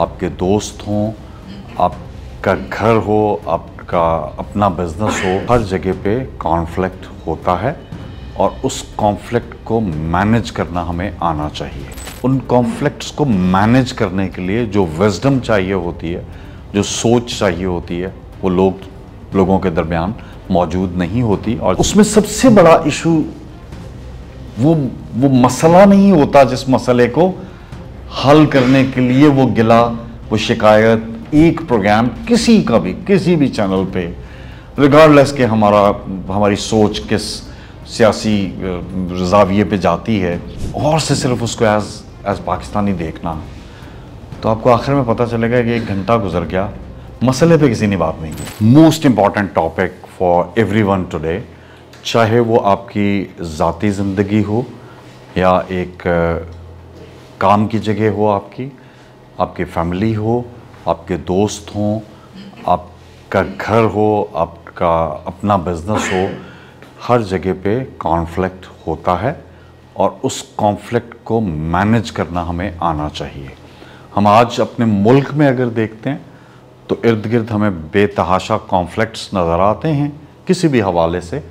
आपके दोस्त हों, आपका घर हो, आपका अपना बिजनेस हो, हर जगह पे कॉन्फ्लिक्ट होता है और उस कॉन्फ्लिक्ट को मैनेज करना हमें आना चाहिए। उन कॉन्फ्लिक्ट्स को मैनेज करने के लिए जो विजडम चाहिए होती है, जो सोच चाहिए होती है, वो लोगों के दरमियान मौजूद नहीं होती। और उसमें सबसे बड़ा इशू वो मसला नहीं होता जिस मसले को हल करने के लिए वो गिला, वो शिकायत, एक प्रोग्राम किसी भी चैनल पे, रिगार्डलेस के हमारी सोच किस सियासी जाविये पे जाती है, और से सिर्फ उसको एज पाकिस्तानी देखना, तो आपको आखिर में पता चलेगा कि 1 घंटा गुजर गया, मसले पे किसी ने बात नहीं की। Most important topic for everyone today, चाहे वो आपकी ज़ाती ज़िंदगी हो या एक काम की जगह हो, आपकी फैमिली हो, आपके दोस्त हों, आपका घर हो, आपका अपना बिजनेस हो, हर जगह पे कॉन्फ्लिक्ट होता है और उस कॉन्फ्लिक्ट को मैनेज करना हमें आना चाहिए। हम आज अपने मुल्क में अगर देखते हैं तो इर्द गिर्द हमें बेतहाशा कॉन्फ्लिक्ट्स नज़र आते हैं किसी भी हवाले से,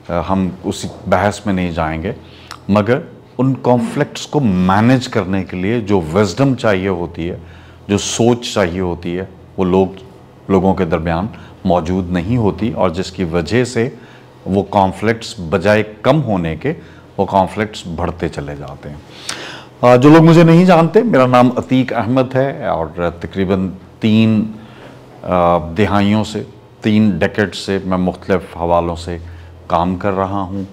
हम उसी बहस में नहीं जाएंगे, मगर उन कॉन्फ्लिक्ट्स को मैनेज करने के लिए जो विजडम चाहिए होती है, जो सोच चाहिए होती है, वो लोगों के दरमियान मौजूद नहीं होती, और जिसकी वजह से वो कॉन्फ्लिक्ट्स बजाय कम होने के वो कॉन्फ्लिक्ट्स बढ़ते चले जाते हैं। जो लोग मुझे नहीं जानते, मेरा नाम अतीक अहमद है और तकरीबन 3 दिहाइयों से, 3 डेकेड से मैं मुख्तलिफ हवालों से काम कर रहा हूँ।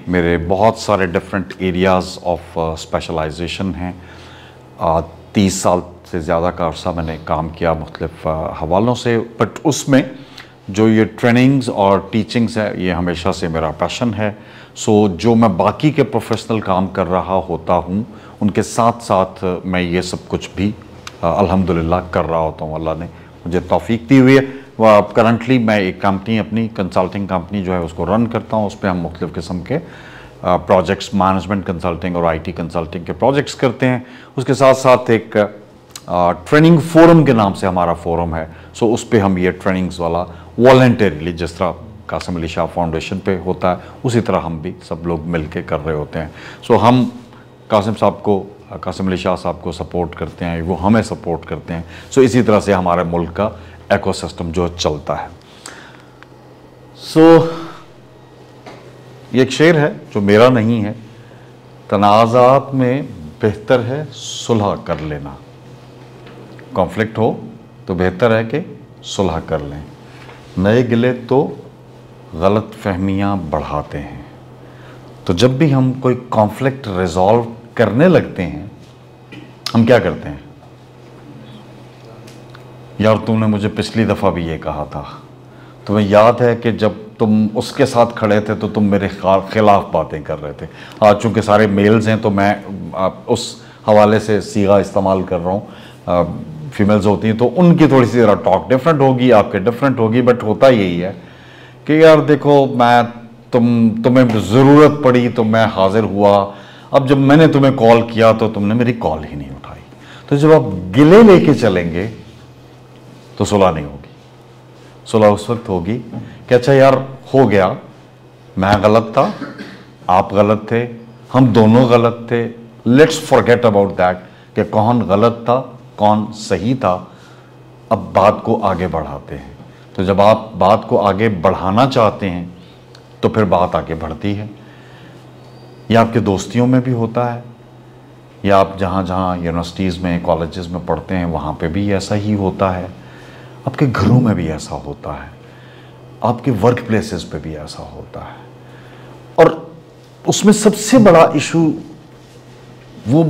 मेरे बहुत सारे डिफरेंट एरियाज़ ऑफ स्पेशलाइजेशन हैं। 30 साल से ज़्यादा का अरसा मैंने काम किया मुख्तलिफ हवालों से, बट उसमें जो ये ट्रेनिंग्स और टीचिंग्स है, ये हमेशा से मेरा पैशन है। सो जो मैं बाकी के प्रोफेशनल काम कर रहा होता हूँ, उनके साथ साथ मैं ये सब कुछ भी अल्हम्दुलिल्लाह कर रहा होता हूँ। अल्लाह ने मुझे तौफीक दी हुई है। वह करंटली मैं एक कंपनी, अपनी कंसल्टिंग कंपनी जो है उसको रन करता हूँ। उस पर हम मुख्तलिफ़ किस्म के प्रोजेक्ट्स, मैनेजमेंट कंसल्टिंग और IT कंसल्टिंग के प्रोजेक्ट्स करते हैं। उसके साथ साथ एक ट्रेनिंग फोरम के नाम से हमारा फोरम है। सो उस पर हम ये ट्रेनिंग्स वाला वॉलंटरीली, जिस तरह कासिम अली शाह फाउंडेशन पे होता है, उसी तरह हम भी सब लोग मिल के कर रहे होते हैं। सो हम कासिम अली शाह साहब को सपोर्ट करते हैं, वो हमें सपोर्ट करते हैं। सो इसी तरह से हमारे मुल्क का इकोसिस्टम जो चलता है। सो ये एक शेर है जो मेरा नहीं है, तनाज़ात में बेहतर है सुलह कर लेना। कॉन्फ्लिक्ट हो तो बेहतर है कि सुलह कर लें। नए गिले तो गलत फहमियाँ बढ़ाते हैं। तो जब भी हम कोई कॉन्फ्लिक्ट रिजॉल्व करने लगते हैं, हम क्या करते हैं? यार तुमने मुझे पिछली दफ़ा भी ये कहा था, तुम्हें याद है कि जब तुम उसके साथ खड़े थे तो तुम मेरे खिलाफ बातें कर रहे थे। आज चूँकि सारे मेल्स हैं तो मैं उस हवाले से सीगा इस्तेमाल कर रहा हूँ। फीमेल्स होती हैं तो उनकी थोड़ी सी ज़रा टॉक डिफरेंट होगी, आपके डिफरेंट होगी, बट होता यही है कि यार देखो, तुम्हें ज़रूरत पड़ी तो मैं हाजिर हुआ, अब जब मैंने तुम्हें कॉल किया तो तुमने मेरी कॉल ही नहीं उठाई। तो जब आप गिले लेके चलेंगे तो सुलह नहीं होगी। सुलह उस वक्त होगी कि अच्छा यार हो गया, मैं गलत था, आप गलत थे, हम दोनों गलत थे, लेट्स फॉरगेट अबाउट दैट कि कौन गलत था कौन सही था। अब बात को आगे बढ़ाते हैं। तो जब आप बात को आगे बढ़ाना चाहते हैं तो फिर बात आगे बढ़ती है। यह आपके दोस्तियों में भी होता है, या आप जहाँ जहाँ यूनिवर्सिटीज़ में, कॉलेजेस में पढ़ते हैं वहाँ पे भी ऐसा ही होता है, आपके घरों में भी ऐसा होता है, आपके वर्क प्लेसेस पे भी ऐसा होता है। और उसमें सबसे बड़ा इशू वो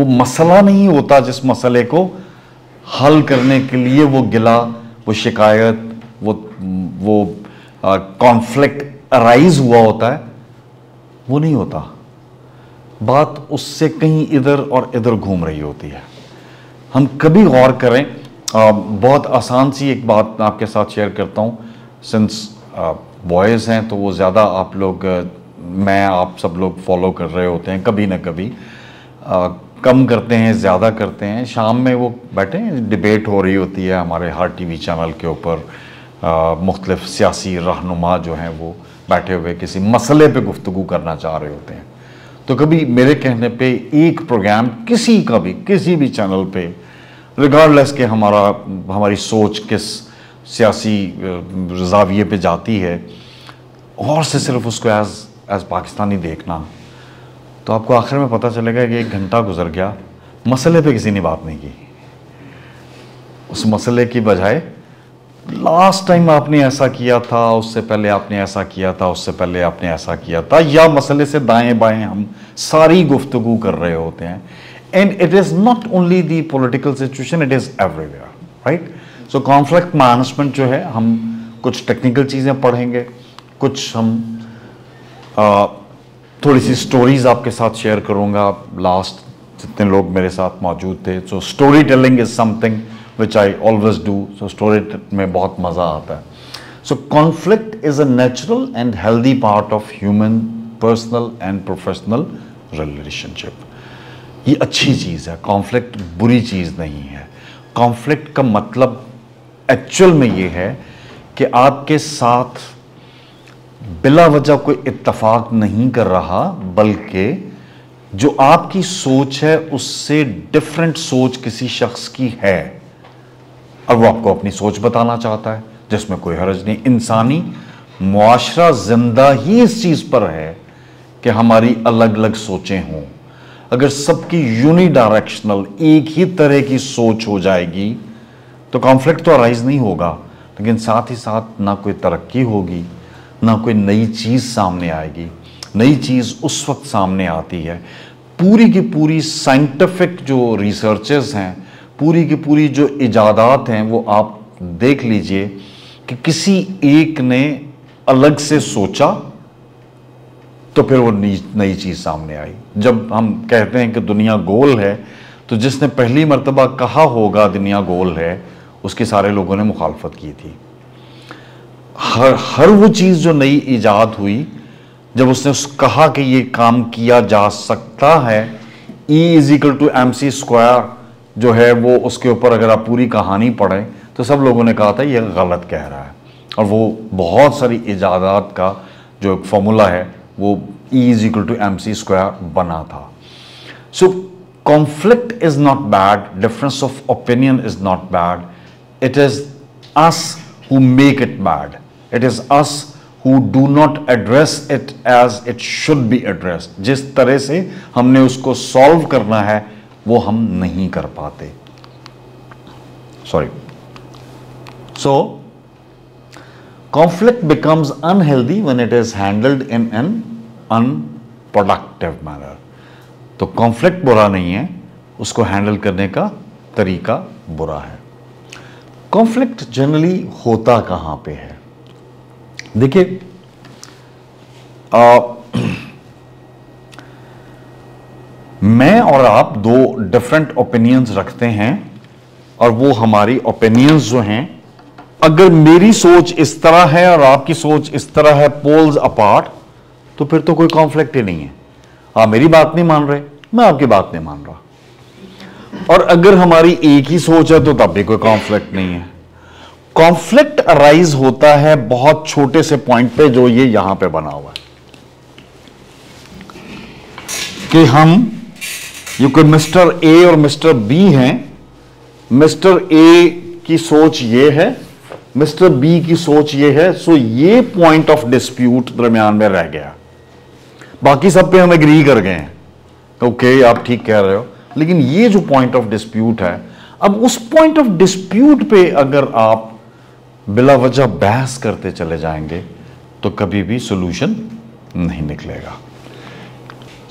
मसला नहीं होता जिस मसले को हल करने के लिए वो गिला, वो शिकायत, वो कॉन्फ्लिक्ट अराइज हुआ होता है, वो नहीं होता। बात उससे कहीं इधर और इधर घूम रही होती है। हम कभी गौर करें, बहुत आसान सी एक बात मैं आपके साथ शेयर करता हूँ। सिंस बॉयज़ हैं तो वो ज़्यादा आप लोग, मैं आप सब लोग फॉलो कर रहे होते हैं कभी ना कभी। कम करते हैं, ज़्यादा करते हैं। शाम में वो बैठे हैं, डिबेट हो रही होती है हमारे हर टीवी चैनल के ऊपर, मुख्तलिफ सियासी रहनुमा जो हैं वो बैठे हुए किसी मसले पे गुफ्तगू करना चाह रहे होते हैं। तो कभी मेरे कहने पे एक प्रोग्राम किसी का भी किसी भी चैनल पे, रिगार्डलेस के हमारी सोच किस सियासी जाविये पे जाती है, और से सिर्फ उसको एज पाकिस्तानी देखना, तो आपको आखिर में पता चलेगा कि 1 घंटा गुजर गया, मसले पे किसी ने बात नहीं की। उस मसले की बजाय लास्ट टाइम आपने ऐसा किया था, उससे पहले आपने ऐसा किया था, उससे पहले आपने ऐसा किया था, या मसले से दाएं बाएं हम सारी गुफ्तगू कर रहे होते हैं। And it is not only the political situation, it is everywhere, right. So conflict management जो है, हम कुछ टेक्निकल चीज़ें पढ़ेंगे, कुछ हम थोड़ी सी स्टोरीज आपके साथ शेयर करूंगा। लास्ट जितने लोग मेरे साथ मौजूद थे, so story telling is something which I always do. So story में बहुत मज़ा आता है। So conflict is a natural and healthy part of human personal and professional relationship. ये अच्छी चीज़ है, कॉन्फ्लिक्ट बुरी चीज़ नहीं है। कॉन्फ्लिक्ट का मतलब एक्चुअल में ये है कि आपके साथ बिला वजह कोई इत्तफाक नहीं कर रहा, बल्कि जो आपकी सोच है उससे डिफरेंट सोच किसी शख्स की है, और वो आपको अपनी सोच बताना चाहता है, जिसमें कोई हर्ज नहीं। इंसानी मुआशरा जिंदा ही इस चीज़ पर है कि हमारी अलग अलग सोचें हों। अगर सबकी यूनिडायरेक्शनल एक ही तरह की सोच हो जाएगी तो कॉन्फ्लिक्ट तो अराइज नहीं होगा, लेकिन साथ ही साथ ना कोई तरक्की होगी, ना कोई नई चीज़ सामने आएगी। नई चीज़ उस वक्त सामने आती है, पूरी की पूरी साइंटिफिक जो रिसर्चेस हैं, पूरी की पूरी जो इजादात हैं, वो आप देख लीजिए कि किसी एक ने अलग से सोचा तो फिर वो नई चीज़ सामने आई। जब हम कहते हैं कि दुनिया गोल है, तो जिसने पहली मर्तबा कहा होगा दुनिया गोल है, उसके सारे लोगों ने मुखालफत की थी। हर वो चीज़ जो नई ईजाद हुई, जब उसने कहा कि ये काम किया जा सकता है, E=mc² जो है वो, उसके ऊपर अगर आप पूरी कहानी पढ़ें तो सब लोगों ने कहा था ये गलत कह रहा है, और वो बहुत सारी ईजादात का जो फॉर्मूला है वो E=mc² बना था। So conflict is not bad, difference of opinion is not bad, it is us who make it bad. It is us who do not address it as it should be addressed. जिस तरह से हमने उसको solve करना है वो हम नहीं कर पाते। Sorry. So, conflict becomes unhealthy when it is handled in an unproductive manner. तो conflict बुरा नहीं है, उसको हैंडल करने का तरीका बुरा है। कॉन्फ्लिक्ट जनरली होता कहाँ पे है? देखिए, मैं और आप दो डिफरेंट ओपिनियंस रखते हैं, और वो हमारी ओपिनियंस जो हैं, अगर मेरी सोच इस तरह है और आपकी सोच इस तरह है, पोल्स अपार्ट, तो फिर तो कोई कॉन्फ्लिक्ट ही नहीं है। आप मेरी बात नहीं मान रहे, मैं आपकी बात नहीं मान रहा। और अगर हमारी एक ही सोच है तो तब भी कोई कॉन्फ्लिक्ट नहीं है। कॉन्फ्लिक्ट अराइज होता है बहुत छोटे से पॉइंट पे, जो ये यहां पे बना हुआ है कि हम, ये कोई मिस्टर ए और मिस्टर बी हैं। मिस्टर ए की सोच ये है, मिस्टर बी की सोच ये है। सो ये पॉइंट ऑफ डिस्प्यूट दरमियान में रह गया। बाकी सब पे हम एग्री कर गए हैं, ओके आप ठीक कह रहे हो, लेकिन ये जो पॉइंट ऑफ डिस्प्यूट है, अब उस पॉइंट ऑफ डिस्प्यूट पे अगर आप बिला वजह बहस करते चले जाएंगे तो कभी भी सॉल्यूशन नहीं निकलेगा।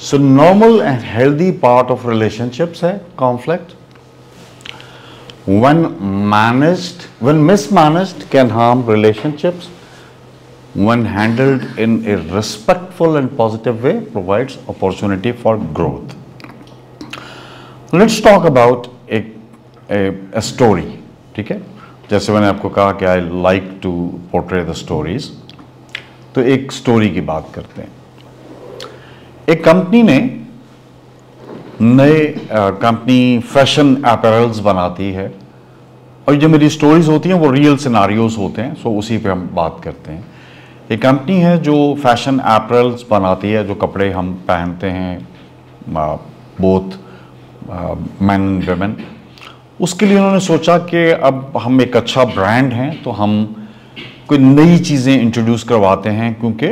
So normal and healthy part of relationships है conflict. when mismanaged can harm relationships. When handled in a respectful and positive way, provides opportunity for growth. Let's talk about a story. ठीक है, जैसे मैंने आपको कहा कि I like to portray the stories, तो एक स्टोरी की बात करते हैं। एक कंपनी ने नए कंपनी फैशन अपैरल्स बनाती है, और जो मेरी स्टोरीज होती हैं वो रियल सिनारियोज होते हैं, सो उसी पे हम बात करते हैं। एक कंपनी है जो फैशन अपैरल्स बनाती है, जो कपड़े हम पहनते हैं बोथ मैन एंड वेमेन। उसके लिए उन्होंने सोचा कि अब हम एक अच्छा ब्रांड हैं तो हम कोई नई चीज़ें इंट्रोड्यूस करवाते हैं, क्योंकि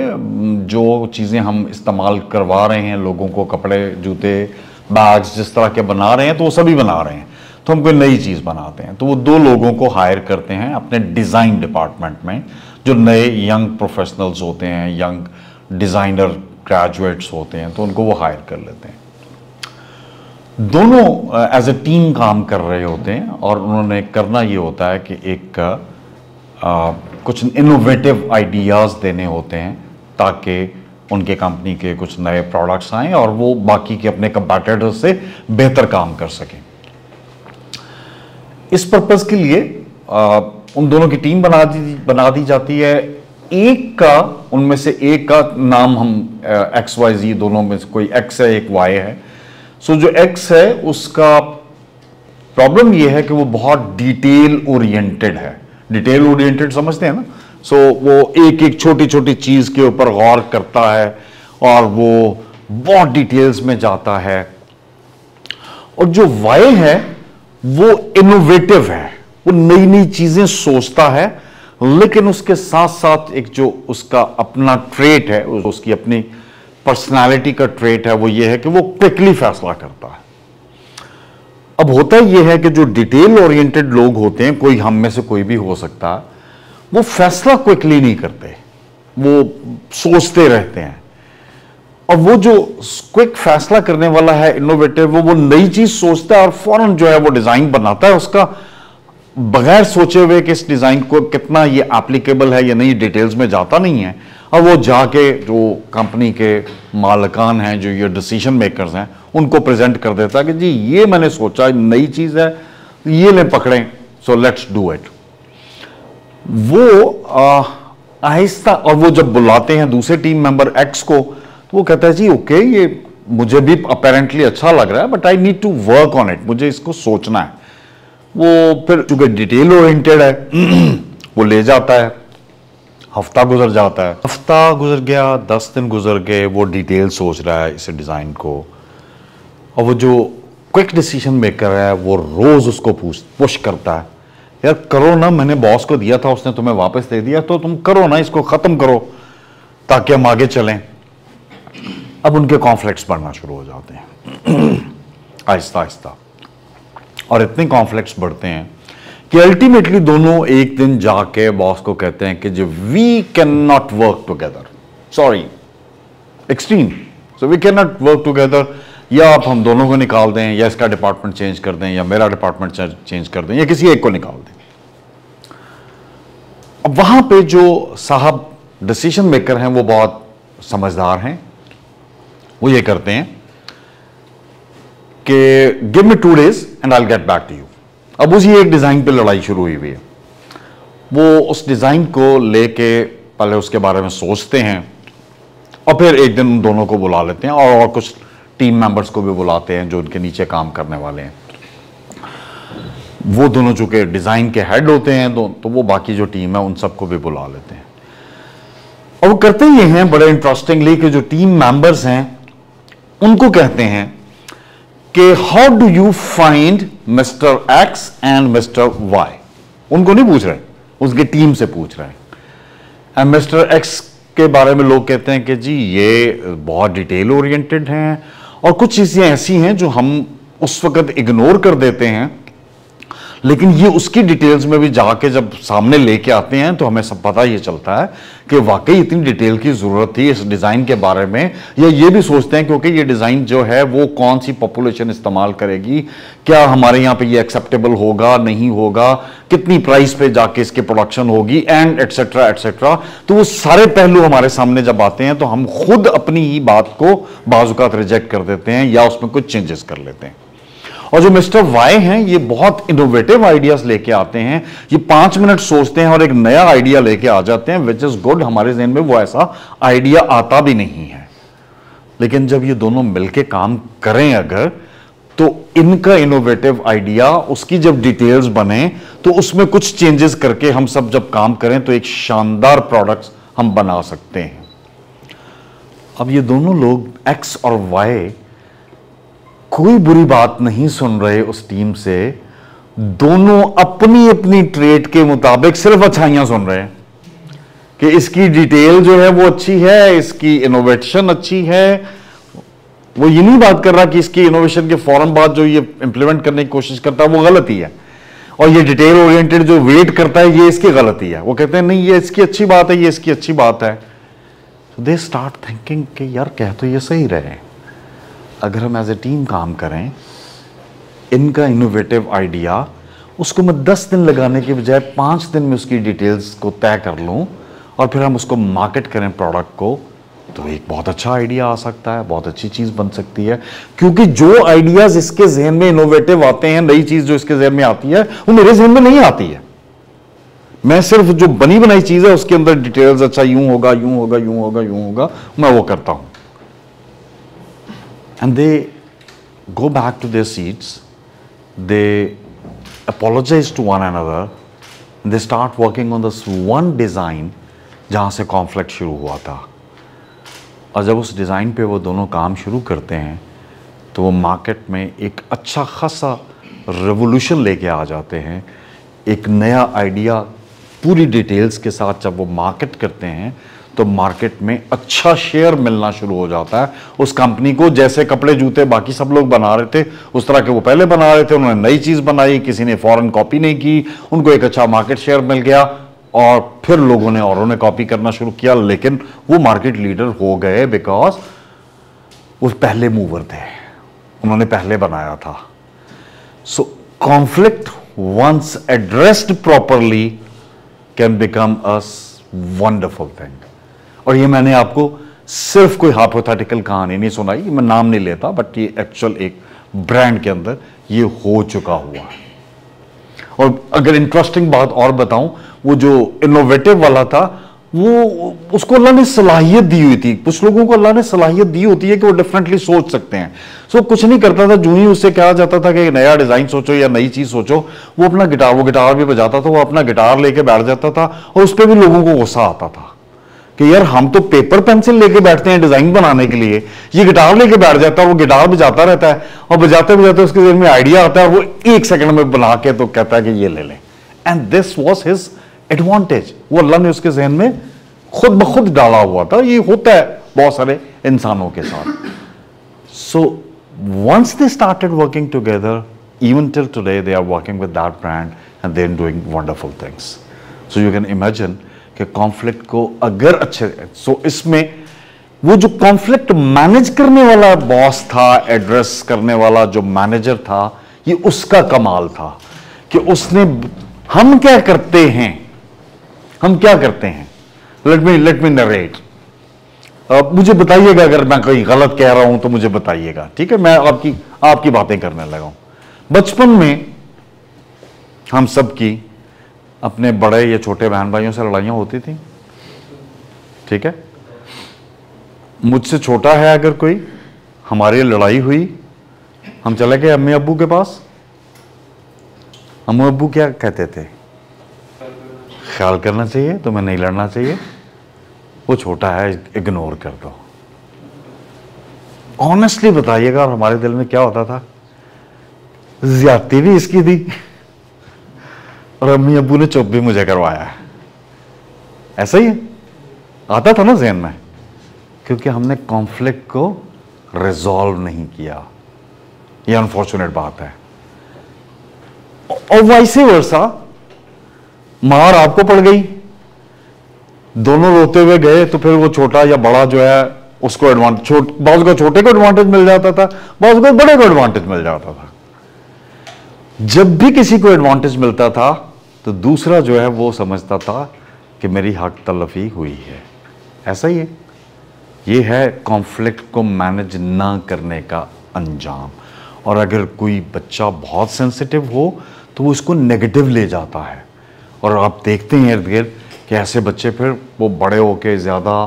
जो चीज़ें हम इस्तेमाल करवा रहे हैं लोगों को, कपड़े, जूते, बैग्स जिस तरह के बना रहे हैं तो वो सभी बना रहे हैं, तो हम कोई नई चीज़ बनाते हैं। तो वो 2 लोगों को हायर करते हैं अपने डिज़ाइन डिपार्टमेंट में, जो नए यंग प्रोफेशनल्स होते हैं, यंग डिज़ाइनर ग्रेजुएट्स होते हैं, तो उनको वो हायर कर लेते हैं। दोनों एज ए टीम काम कर रहे होते हैं, और उन्होंने करना ये होता है कि एक कुछ इनोवेटिव आइडियाज़ देने होते हैं ताकि उनके कंपनी के कुछ नए प्रोडक्ट्स आएँ और वो बाकी के अपने कंपैटिटर्स से बेहतर काम कर सकें। इस पर्पज़ के लिए उन दोनों की टीम बना दी जाती है। उनमें से एक का नाम हम XYZ, दोनों में से कोई X है, एक Y है। सो जो X है उसका प्रॉब्लम ये है कि वो बहुत डिटेल ओरिएंटेड है। डिटेल ओरिएंटेड समझते हैं ना? सो वो एक एक छोटी छोटी चीज के ऊपर गौर करता है और वो बहुत डिटेल्स में जाता है। और जो Y है वो इनोवेटिव है, वो नई नई चीजें सोचता है, लेकिन उसके साथ साथ एक जो उसका अपना ट्रेट है, उसकी अपनी पर्सनालिटी का ट्रेट है, वो ये है कि वो क्विकली फैसला करता है। अब होता यह है कि जो डिटेल ओरिएंटेड लोग होते हैं, कोई हम में से कोई भी हो सकता है, वो फैसला क्विकली नहीं करते, वो सोचते रहते हैं। और वो जो क्विक फैसला करने वाला है, इनोवेटिव, वो नई चीज सोचता है और फौरन जो है वो डिजाइन बनाता है उसका, बगैर सोचे हुए कि इस डिजाइन को कितना ये एप्लीकेबल है या नहीं, डिटेल्स में जाता नहीं है। और वो जाके जो कंपनी के मालिकान हैं, जो ये डिसीजन मेकर्स हैं, उनको प्रेजेंट कर देता है कि जी ये मैंने सोचा नई चीज है, ये ले पकड़ें, सो लेट्स डू इट। वो आहिस्ता, और वो जब बुलाते हैं दूसरे टीम मेंबर X को, तो वो कहता है जी ओके, ये मुझे भी अपेरेंटली अच्छा लग रहा है, but I need to work on it, मुझे इसको सोचना है। वो फिर चूंकि डिटेल ओरिएंटेड है वो ले जाता है। हफ्ता गुजर जाता है, हफ्ता गुजर गया, 10 दिन गुजर गए, वो डिटेल सोच रहा है इस डिजाइन को। और वो जो क्विक डिसीजन मेकर है वो रोज उसको पुश करता है, यार करो ना, मैंने बॉस को दिया था, उसने तुम्हें वापस दे दिया, तो तुम करो ना, इसको खत्म करो ताकि हम आगे चलें। अब उनके कॉन्फ्लिक्ट्स बढ़ना शुरू हो जाते हैं आहिस्ता आहिस्ता, और इतने कॉन्फ्लिक्ट्स बढ़ते हैं कि अल्टीमेटली दोनों एक दिन जाके बॉस को कहते हैं कि जो we can not work together, sorry extreme, so we can not work together, या आप हम दोनों को निकाल दें, या इसका डिपार्टमेंट चेंज कर दें, या मेरा डिपार्टमेंट चेंज कर दें, या किसी एक को निकाल दें। अब वहां पे जो साहब डिसीजन मेकर हैं वो बहुत समझदार हैं, वो ये करते हैं कि give me 2 days and I will get back to you. अब उसी एक डिजाइन पे लड़ाई शुरू हुई हुई है। वो उस डिजाइन को लेके पहले उसके बारे में सोचते हैं, और फिर एक दिन उन दोनों को बुला लेते हैं, और कुछ टीम मेंबर्स को भी बुलाते हैं जो उनके नीचे काम करने वाले हैं। वो दोनों चूंकि डिजाइन के हेड होते हैं तो वो बाकी जो टीम है उन सबको भी बुला लेते हैं। और वो करते ये हैं बड़े इंटरेस्टिंगली कि जो टीम मेंबर्स हैं उनको कहते हैं कि how do you find mister X and mister Y। उनको नहीं पूछ रहे, उसकी टीम से पूछ रहे हैं। एंड मिस्टर X के बारे में लोग कहते हैं कि जी ये बहुत डिटेल ओरिएंटेड हैं, और कुछ चीजें ऐसी हैं जो हम उस वक्त इग्नोर कर देते हैं, लेकिन ये उसकी डिटेल्स में भी जाके जब सामने लेके आते हैं तो हमें सब पता ये चलता है कि वाकई इतनी डिटेल की जरूरत थी इस डिजाइन के बारे में। या ये भी सोचते हैं क्योंकि ये डिजाइन जो है वो कौन सी पॉपुलेशन इस्तेमाल करेगी, क्या हमारे यहाँ पे ये एक्सेप्टेबल होगा, नहीं होगा, कितनी प्राइस पे जाके इसकी प्रोडक्शन होगी, एंड एटसेट्रा एटसेट्रा। तो वो सारे पहलू हमारे सामने जब आते हैं तो हम खुद अपनी ही बात को बाजुकात रिजेक्ट कर देते हैं या उसमें कुछ चेंजेस कर लेते हैं। और जो मिस्टर वाई हैं ये बहुत इनोवेटिव आइडियाज लेके आते हैं, ये 5 मिनट सोचते हैं और एक नया आइडिया लेके आ जाते हैं, विच इज गुड। हमारे ज़हन में वो ऐसा आइडिया आता भी नहीं है, लेकिन जब ये दोनों मिलके काम करें अगर, तो इनका इनोवेटिव आइडिया, उसकी जब डिटेल्स बने तो उसमें कुछ चेंजेस करके हम सब जब काम करें तो एक शानदार प्रोडक्ट्स हम बना सकते हैं। अब ये दोनों लोग एक्स और वाई कोई बुरी बात नहीं सुन रहे उस टीम से, दोनों अपनी अपनी ट्रेड के मुताबिक सिर्फ अच्छाइयां सुन रहे हैं कि इसकी डिटेल जो है वो अच्छी है, इसकी इनोवेशन अच्छी है। वो ये नहीं बात कर रहा कि इसकी इनोवेशन के फौरन बाद जो ये इंप्लीमेंट करने की कोशिश करता है वो गलती है, और ये डिटेल ओरिएंटेड जो वेट करता है ये इसकी गलती है। वो कहते हैं नहीं ये इसकी अच्छी बात है, ये इसकी अच्छी बात है। तो दे स्टार्ट थिंकिंग कि यार कह तो ये सही रहे, अगर हम एज ए टीम काम करें, इनका इनोवेटिव आइडिया उसको मैं 10 दिन लगाने के बजाय 5 दिन में उसकी डिटेल्स को तय कर लूं और फिर हम उसको मार्केट करें प्रोडक्ट को, तो एक बहुत अच्छा आइडिया आ सकता है, बहुत अच्छी चीज बन सकती है। क्योंकि जो आइडियाज इसके जहन में इनोवेटिव आते हैं, नई चीज जो इसके जहन में आती है वो मेरे जहन में नहीं आती है। मैं सिर्फ जो बनी बनाई चीज है उसके अंदर डिटेल्स, अच्छा यूं होगा यूं होगा यूं होगा यूं होगा, मैं वो करता हूं। And they go back to their seats, they apologize to one another, they start working on this one design जहाँ से कॉन्फ्लिक्ट शुरू हुआ था। और जब उस डिज़ाइन पे वो दोनों काम शुरू करते हैं तो वो मार्केट में एक अच्छा खासा रेवोल्यूशन लेके आ जाते हैं। एक नया आइडिया पूरी डिटेल्स के साथ जब वो मार्केट करते हैं तो मार्केट में अच्छा शेयर मिलना शुरू हो जाता है उस कंपनी को। जैसे कपड़े जूते बाकी सब लोग बना रहे थे उस तरह के वो पहले बना रहे थे, उन्होंने नई चीज़ बनाई, किसी ने फॉरेन कॉपी नहीं की, उनको एक अच्छा मार्केट शेयर मिल गया और फिर लोगों ने औरों ने कॉपी करना शुरू किया, लेकिन वो मार्केट लीडर हो गए बिकॉज वो पहले मूवर थे, उन्होंने पहले बनाया था। So conflict once addressed properly can become a wonderful thing. और ये मैंने आपको सिर्फ कोई हाइपोथेटिकल कहानी नहीं सुनाई, मैं नाम नहीं लेता, बट ये एक्चुअल एक ब्रांड के अंदर ये हो चुका हुआ है। और अगर इंटरेस्टिंग बात और बताऊं, वो जो इनोवेटिव वाला था वो उसको अल्लाह ने सलाहियत दी हुई थी। कुछ लोगों को अल्लाह ने सलाहियत दी होती है कि वो डिफरेंटली सोच सकते हैं। सो कुछ नहीं करता था, जो ही उससे कहा जाता था कि नया डिजाइन सोचो या नई चीज सोचो, वो अपना गिटार भी बजाता था, वो अपना गिटार लेके बैठ जाता था और उस पर भी लोगों को गुस्सा आता था कि यार हम तो पेपर पेंसिल लेके बैठते हैं डिजाइन बनाने के लिए, ये गिटार लेके बैठ जाता है, वो गिटार बजाता रहता है और बजाते बजाते उसके दिल में आइडिया आता है और वो 1 सेकंड में बना के तो कहता है कि ये ले लें। And this was his advantage, वो अल्लाह ने उसके जहन में खुद ब खुद डाला हुआ था। ये होता है बहुत सारे इंसानों के साथ। So once they started working together, even till today they are working with that brand and they are doing wonderful things. So you can imagine कि कॉन्फ्लिक्ट को अगर अच्छे, सो इसमें वो जो कॉन्फ्लिक्ट मैनेज करने वाला बॉस था, एड्रेस करने वाला जो मैनेजर था, ये उसका कमाल था कि उसने, हम क्या करते हैं, हम क्या करते हैं, लेट मी नरेट। मुझे बताइएगा अगर मैं कहीं गलत कह रहा हूं तो मुझे बताइएगा, ठीक है? मैं आपकी बातें करने लगा हूं। बचपन में हम सब की अपने बड़े या छोटे बहन भाइयों से लड़ाइयां होती थी, ठीक है? मुझसे छोटा है अगर कोई, हमारी लड़ाई हुई, हम चले गए अम्मी अब्बू के पास। अम्मी अब्बू क्या कहते थे? ख्याल करना चाहिए, तुम्हें नहीं लड़ना चाहिए, वो छोटा है, इग्नोर कर दो। ऑनेस्टली बताइएगा, और हमारे दिल में क्या होता था? ज्यादती भी इसकी थी और अम्मी अब्बू ने चुप भी मुझे करवाया है। ऐसा ही आता था ना ज़हन में, क्योंकि हमने कॉन्फ्लिक्ट को रिजॉल्व नहीं किया। ये अनफॉर्चुनेट बात है। और वाइसे वर्सा, मार आपको पड़ गई, दोनों रोते हुए गए, तो फिर वो छोटा या बड़ा जो है उसको एडवांटेज, बाज़ को छोटे को एडवांटेज मिल जाता था, बाज़ को बड़े को एडवांटेज मिल जाता था। जब भी किसी को एडवांटेज मिलता था तो दूसरा जो है वो समझता था कि मेरी हक तलफी हुई है। ऐसा ही है, ये है कॉन्फ्लिक्ट को मैनेज ना करने का अंजाम। और अगर कोई बच्चा बहुत सेंसिटिव हो तो वो इसको नेगेटिव ले जाता है, और आप देखते हैं इर्द गिर्द कि ऐसे बच्चे फिर वो बड़े होके ज़्यादा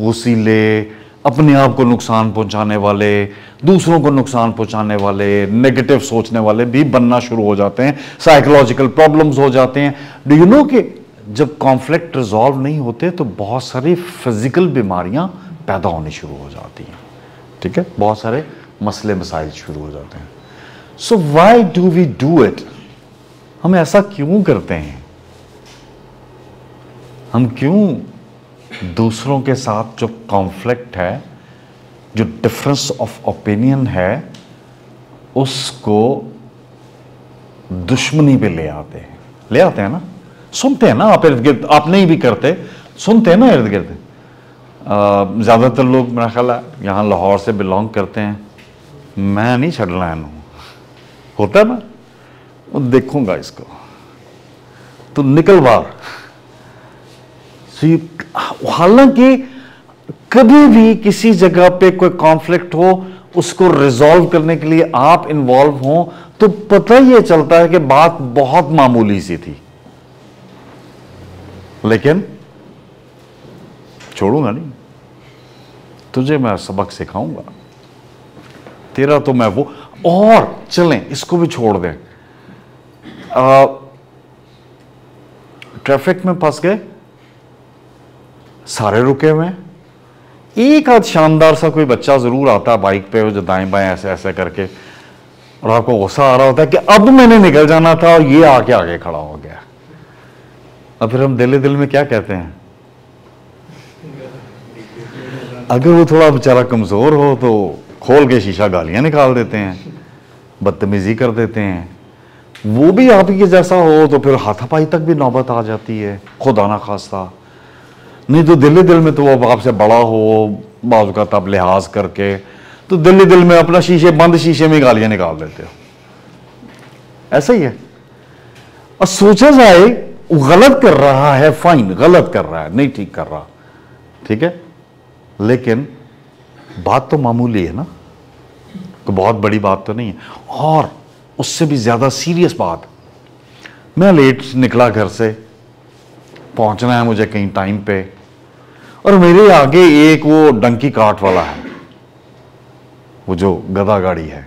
वसीले, अपने आप को नुकसान पहुंचाने वाले, दूसरों को नुकसान पहुंचाने वाले, नेगेटिव सोचने वाले भी बनना शुरू हो जाते हैं, साइकोलॉजिकल प्रॉब्लम्स हो जाते हैं। डू यू नो कि जब कॉन्फ्लिक्ट रिजॉल्व नहीं होते तो बहुत सारी फिजिकल बीमारियां पैदा होनी शुरू हो जाती हैं, ठीक है, बहुत सारे मसले मसाइल शुरू हो जाते हैं। So why do we do it? हम ऐसा क्यों करते हैं? हम क्यों दूसरों के साथ जो कॉन्फ्लिक्ट है, जो डिफरेंस ऑफ ओपिनियन है, उसको दुश्मनी पे ले आते हैं? ले आते हैं ना, सुनते हैं ना, आप इर्द गिर्द, आप नहीं भी करते, सुनते हैं ना इर्द गिर्द। ज़्यादातर लोग मेरा ख्याल है यहाँ लाहौर से बिलोंग करते हैं, मैं नहीं छड़ना है, होता है ना, वो देखूंगा इसको तो निकल बाहर। हालांकि कभी भी किसी जगह पे कोई कॉन्फ्लिक्ट हो, उसको रिजॉल्व करने के लिए आप इन्वॉल्व हो तो पता ही चलता है कि बात बहुत मामूली सी थी, लेकिन छोड़ूंगा नहीं, तुझे मैं सबक सिखाऊंगा, तेरा तो मैं वो। और चलें इसको भी छोड़ दें, ट्रैफिक में फंस गए, सारे रुके हुए हैं, एक आध शानदार सा कोई बच्चा जरूर आता है बाइक पे, जो दाएं बाएं ऐसे ऐसे करके, और आपको गुस्सा आ रहा होता है कि अब मैंने निकल जाना था और ये आके आगे खड़ा हो गया। अब फिर हम दिल दिल में क्या कहते हैं? अगर वो थोड़ा बेचारा कमजोर हो तो खोल के शीशा गालियां निकाल देते हैं, बदतमीजी कर देते हैं। वो भी आप ही के जैसा हो तो फिर हाथापाई तक भी नौबत आ जाती है, खुदा ना खास्ता। नहीं तो दिल में तो वो आपसे बड़ा हो, बाजू का तब लिहाज करके, तो दिल में अपना शीशे, बंद शीशे में गालियां निकाल देते हो। ऐसा ही है। और सोचा जाए वो गलत कर रहा है, फाइन, गलत कर रहा है, नहीं ठीक कर रहा, ठीक है, लेकिन बात तो मामूली है ना, कोई बहुत बड़ी बात तो नहीं है। और उससे भी ज्यादा सीरियस बात, मैं लेट निकला घर से, पहुंचना है मुझे कहीं टाइम पे, और मेरे आगे एक वो डंकी काट वाला है, वो जो गधा गाड़ी है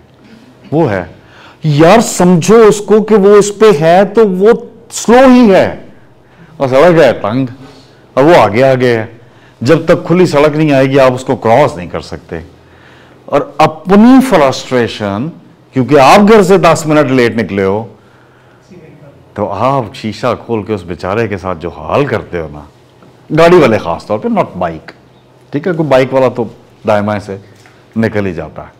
वो है। यार समझो उसको कि वो इस पे है तो वो स्लो ही है, और सड़क है तंग, और वो आगे आगे है। जब तक खुली सड़क नहीं आएगी आप उसको क्रॉस नहीं कर सकते। और अपनी फ्रस्ट्रेशन, क्योंकि आप घर से 10 मिनट लेट निकले हो, तो आप शीशा खोल के उस बेचारे के साथ जो हाल करते हो ना, गाड़ी वाले खास तौर पे, नॉट बाइक, ठीक है, कोई बाइक वाला तो दाएं बाएं से निकल ही जाता है,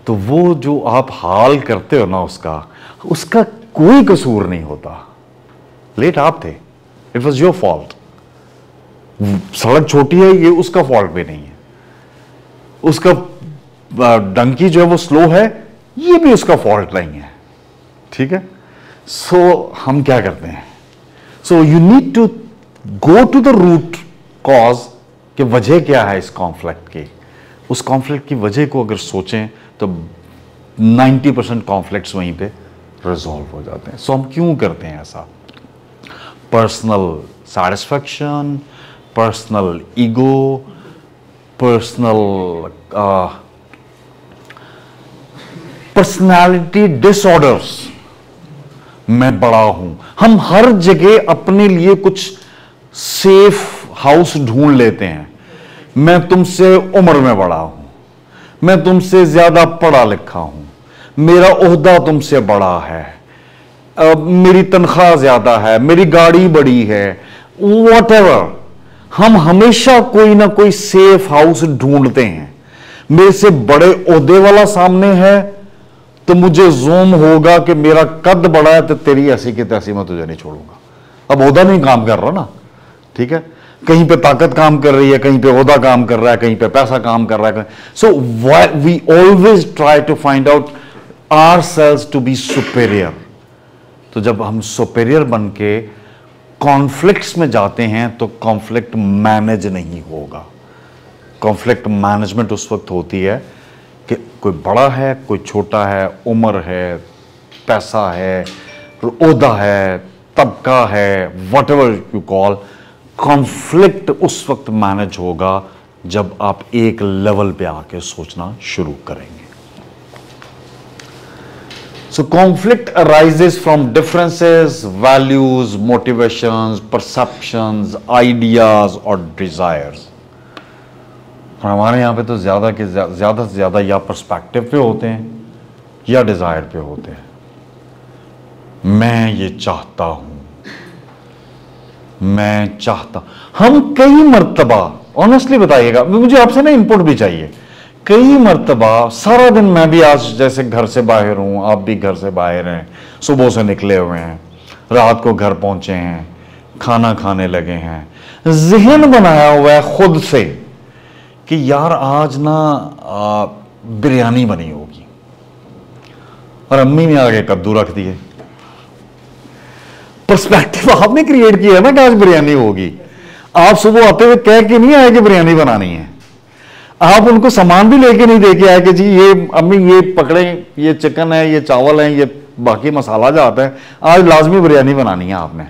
तो वो जो आप हाल करते हो ना उसका कोई कसूर नहीं होता। लेट आप थे, इट वॉज योर फॉल्ट। सड़क छोटी है, ये उसका फॉल्ट भी नहीं है, उसका डंकी जो है वो स्लो है, ये भी उसका फॉल्ट नहीं है, ठीक है। सो हम क्या करते हैं? So you need to go to the root cause, कि वजह क्या है इस कॉन्फ्लिक्ट की। उस कॉन्फ्लिक्ट की वजह को अगर सोचें तो 90% कॉन्फ्लिक्ट्स वहीं पे रिजॉल्व हो जाते हैं। सो हम क्यों करते हैं ऐसा? Personal satisfaction, personal ego, personality disorders में बड़ा हूं। हम हर जगह अपने लिए कुछ सेफ हाउस ढूंढ लेते हैं। मैं तुमसे उम्र में बड़ा हूं, मैं तुमसे ज्यादा पढ़ा लिखा हूं, मेरा ओहदा तुमसे बड़ा है, मेरी तनख्वाह ज्यादा है, मेरी गाड़ी बड़ी है, वॉटएवर। हम हमेशा कोई ना कोई सेफ हाउस ढूंढते हैं। मेरे से बड़े ओहदे वाला सामने है तो मुझे ज़ूम होगा कि मेरा कद बड़ा है, तो तेरी ऐसी की तैसी मैं तुझे नहीं छोड़ूंगा। अब ओहदा नहीं काम कर रहा ना, ठीक है, कहीं पे ताकत काम कर रही है, कहीं पे ओहदा काम कर रहा है, कहीं पे पैसा काम कर रहा है। So we always try to find out ourselves to be superior. तो जब हम सुपेरियर बन के कॉन्फ्लिक्ट्स में जाते हैं तो कॉन्फ्लिक्ट मैनेज नहीं होगा। कॉन्फ्लिक्ट मैनेजमेंट उस वक्त होती है कि कोई बड़ा है, कोई छोटा है, उम्र है, पैसा है, ओहदा है, तबका है, व्हाटएवर यू कॉल, कॉन्फ्लिक्ट उस वक्त मैनेज होगा जब आप एक लेवल पे आके सोचना शुरू करेंगे। So conflict arises from differences, values, motivations, perceptions, ideas और desires। और हमारे यहाँ पे तो ज़्यादा से ज़्यादा या पर्सपेक्टिव पे होते हैं या डिज़ायर पे होते हैं। मैं ये चाहता हूँ, मैं चाहता। हम कई मर्तबा, ऑनेस्टली बताइएगा, मुझे आपसे ना इनपुट भी चाहिए। कई मर्तबा सारा दिन, मैं भी आज जैसे घर से बाहर हूं, आप भी घर से बाहर हैं, सुबह से निकले हुए हैं, रात को घर पहुंचे हैं, खाना खाने लगे हैं, ज़हन बनाया हुआ है खुद से कि यार आज ना बिरयानी बनी होगी, और अम्मी ने आगे कद्दू रख दिए। पर्सपेक्टिव आपने क्रिएट किया है ना कि आज बिरयानी होगी। आप सुबह आते हुए कह के नहीं आए कि बिरयानी बनानी है। आप उनको सामान भी लेके नहीं दे के आए कि जी ये अम्मी ये पकड़े, ये चिकन है, ये चावल है, ये बाकी मसाला जो आता है, आज लाजमी बिरयानी बनानी है आपने।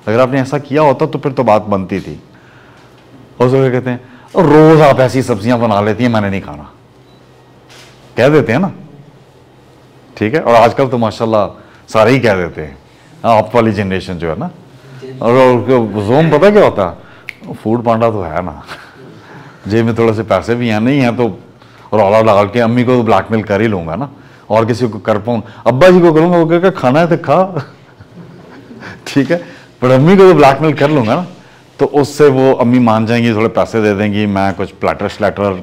अगर आपने ऐसा किया होता तो फिर तो बात बनती थी। और तो कहते हैं रोज आप ऐसी सब्जियां बना लेती हैं, मैंने नहीं खाना, कह देते हैं ना, ठीक है। और आजकल तो माशाल्लाह सारे ही कह देते हैं, आप वाली जनरेशन जो है ना। और जोम पता क्या होता है, फूड पांडा तो है ना, जेब में थोड़े से पैसे भी हैं, नहीं है तो रौला डाल के अम्मी को तो ब्लैकमेल कर ही लूंगा ना, और किसी को कर पाऊँ, अब्बा जी को करूंगा, वो कहकर खाना है तो खा ठीक है, पर अम्मी को तो ब्लैकमेल कर लूंगा ना, तो उससे वो अम्मी मान जाएंगी, थोड़े पैसे दे देंगी, मैं कुछ प्लेटर स्लैटर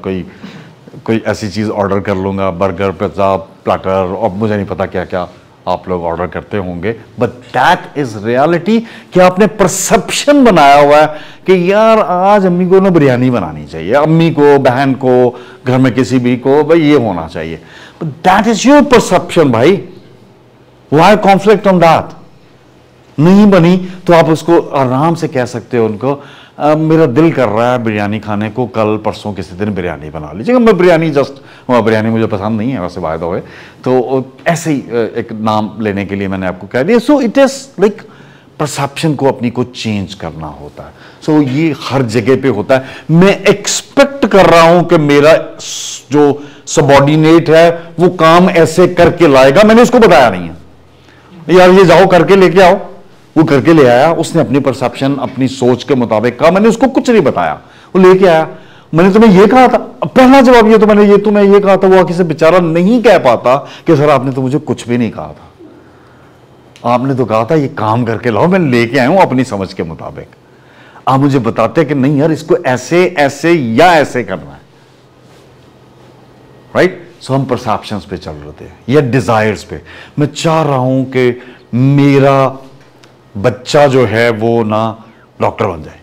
कोई ऐसी चीज़ ऑर्डर कर लूँगा, बर्गर, पिज़्ज़ा, प्लेटर, और मुझे नहीं पता क्या क्या आप लोग ऑर्डर करते होंगे। बट दैट इज रियलिटी कि आपने परसेप्शन बनाया हुआ है कि यार आज अम्मी को ना बिरयानी बनानी चाहिए, अम्मी को, बहन को, घर में किसी भी को, भाई ये होना चाहिए। But that is your perception भाई, व्हाई कॉन्फ्लिक्ट ऑन दैट? नहीं बनी तो आप उसको आराम से कह सकते हो उनको, मेरा दिल कर रहा है बिरयानी खाने को, कल परसों किसी दिन बिरयानी बना लीजिएगा। मैं बिरयानी मुझे पसंद नहीं है वैसे, बाय द वे, तो ऐसे ही एक नाम लेने के लिए मैंने आपको कह दिया। So it is like perception को अपनी को चेंज करना होता है। सो ये हर जगह पे होता है। मैं एक्सपेक्ट कर रहा हूं कि मेरा जो सबॉर्डिनेट है वो काम ऐसे करके लाएगा, मैंने उसको बताया नहीं है यार ये जाओ करके लेके आओ, वो करके ले आया, उसने अपनी परसेप्शन अपनी सोच के मुताबिक कहा, मैंने उसको कुछ नहीं बताया, वो लेके आया। मैंने तुम्हें ये कहा था, पहला जवाब ये तो मैंने ये तुम्हें ये कहा था, वो आखिर से बेचारा नहीं कह पाता कि सर आपने तो मुझे कुछ भी नहीं कहा था, आपने तो कहा था ये काम करके लाओ, मैं लेके आया हूं अपनी समझ के मुताबिक। आप मुझे बताते कि नहीं यार इसको ऐसे ऐसे या ऐसे करना है, राइट। सो हम परसेप्शंस पे चल रहे थे या डिजायर्स पे। मैं चाह रहा हूं कि मेरा बच्चा जो है वो ना डॉक्टर बन जाए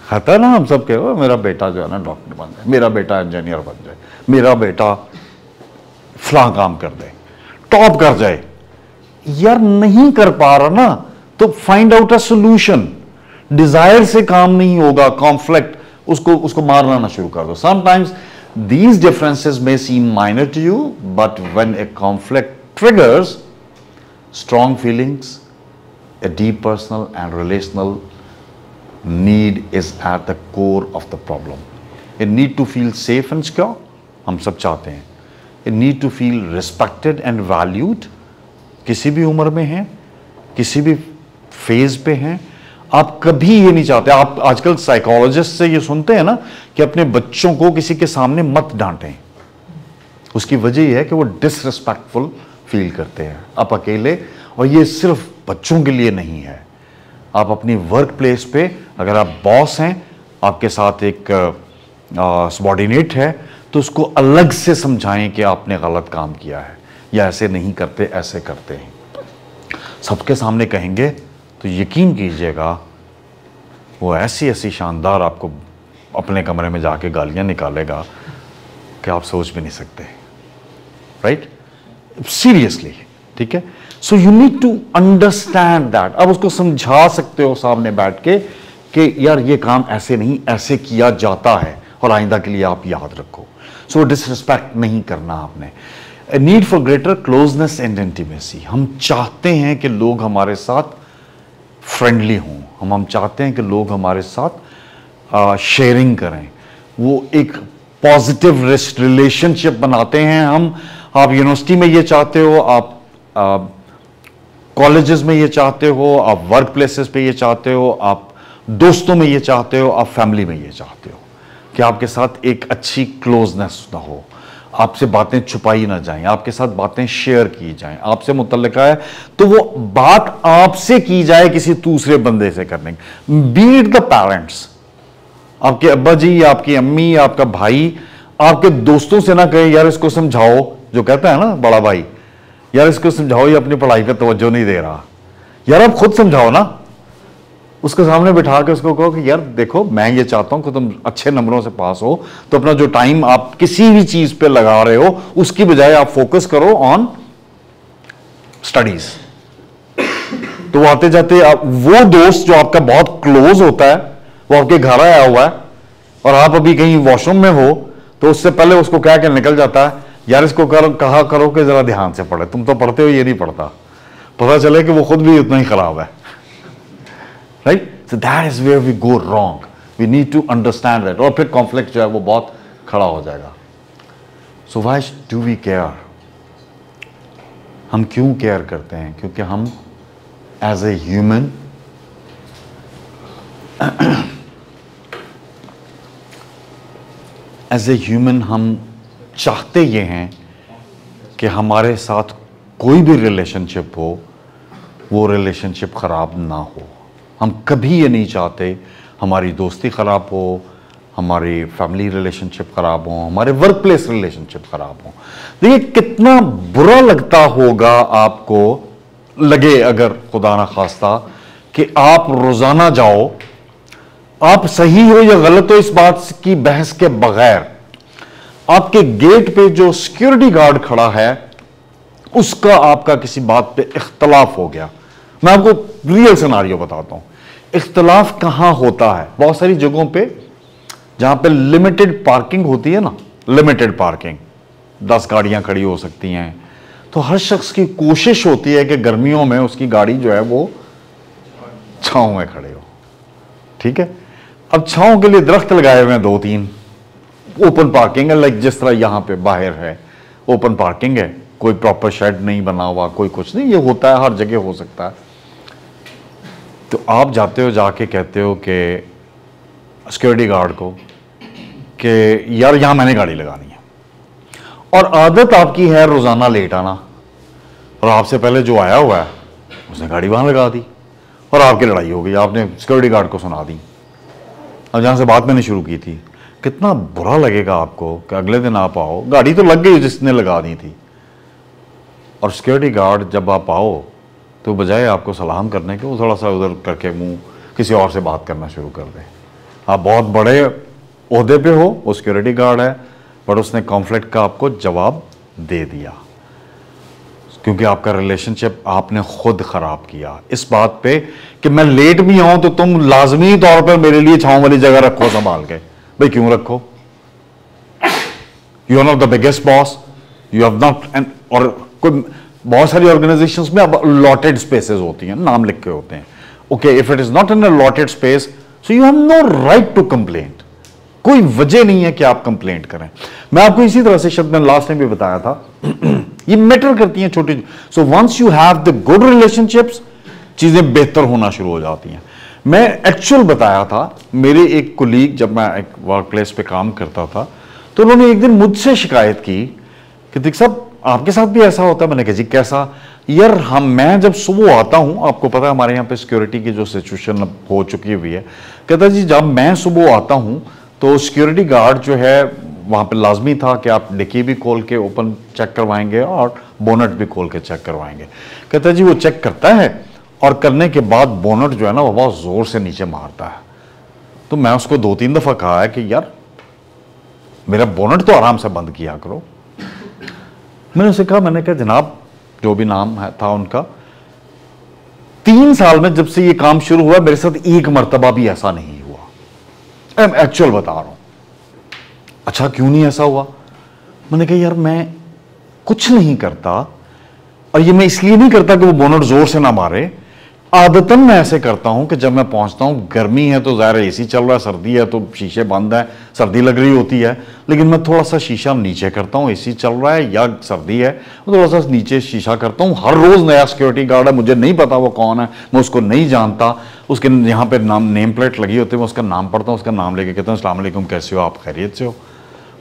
आता ना हम सब कहो मेरा बेटा जो है ना डॉक्टर बन जाए, मेरा बेटा इंजीनियर बन जाए, मेरा बेटा फलां काम कर दे, टॉप कर जाए। यार नहीं कर पा रहा ना, तो find out a solution. Desire से काम नहीं होगा, कॉन्फ्लिक्ट उसको मारना ना शुरू कर दो। Sometimes these differences may seem minor to you, but when a conflict triggers strong feelings, a deep personal and relational need is at the core of the problem. A need to feel safe and secure, हम सब चाहते हैं। A need to feel respected and valued, किसी भी उम्र में हैं, किसी भी फेज पे हैं, आप कभी ये नहीं चाहते। आप आजकल साइकोलॉजिस्ट से ये सुनते हैं ना कि अपने बच्चों को किसी के सामने मत डांटें। उसकी वजह यह है कि वो डिसरिस्पेक्टफुल फील करते हैं आप अकेले। और ये सिर्फ बच्चों के लिए नहीं है, आप अपनी वर्क प्लेस पे अगर आप बॉस हैं, आपके साथ एक सबॉर्डिनेट है, तो उसको अलग से समझाएं कि आपने गलत काम किया है या ऐसे नहीं करते, ऐसे करते हैं। सबके सामने कहेंगे तो यकीन कीजिएगा वो ऐसी ऐसी शानदार आपको अपने कमरे में जाके गालियां निकालेगा कि आप सोच भी नहीं सकते, राइट? सीरियसली, ठीक है। So you need to understand that. अब उसको समझा सकते हो सामने बैठ के कि यार ये काम ऐसे नहीं, ऐसे किया जाता है और आइंदा के लिए आप याद रखो। सो डिसरिस्पेक्ट नहीं करना आपने। A need for greater closeness and intimacy, हम चाहते हैं कि लोग हमारे साथ फ्रेंडली हों, हम चाहते हैं कि लोग हमारे साथ शेयरिंग करें, वो एक पॉजिटिव रिलेशनशिप बनाते हैं हम। आप यूनिवर्सिटी में ये चाहते हो, आप कॉलेजेस में ये चाहते हो, आप वर्क प्लेसेस पे ये चाहते हो, आप दोस्तों में ये चाहते हो, आप फैमिली में ये चाहते हो कि आपके साथ एक अच्छी क्लोजनेस ना हो, आपसे बातें छुपाई ना जाएं, आपके साथ बातें शेयर की जाएं, आपसे मुतल्लिका है तो वो बात आपसे की जाए किसी दूसरे बंदे से करने की। बीट द पेरेंट्स, आपके अब्बा जी, आपकी अम्मी, आपका भाई आपके दोस्तों से ना कहे यार इसको समझाओ, जो कहता है ना बड़ा भाई, यार इसको समझाओ ये अपनी पढ़ाई पे तवज्जो नहीं दे रहा। यार आप खुद समझाओ ना, उसके सामने बिठा के उसको कहो कि यार देखो मैं ये चाहता हूं कि तुम अच्छे नंबरों से पास हो, तो अपना जो टाइम आप किसी भी चीज पे लगा रहे हो उसकी बजाय आप फोकस करो ऑन स्टडीज। तो आते जाते आप वो दोस्त जो आपका बहुत क्लोज होता है वो आपके घर आया हुआ है और आप अभी कहीं वॉशरूम में हो, तो उससे पहले उसको कह के निकल जाता है यार इसको कहा करो कि जरा ध्यान से पढ़े, तुम तो पढ़ते हो ये नहीं पढ़ता, पता चले कि वो खुद भी उतना ही खराब है। Right, so that is where we go wrong, we need to understand that, और फिर कॉन्फ्लिक्ट जो है वो बहुत खड़ा हो जाएगा। So why do we care? हम क्यों केयर करते हैं? क्योंकि हम एज ए ह्यूमन हम चाहते ये हैं कि हमारे साथ कोई भी रिलेशनशिप हो वो रिलेशनशिप खराब ना हो। हम कभी ये नहीं चाहते हमारी दोस्ती खराब हो, हमारी फैमिली रिलेशनशिप खराब हो, हमारे वर्क प्लेस रिलेशनशिप खराब हो। देखिए कितना बुरा लगता होगा आपको, लगे अगर खुदा ना खास्ता कि आप रोजाना जाओ, आप सही हो या गलत हो इस बात की बहस के बगैर, आपके गेट पे जो सिक्योरिटी गार्ड खड़ा है उसका आपका किसी बात पे इख्तलाफ हो गया। मैं आपको रियल सिनारियो बताता हूं। इख्तलाफ कहां होता है? बहुत सारी जगहों पे जहां पे लिमिटेड पार्किंग होती है ना, लिमिटेड पार्किंग, 10 गाड़ियां खड़ी हो सकती हैं, तो हर शख्स की कोशिश होती है कि गर्मियों में उसकी गाड़ी जो है वो छांव में खड़े हो। ठीक है, अब छांव के लिए दरख्त लगाए हुए हैं 2-3, ओपन पार्किंग है, लाइक जिस तरह यहां पे बाहर है ओपन पार्किंग है, कोई प्रॉपर शेड नहीं बना हुआ, कोई कुछ नहीं, ये होता है हर जगह हो सकता है। तो आप जाते हो, जाके कहते हो कि सिक्योरिटी गार्ड को कि यार यहां मैंने गाड़ी लगानी है, और आदत आपकी है रोजाना लेट आना, और आपसे पहले जो आया हुआ है उसने गाड़ी वहां लगा दी और आपकी लड़ाई हो गई, आपने सिक्योरिटी गार्ड को सुना दी। अब जहां से बात मैंने शुरू की थी, कितना बुरा लगेगा आपको कि अगले दिन आप आओ, गाड़ी तो लग गई जिसने लगा दी थी, और सिक्योरिटी गार्ड जब आप आओ तो बजाय आपको सलाम करने के वो थोड़ा सा उधर करके मुंह किसी और से बात करना शुरू कर दे। आप बहुत बड़े ओहदे पे हो, वो सिक्योरिटी गार्ड है, पर उसने कॉन्फ्लिक्ट का आपको जवाब दे दिया क्योंकि आपका रिलेशनशिप आपने खुद खराब किया इस बात पे कि मैं लेट भी आऊं तो तुम लाजमी तौर पर मेरे लिए छांव वाली जगह रखो संभाल के। भाई क्यों रखो? You are not the biggest boss, you have not, and और कोई बहुत सारी ऑर्गेनाइजेशंस में अब अलॉटेड स्पेसेस होती हैं, नाम लिख के होते हैं। Okay, if it is not in allotted space so you have no right to complaint. कोई वजह नहीं है कि आप कंप्लेंट करें। मैं आपको इसी तरह से शब्द में लास्ट टाइम भी बताया था ये मैटर करती हैं छोटी। So once you have the good relationships चीजें बेहतर होना शुरू हो जाती हैं। मैं एक्चुअल बताया था, मेरे एक कुलीग, जब मैं एक वर्क प्लेस पे काम करता था, तो उन्होंने एक दिन मुझसे शिकायत की कि देख साहब आपके साथ भी ऐसा होता है। मैंने कहा जी कैसा? यार मैं जब सुबह आता हूं, आपको पता है हमारे यहाँ पे सिक्योरिटी की जो सिचुएशन हो चुकी हुई है, कहता जी जब मैं सुबह आता हूं तो सिक्योरिटी गार्ड जो है वहां पे लाजमी था कि आप डिक्की भी खोल के ओपन चेक करवाएंगे और बोनट भी खोल के चेक करवाएंगे। कहता जी वो चेक करता है और करने के बाद बोनट जो है ना वो बहुत जोर से नीचे मारता है। तो मैं उसको 2-3 दफा कहा है कि यार मेरा बोनट तो आराम से बंद किया करो। मैंने उसे कहा, मैंने कहा जनाब, जो भी नाम है था उनका, 3 साल में जब से ये काम शुरू हुआ मेरे साथ एक मर्तबा भी ऐसा नहीं हुआ। मैं एक्चुअल बता रहा हूं। अच्छा क्यों नहीं ऐसा हुआ? मैंने कहा यार मैं कुछ नहीं करता, और ये मैं इसलिए नहीं करता कि वो बोनट जोर से ना मारे, आदतन मैं ऐसे करता हूं कि जब मैं पहुंचता हूं, गर्मी है तो ज़ाहिर एसी चल रहा है, सर्दी है तो शीशे बंद है, सर्दी लग रही होती है, लेकिन मैं थोड़ा सा शीशा नीचे करता हूं, एसी चल रहा है या सर्दी है, मैं थोड़ा सा नीचे शीशा करता हूं। हर रोज नया सिक्योरिटी गार्ड है, मुझे नहीं पता वो कौन है, मैं उसको नहीं जानता, उसके यहाँ पे नाम नेम प्लेट लगी होती है, मैं उसका नाम पढ़ता हूँ, उसका नाम लेके कहता हूँ अस्सलाम वालेकुम, कैसे हो आप, खैरियत से हो।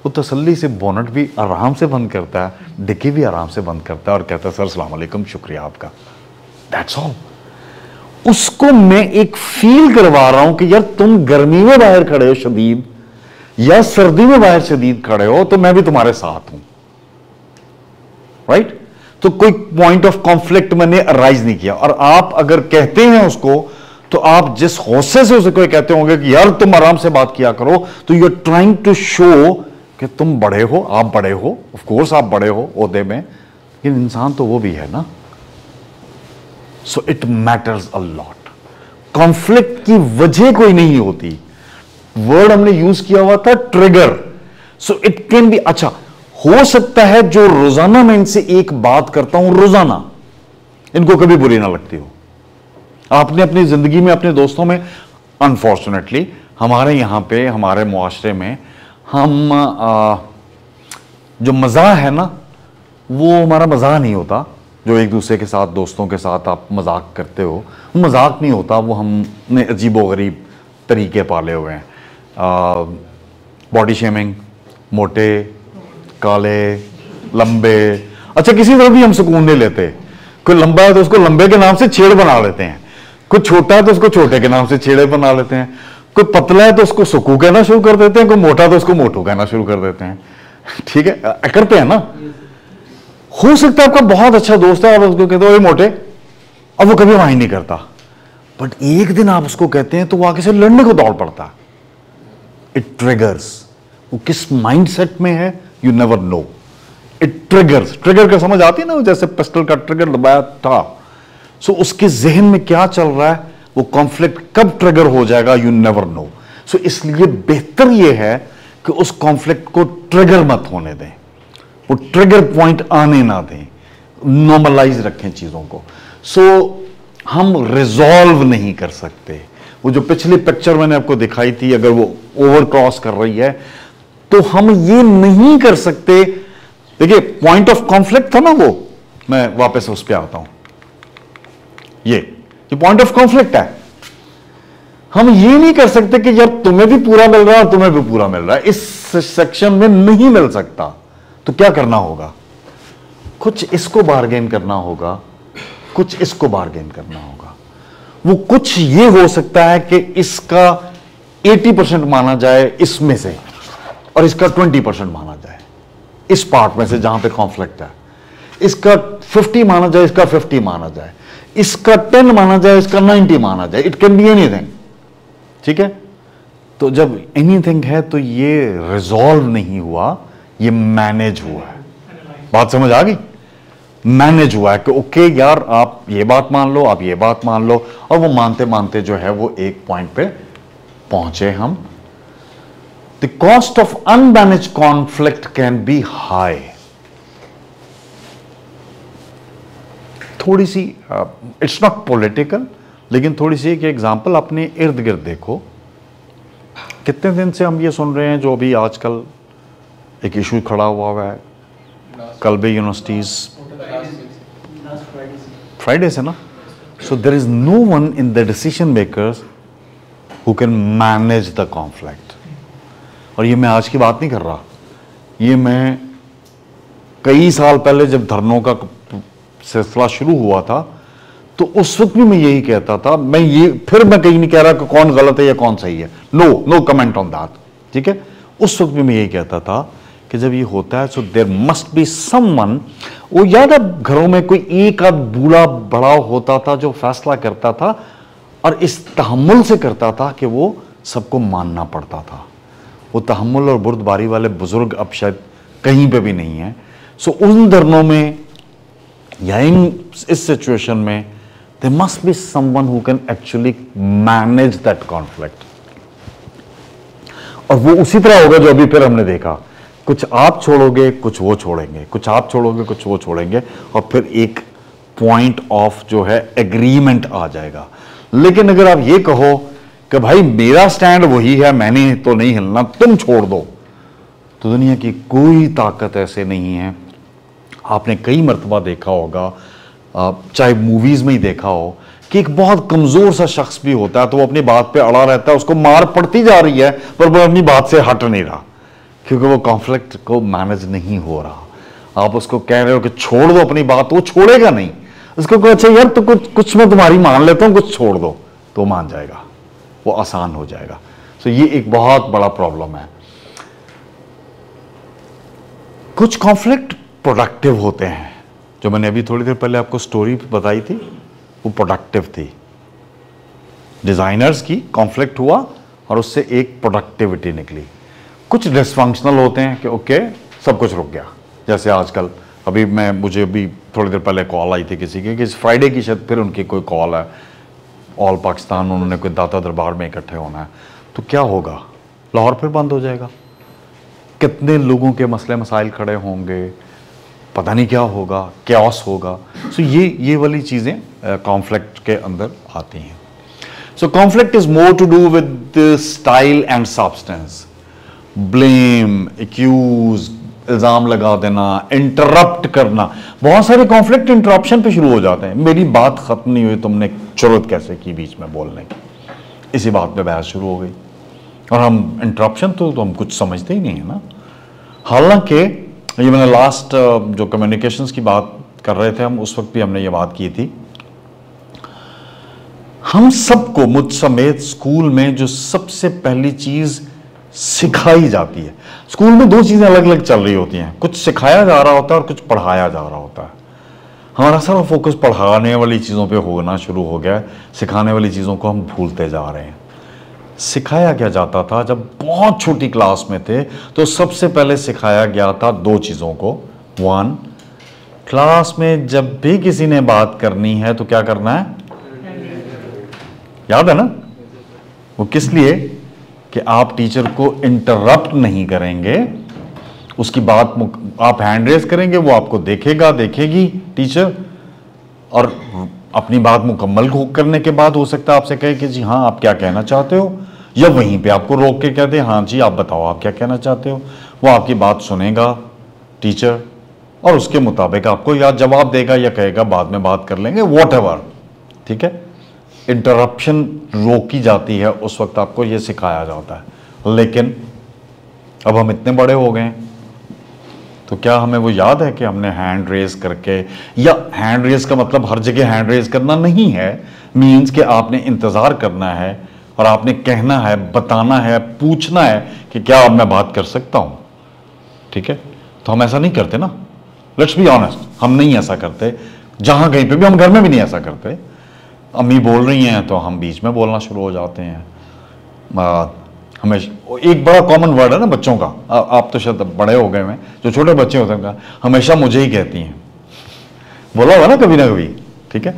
वो तसल्ली से बोनट भी आराम से बंद करता है, डिक्की भी आराम से बंद करता है और कहता है सर अस्सलाम वालेकुम, शुक्रिया आपका। That's all. उसको मैं एक फील करवा रहा हूं कि यार तुम गर्मी में बाहर खड़े हो शदीद या सर्दी में बाहर शदीद खड़े हो, तो मैं भी तुम्हारे साथ हूं, राइट? तो कोई पॉइंट ऑफ कॉन्फ्लिक्ट मैंने अराइज नहीं किया। और आप अगर कहते हैं उसको, तो आप जिस हौसले से उसको कहते होंगे कि यार तुम आराम से बात किया करो, तो you are trying to show कि तुम बड़े हो, आप बड़े हो, ऑफ कोर्स आप बड़े हो ओहदे में, लेकिन इंसान तो वो भी है ना। So it matters a lot. Conflict की वजह कोई नहीं होती, वर्ड हमने यूज किया हुआ था trigger. So it can be, अच्छा हो सकता है जो रोजाना मैं इनसे एक बात करता हूं रोजाना, इनको कभी बुरी ना लगती हो। आपने अपनी जिंदगी में, अपने दोस्तों में, अनफॉर्चुनेटली हमारे यहां पे, हमारे मुआशरे में, हम जो मज़ाक है ना, वो हमारा मज़ाक नहीं होता। जो एक दूसरे के साथ, दोस्तों के साथ आप मजाक करते हो, वो मजाक नहीं होता, वो हमने अजीबो गरीब तरीके पाले हुए हैं। बॉडी शेमिंग, मोटे, काले, लंबे। अच्छा, किसी तरह भी हम सुकून नहीं लेते। कोई लंबा है तो उसको लंबे के नाम से छेड़ बना लेते हैं, कोई छोटा है तो उसको छोटे के नाम से छेड़े बना लेते हैं, कोई पतला है तो उसको सुकू कहना शुरू कर देते हैं, कोई मोटा तो उसको मोटू कहना शुरू कर देते हैं। ठीक है, करते हैं ना। हो सकता है आपका बहुत अच्छा दोस्त है, आप उसको कहते हो ये मोटे, अब वो कभी माइंड नहीं करता, बट एक दिन आप उसको कहते हैं तो वो आगे से लड़ने को दौड़ पड़ता है। It triggers. वो किस माइंडसेट में है, you never know. It triggers. Trigger का समझ आती है ना, जैसे पिस्टल का ट्रिगर दबाया था, सो उसके जहन में क्या चल रहा है, वो कॉन्फ्लिक्ट कब ट्रिगर हो जाएगा, यू नेवर नो। सो इसलिए बेहतर ये है कि उस कॉन्फ्लिक्ट को ट्रिगर मत होने दें, वो ट्रिगर पॉइंट आने ना दें, नॉर्मलाइज रखें चीजों को। सो हम रिजॉल्व नहीं कर सकते। वो जो पिछली पिक्चर मैंने आपको दिखाई थी, अगर वो ओवर क्रॉस कर रही है तो हम ये नहीं कर सकते। देखिए, पॉइंट ऑफ कॉन्फ्लिक्ट था ना वो, मैं वापस उस पर आता हूं। ये पॉइंट ऑफ कॉन्फ्लिक्ट है। हम ये नहीं कर सकते कि यार तुम्हें भी पूरा मिल रहा है और तुम्हें भी पूरा मिल रहा है, इस सेक्शन में नहीं मिल सकता। तो क्या करना होगा, कुछ इसको बार्गेन करना होगा, कुछ इसको बार्गेन करना होगा। वो कुछ ये हो सकता है कि इसका 80% माना जाए इसमें से, और इसका 20% माना जाए इस पार्ट में से जहां पे कॉन्फ्लिक्ट है। इसका 50 माना जाए, इसका 50 माना जाए, इसका 10 माना जाए, इसका 90 माना जाए। It can be anything. ठीक है, तो जब एनीथिंग है तो ये रिजॉल्व नहीं हुआ, ये मैनेज हुआ है। बात समझ आ गई? मैनेज हुआ है कि ओके यार, आप ये बात मान लो, आप ये बात मान लो, और वो मानते मानते जो है वो एक पॉइंट पे पहुंचे हम। The cost of unmanaged conflict can be high. थोड़ी सी, इट्स नॉट पॉलिटिकल, लेकिन थोड़ी सी एक एग्जांपल अपने इर्द गिर्द देखो। कितने दिन से हम ये सुन रहे हैं, जो अभी आजकल एक इशू खड़ा हुआ है, कल भी यूनिवर्सिटीज फ्राइडे से ना, so there is no one in the decision makers who can manage the conflict. और ये मैं आज की बात नहीं कर रहा, ये मैं कई साल पहले जब धरनों का सिलसिला शुरू हुआ था, तो उस वक्त भी मैं यही कहता था। मैं कहीं नहीं कह रहा कि कौन गलत है या कौन सही है, नो कमेंट ऑन दैट। ठीक है, उस वक्त भी मैं यही कहता था कि जब ये होता है, so there must be someone. वो याद है, घरों में कोई एक आध बूढ़ा बड़ा होता था जो फैसला करता था, और इस तहम्मुल से करता था कि वो सबको मानना पड़ता था। वो तहम्मुल और बुर्दबारी वाले बुजुर्ग अब शायद कहीं पे भी नहीं है। सो उन धरनों में या इस सिचुएशन में there must be someone who can actually manage that conflict। और वो उसी तरह होगा जो अभी फिर हमने देखा, कुछ आप छोड़ोगे, कुछ वो छोड़ेंगे, कुछ आप छोड़ोगे, कुछ वो छोड़ेंगे, और फिर एक पॉइंट ऑफ जो है एग्रीमेंट आ जाएगा। लेकिन अगर आप ये कहो कि भाई मेरा स्टैंड वही है, मैंने तो नहीं हिलना, तुम छोड़ दो, तो दुनिया की कोई ताकत ऐसे नहीं है। आपने कई मर्तबा देखा होगा, चाहे मूवीज में ही देखा हो, कि एक बहुत कमजोर सा शख्स भी होता है तो वो अपनी बात पे अड़ा रहता है, उसको मार पड़ती जा रही है पर वो अपनी बात से हट नहीं रहा, क्योंकि वो कॉन्फ्लिक्ट को मैनेज नहीं हो रहा। आप उसको कह रहे हो कि छोड़ दो अपनी बात, तो वो छोड़ेगा नहीं। उसको कहो अच्छा यार तो कुछ मैं तुम्हारी मान लेता हूं, कुछ छोड़ दो, तो मान जाएगा, वो आसान हो जाएगा। तो ये एक बहुत बड़ा प्रॉब्लम है। कुछ कॉन्फ्लिक्ट प्रोडक्टिव होते हैं, जो मैंने अभी थोड़ी देर पहले आपको स्टोरी बताई थी, वो प्रोडक्टिव थी। डिजाइनर्स की कॉन्फ्लिक्ट हुआ और उससे एक प्रोडक्टिविटी निकली। कुछ डिसफंक्शनल होते हैं कि ओके सब कुछ रुक गया, जैसे आजकल अभी मुझे अभी थोड़ी देर पहले कॉल आई थी किसी की कि इस फ्राइडे की शायद फिर उनकी कोई कॉल है, ऑल पाकिस्तान उन्होंने कोई दाता दरबार में इकट्ठे होना है, तो क्या होगा, लाहौर फिर बंद हो जाएगा, कितने लोगों के मसले मसाइल खड़े होंगे, पता नहीं क्या होगा, कैओस होगा। सो ये वाली चीज़ें कॉन्फ्लिक्ट के अंदर आती हैं। So conflict is more to do with style and substance. Blame, accuse, इल्ज़ाम लगा देना, इंटरप्ट करना। बहुत सारे कॉन्फ्लिक्ट इंटरप्शन पे शुरू हो जाते हैं। मेरी बात खत्म नहीं हुई, तुमने जरूरत कैसे की बीच में बोलने की, इसी बात पे बहस शुरू हो गई। और हम इंटरप्शन तो हम कुछ समझते ही नहीं है ना। हालांकि ये मैंने लास्ट जो कम्युनिकेशंस की बात कर रहे थे हम, उस वक्त भी हमने ये बात की थी, हम सबको मुझ समेत स्कूल में जो सबसे पहली चीज सिखाई जाती है, स्कूल में दो चीजें अलग अलग चल रही होती हैं, कुछ सिखाया जा रहा होता है और कुछ पढ़ाया जा रहा होता है। हमारा सारा फोकस पढ़ाने वाली चीजों पे होना शुरू हो गया है, सिखाने वाली चीजों को हम भूलते जा रहे हैं। सिखाया क्या जाता था जब बहुत छोटी क्लास में थे, तो सबसे पहले सिखाया गया था दो चीजों को। वन, क्लास में जब भी किसी ने बात करनी है तो क्या करना है, याद है ना, वो किस लिए, कि आप टीचर को इंटरप्ट नहीं करेंगे, उसकी बात आप हैंड रेज करेंगे, वो आपको देखेगा, देखेगी टीचर, और अपनी बात मुकम्मल करने के बाद हो सकता है आपसे कहे कि जी हाँ आप क्या कहना चाहते हो, या वहीं पे आपको रोक के कहते हैं हाँ जी आप बताओ आप क्या कहना चाहते हो। वो आपकी बात सुनेगा टीचर, और उसके मुताबिक आपको या जवाब देगा या कहेगा बाद में बात कर लेंगे, वॉटएवर, ठीक है। इंटरप्शन रोकी जाती है, उस वक्त आपको यह सिखाया जाता है। लेकिन अब हम इतने बड़े हो गए, तो क्या हमें वो याद है कि हमने हैंड रेज करके, या हैंड रेज का मतलब हर जगह हैंड रेज करना नहीं है, मीन्स कि आपने इंतजार करना है और आपने कहना है, बताना है, पूछना है कि क्या अब मैं बात कर सकता हूं, ठीक है। तो हम ऐसा नहीं करते ना, लेट्स बी ऑनेस्ट, हम नहीं ऐसा करते। जहां कहीं पे भी, हम घर में भी नहीं ऐसा करते। अम्मी बोल रही हैं तो हम बीच में बोलना शुरू हो जाते हैं। हमेशा एक बड़ा कॉमन वर्ड है ना बच्चों का, आप तो शायद बड़े हो गए हैं, जो छोटे बच्चे होते हैं हमेशा मुझे ही कहती हैं, बोला हुआ ना कभी, ठीक है।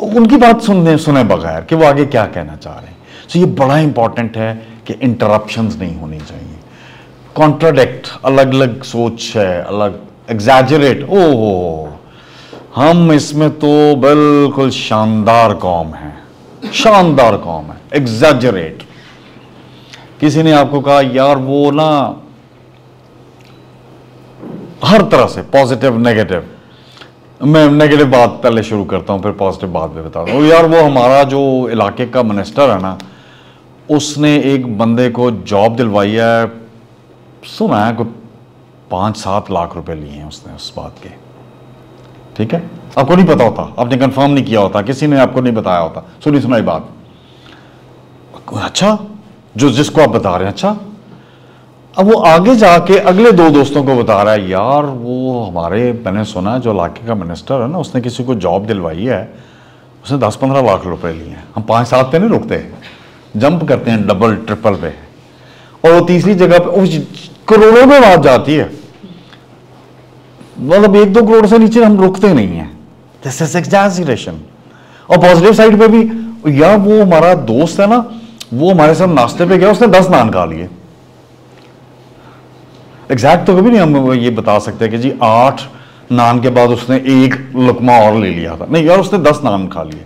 उनकी बात सुने बगैर कि वो आगे क्या कहना चाह रहे हैं। तो ये बड़ा इंपॉर्टेंट है कि इंटरप्शंस नहीं होनी चाहिए। कॉन्ट्राडिक्ट, अलग अलग सोच है, अलग एग्जैजरेट, ओहो, हम इसमें तो बिल्कुल शानदार कौम है, शानदार कौम है। एग्जैजरेट, किसी ने आपको कहा यार वो ना हर तरह से पॉजिटिव नेगेटिव, मैं नेगेटिव बात पहले शुरू करता हूं फिर पॉजिटिव बात में बताता हूं। यार वो हमारा जो इलाके का मिनिस्टर है ना, उसने एक बंदे को जॉब दिलवाई है, सुना है कोई 5-7 लाख रुपए लिए हैं उसने उस बात के, ठीक है। आपको नहीं पता होता, आपने कंफर्म नहीं किया होता, किसी ने आपको नहीं बताया होता, सुनी सुनाई बात। अच्छा, जो जिसको आप बता रहे हैं, अच्छा, अब वो आगे जाके अगले 2 दोस्तों को बता रहा है, यार वो हमारे, मैंने सुना जो इलाके का मिनिस्टर है ना, उसने किसी को जॉब दिलवाई है, उसने 10-15 लाख रुपए लिए हैं। हम 5-7 पे नहीं रुकते, जंप करते हैं डबल ट्रिपल पे, और वो तीसरी जगह पे करोड़ों में बात जाती है। मतलब 1-2 करोड़ से नीचे हम रुकते नहीं है, दिस इज एग्जैजरेशन। और पॉजिटिव साइड पे भी, यार वो हमारा दोस्त है ना, वो हमारे साथ नाश्ते पे गया, उसने 10 नान खा लिए। एग्जैक्ट तो कभी नहीं हम ये बता सकते कि जी 8 नान के बाद उसने एक लुकमा और ले लिया था, नहीं यार उसने 10 नान खा लिए।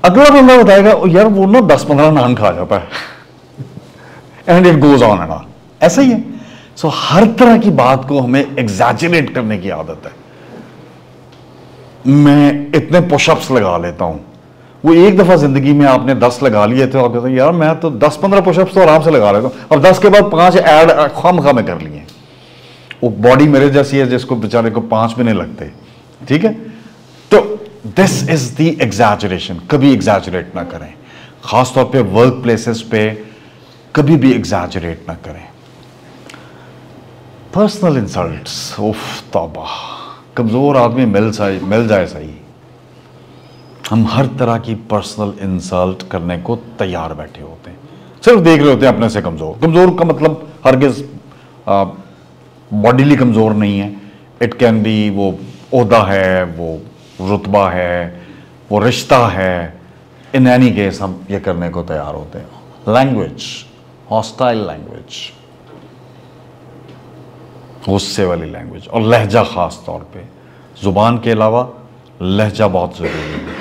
अगला बंदा बताएगा यार वो ना 10-15 नान खा जाता है। And it goes on and on, ऐसा ही है। सो हर तरह की बात को हमें एग्जैजरेट करने की आदत है। मैं इतने पुशअप्स लगा लेता हूं, वो एक दफा जिंदगी में आपने 10 लगा लिए थे, आप कहते हैं यार मैं तो 10-15 पुशअप्स तो आराम से लगा लेता हूं, और 10 के बाद 5 ऐड खाम में कर लिए। वो बॉडी मेरे जैसी है जिसको बेचारे को 5 भी नहीं लगते, ठीक है। तो दिस इज द एग्जैजरेशन। कभी एग्जैजरेट ना करें, खासतौर पे वर्क प्लेसेस पे कभी भी एग्जैजरेट ना करें। पर्सनल इंसल्ट्स, उफ तौबा, कमजोर आदमी मिल जाए सही। हम हर तरह की पर्सनल इंसल्ट करने को तैयार बैठे होते हैं, सिर्फ देख रहे होते हैं अपने से कमजोर। कमजोर का मतलब हरगिज बॉडीली कमजोर नहीं है। इट कैन बी वो ओहदा है, वो रुतबा है, वो रिश्ता है। इन एनी केस हम ये करने को तैयार होते हैं। लैंग्वेज, हॉस्टाइल लैंग्वेज, गुस्से वाली लैंग्वेज, और लहजा खास तौर पे। जुबान के अलावा लहजा बहुत जरूरी है।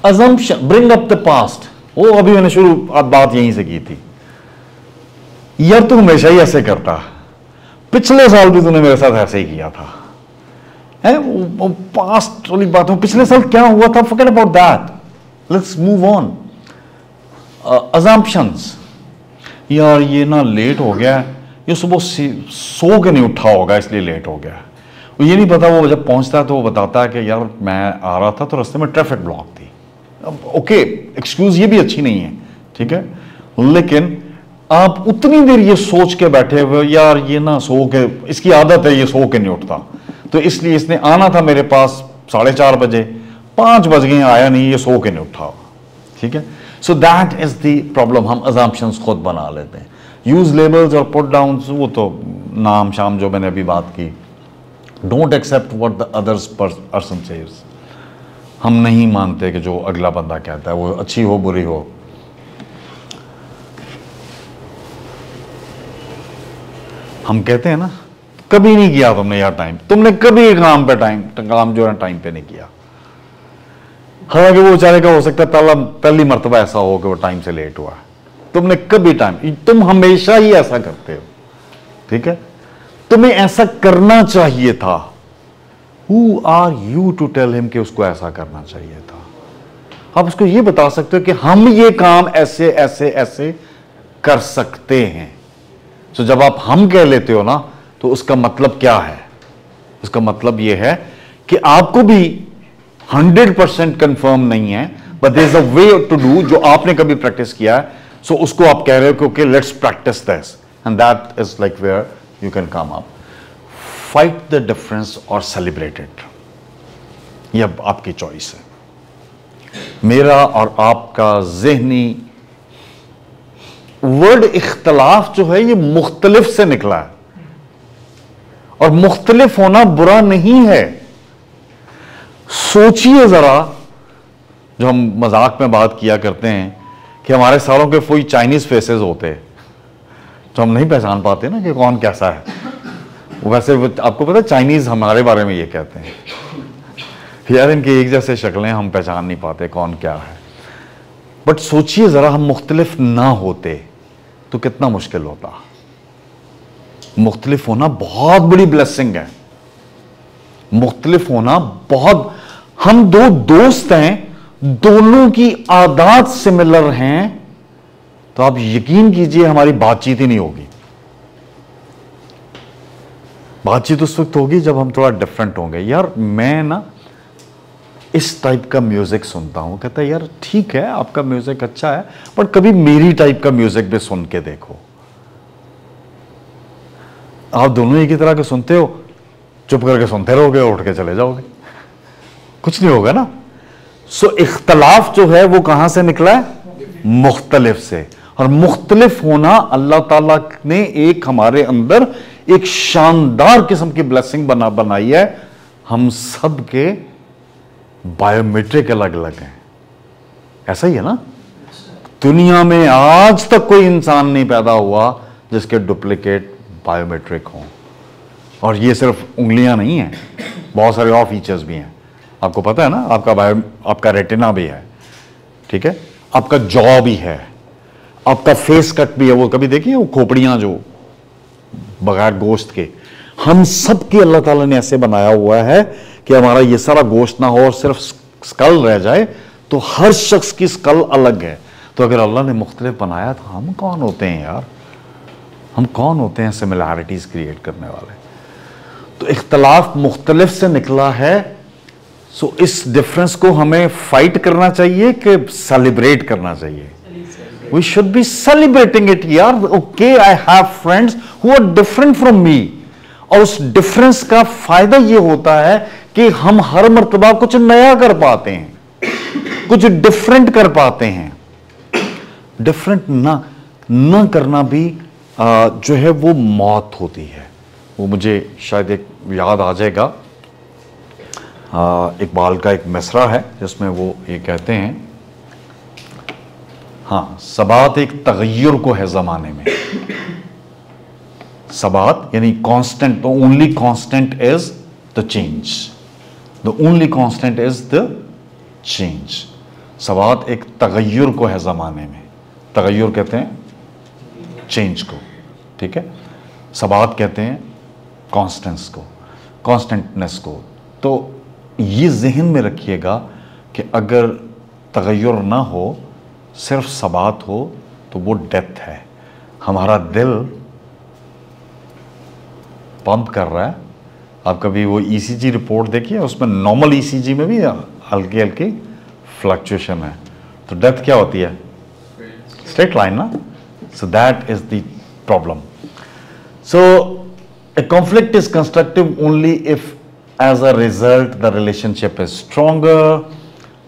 Assumption, bring up the past, वो अभी मैंने शुरू बात यहीं से की थी। यार तू हमेशा ही ऐसे करता, पिछले साल भी तूने मेरे साथ ऐसे ही किया था, है वो पास्ट वाली बात हो। पिछले साल क्या हुआ था, forget about that, let's move on. Assumptions, यार ये ना लेट हो गया, ये सुबह सो के नहीं उठा होगा इसलिए लेट हो गया। वो ये नहीं पता, वो जब पहुंचता है तो वो बताता है कि यार मैं आ रहा था तो रास्ते में ट्रैफिक ब्लॉक थी। ओके, एक्सक्यूज ये भी अच्छी नहीं है, ठीक है, लेकिन आप उतनी देर ये सोच के बैठे हुए यार ये ना सो के, इसकी आदत है ये सो के नहीं उठता, तो इसलिए इसने आना था मेरे पास 4:30 बजे, 5 बज गए आया नहीं, ये सो के नहीं उठा, ठीक है। So that is the problem, हम अजम्पशंस खुद बना लेते हैं। यूज लेबल्स और पुट डाउन्स, वो तो नाम शाम जो मैंने अभी बात की। Don't accept what the others person says. हम नहीं मानते कि जो अगला बंदा कहता है वो अच्छी हो बुरी हो। हम कहते हैं ना, कभी नहीं किया तुमने यार टाइम, तुमने कभी काम पे काम जो है टाइम पे नहीं किया। हालांकि वो बेचारे का हो सकता है पहली मर्तबा ऐसा हो कि वो टाइम से लेट हुआ, तुमने कभी टाइम, तुम हमेशा ही ऐसा करते हो, ठीक है। तुम्हें ऐसा करना चाहिए था। Who are you to tell him कि उसको ऐसा करना चाहिए था? आप उसको ये बता सकते हो कि हम ये काम ऐसे ऐसे ऐसे कर सकते हैं। तो जब आप हम कह लेते हो ना, तो उसका मतलब क्या है? उसका मतलब ये है कि आपको भी 100% कंफर्म नहीं है, but there is a way to do जो आपने कभी प्रैक्टिस किया है। सो उसको आप कह रहे हो कि okay let's practice this, and that is like where you can come up. Fight the difference और सेलिब्रेट इट, यह आपकी चॉइस है। मेरा और आपका ज़हनी वर्ड इख्तलाफ जो है ये मुख्तलिफ से निकला है, और मुख्तलिफ होना बुरा नहीं है। सोचिए जरा, जो हम मजाक में बात किया करते हैं कि हमारे सारों के कोई चाइनीज फेसेस होते तो हम नहीं पहचान पाते ना कि कौन कैसा है। वैसे आपको पता है चाइनीज हमारे बारे में ये कहते हैं, यार इनकी एक जैसे शक्लें, हम पहचान नहीं पाते कौन क्या है। बट सोचिए जरा, हम मुख्तलिफ ना होते तो कितना मुश्किल होता। मुख्तलिफ होना बहुत बड़ी ब्लेसिंग है। मुख्तलिफ होना बहुत, हम दो दोस्त हैं, दोनों की आदत सिमिलर हैं, तो आप यकीन कीजिए हमारी बातचीत ही नहीं होगी। बातचीत उस वक्त होगी जब हम थोड़ा डिफरेंट होंगे। यार मैं ना इस टाइप का म्यूजिक सुनता हूं, कहता है यार ठीक है आपका म्यूजिक अच्छा है, पर कभी मेरी टाइप का म्यूजिक भी सुन के देखो। आप दोनों एक ही तरह के सुनते हो, चुप करके सुनते रहोगे और उठ के चले जाओगे, कुछ नहीं होगा ना। सो इख्तलाफ जो है वो कहां से निकला है? मुख्तलिफ से। और मुख्तलिफ होना अल्लाह ताला ने एक हमारे अंदर एक शानदार किस्म की ब्लेसिंग बनाई है। हम सब के बायोमेट्रिक अलग अलग हैं, ऐसा ही है ना। दुनिया में आज तक कोई इंसान नहीं पैदा हुआ जिसके डुप्लीकेट बायोमेट्रिक हों। और ये सिर्फ उंगलियां नहीं हैं, बहुत सारे और फीचर्स भी हैं। आपको पता है ना, आपका रेटिना भी है, ठीक है, आपका जॉ भी है, आपका फेस कट भी है। वो कभी देखिए वो खोपड़ियां जो बगैर गोश्त के, हम सब की अल्लाह ताला ने ऐसे बनाया हुआ है कि हमारा ये सारा गोश्त ना हो और सिर्फ स्कल रह जाए, तो हर शख्स की स्कल अलग है। तो अगर अल्लाह ने मुख्तलिफ बनाया तो हम कौन होते हैं यार, हम कौन होते हैं सिमिलैरिटीज क्रिएट करने वाले। तो इख्तलाफ मुख्तलिफ से निकला है। सो इस डिफरेंस को हमें फाइट करना चाहिए कि सेलिब्रेट करना चाहिए? We should be celebrating it यार। Okay, I have friends who are different from me, और उस डिफरेंस का फायदा ये होता है कि हम हर मर्तबा कुछ नया कर पाते हैं, कुछ डिफरेंट कर पाते हैं। डिफरेंट ना करना भी जो है वो मौत होती है। वो मुझे शायद एक याद आ जाएगा, इकबाल का एक मिसरा है जिसमें वो ये कहते हैं, हाँ, सबात एक तगय्युर को है जमाने में। सबात यानी constant, the only constant is the change, the only constant is the change. सबात एक तगय्युर को है जमाने में। तगय्युर कहते हैं चेंज को, ठीक है, सबात कहते हैं कांस्टेंस को, कांस्टेंटनेस को। तो ये जहन में रखिएगा कि अगर तगय्युर ना हो, सिर्फ सबात हो, तो वो डेथ है। हमारा दिल पंप कर रहा है। आप कभी वो ईसीजी रिपोर्ट देखिए, उसमें नॉर्मल ईसीजी में भी हल्की हल्की फ्लक्चुएशन है। तो डेथ क्या होती है? स्ट्रेट लाइन ना। सो that is the problem. So a conflict is constructive only if as a result the relationship is stronger,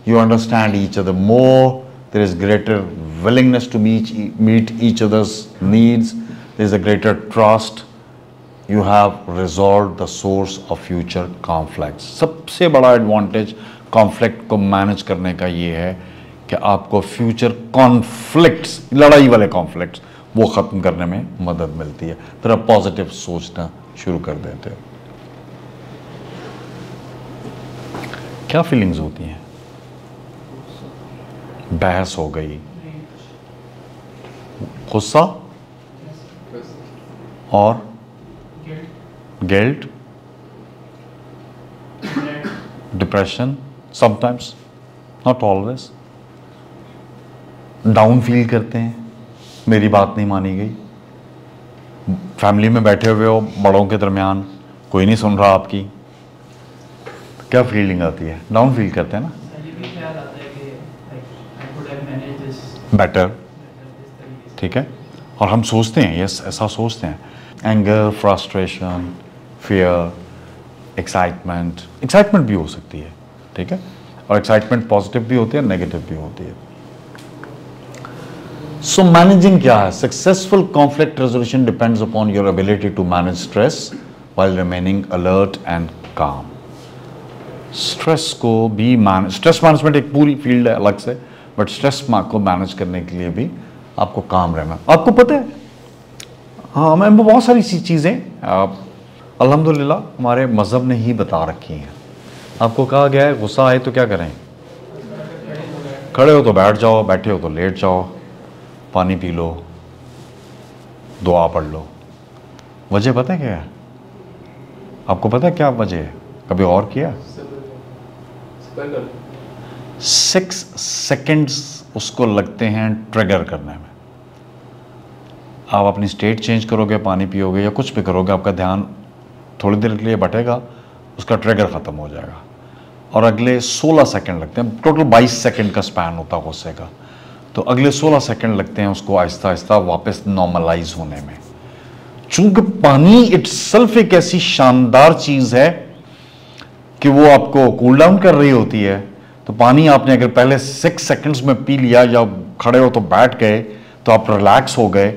you understand each other more, there is greater willingness to meet each other's needs, there is a greater trust, you have resolved the source of future conflicts. सबसे बड़ा advantage conflict को manage करने का ये है कि आपको future conflicts, लड़ाई वाले कॉन्फ्लिक्ट्स, वो ख़त्म करने में मदद मिलती है। फिर आप पॉजिटिव सोचना शुरू कर देते हो। क्या फीलिंग्स होती हैं? बहस हो गई, गुस्सा और guilt, depression, sometimes, not always. Down feel करते हैं, मेरी बात नहीं मानी गई। फैमिली में बैठे हुए हो, बड़ों के दरमियान कोई नहीं सुन रहा आपकी, क्या फीलिंग आती है? डाउन फील करते हैं ना, बेटर, ठीक है। और हम सोचते हैं, यस, ऐसा सोचते हैं, anger, frustration, fear, excitement. Excitement भी हो सकती है, ठीक है, और एक्साइटमेंट पॉजिटिव भी होती है, नेगेटिव भी होती है। सो मैनेजिंग क्या है? Successful conflict resolution depends upon your ability to manage stress while remaining alert and calm. Stress को भी स्ट्रेस मैनेजमेंट एक पूरी फील्ड है अलग से, बट स्ट्रेस को मैनेज करने के लिए भी आपको काम रहना। आपको पता है, हाँ, मैं बहुत सारी सी चीज़ें अल्हम्दुलिल्लाह हमारे मज़हब ने ही बता रखी हैं। आपको कहा गया है गुस्सा आए तो क्या करें? खड़े हो तो बैठ जाओ, बैठे हो तो लेट जाओ, पानी पी लो, दुआ पढ़ लो। वजह पता है क्या है? आपको पता है क्या वजह है? कभी और किया? 6 सेकेंड्स उसको लगते हैं ट्रिगर करने में। आप अपनी स्टेट चेंज करोगे, पानी पियोगे या कुछ भी करोगे, आपका ध्यान थोड़ी देर के लिए बटेगा, उसका ट्रिगर ख़त्म हो जाएगा, और अगले 16 सेकेंड लगते हैं। टोटल 22 सेकेंड का स्पैन होता है गुस्से का, तो अगले 16 सेकेंड लगते हैं उसको आहिस्ता आहिस्ता वापस नॉर्मलाइज होने में। चूंकि पानी इटसेल्फ एक ऐसी शानदार चीज़ है कि वो आपको कूल डाउन कर रही होती है, तो पानी आपने अगर पहले 6 सेकेंड्स में पी लिया, या खड़े हो तो बैठ गए, तो आप रिलैक्स हो गए,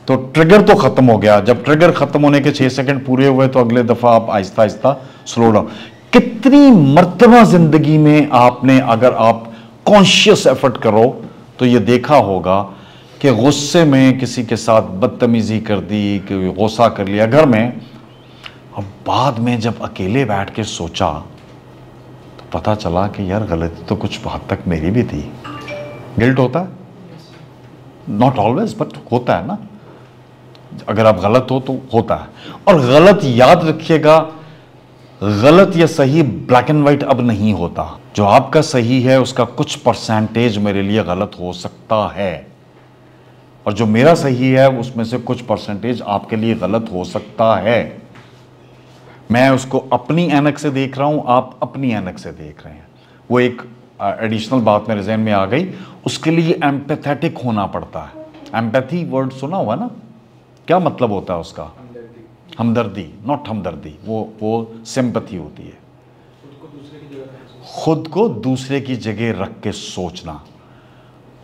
तो ट्रिगर तो ख़त्म हो गया। जब ट्रिगर ख़त्म होने के 6 सेकेंड पूरे हुए, तो अगले दफ़ा आप आहिस्ता आहिस्ता स्लो डाउन। कितनी मर्तबा ज़िंदगी में आपने, अगर आप कॉन्शियस एफर्ट करो तो ये देखा होगा कि गुस्से में किसी के साथ बदतमीज़ी कर दी, कि गुस्सा कर लिया घर में, अब बाद में जब अकेले बैठ के सोचा तो पता चला कि यार गलती तो कुछ हद तक मेरी भी थी। गिल्ट होता है, नॉट ऑलवेज बट होता है ना, अगर आप गलत हो तो होता है। और गलत याद रखिएगा, गलत या सही ब्लैक एंड व्हाइट अब नहीं होता। जो आपका सही है उसका कुछ परसेंटेज मेरे लिए गलत हो सकता है, और जो मेरा सही है उसमें से कुछ परसेंटेज आपके लिए गलत हो सकता है। मैं उसको अपनी ऐनक से देख रहा हूं, आप अपनी ऐनक से देख रहे हैं। वो एक एडिशनल बात मेरे ज़हन में आ गई, उसके लिए एम्पैथेटिक होना पड़ता है। एम्पैथी वर्ड सुना हुआ ना, क्या मतलब होता है उसका? हमदर्दी, नॉट हमदर्दी, वो सिंपैथी होती है। खुद को दूसरे की जगह रख के सोचना।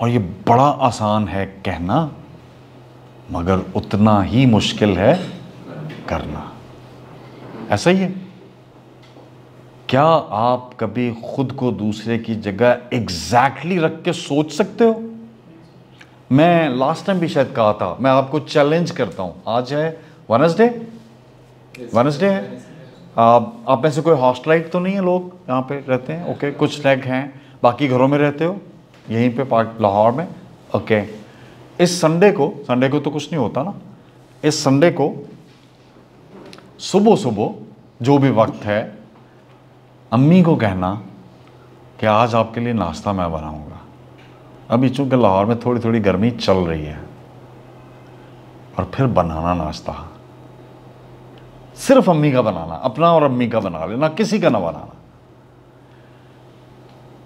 और ये बड़ा आसान है कहना, मगर उतना ही मुश्किल है करना। ऐसा ही है। क्या आप कभी खुद को दूसरे की जगह एग्जैक्टली रख के सोच सकते हो? मैं लास्ट टाइम भी शायद कहा था, मैं आपको चैलेंज करता हूं। आज है वेडनेसडे, वेडनेसडे है। आप में से कोई हॉस्टलाइट तो नहीं है? लोग यहाँ पे रहते हैं, ओके, कुछ लैग हैं, बाकी घरों में रहते हो यहीं पे पार्क लाहौर में, ओके। इस संडे को तो कुछ नहीं होता ना, इस संडे को सुबह सुबह जो भी वक्त है, अम्मी को कहना कि आज आपके लिए नाश्ता मैं बनाऊंगा। अभी चूंकि लाहौर में थोड़ी थोड़ी गर्मी चल रही है, और फिर बनाना नाश्ता, सिर्फ अम्मी का बनाना, अपना और अम्मी का बना लेना, किसी का ना बनाना।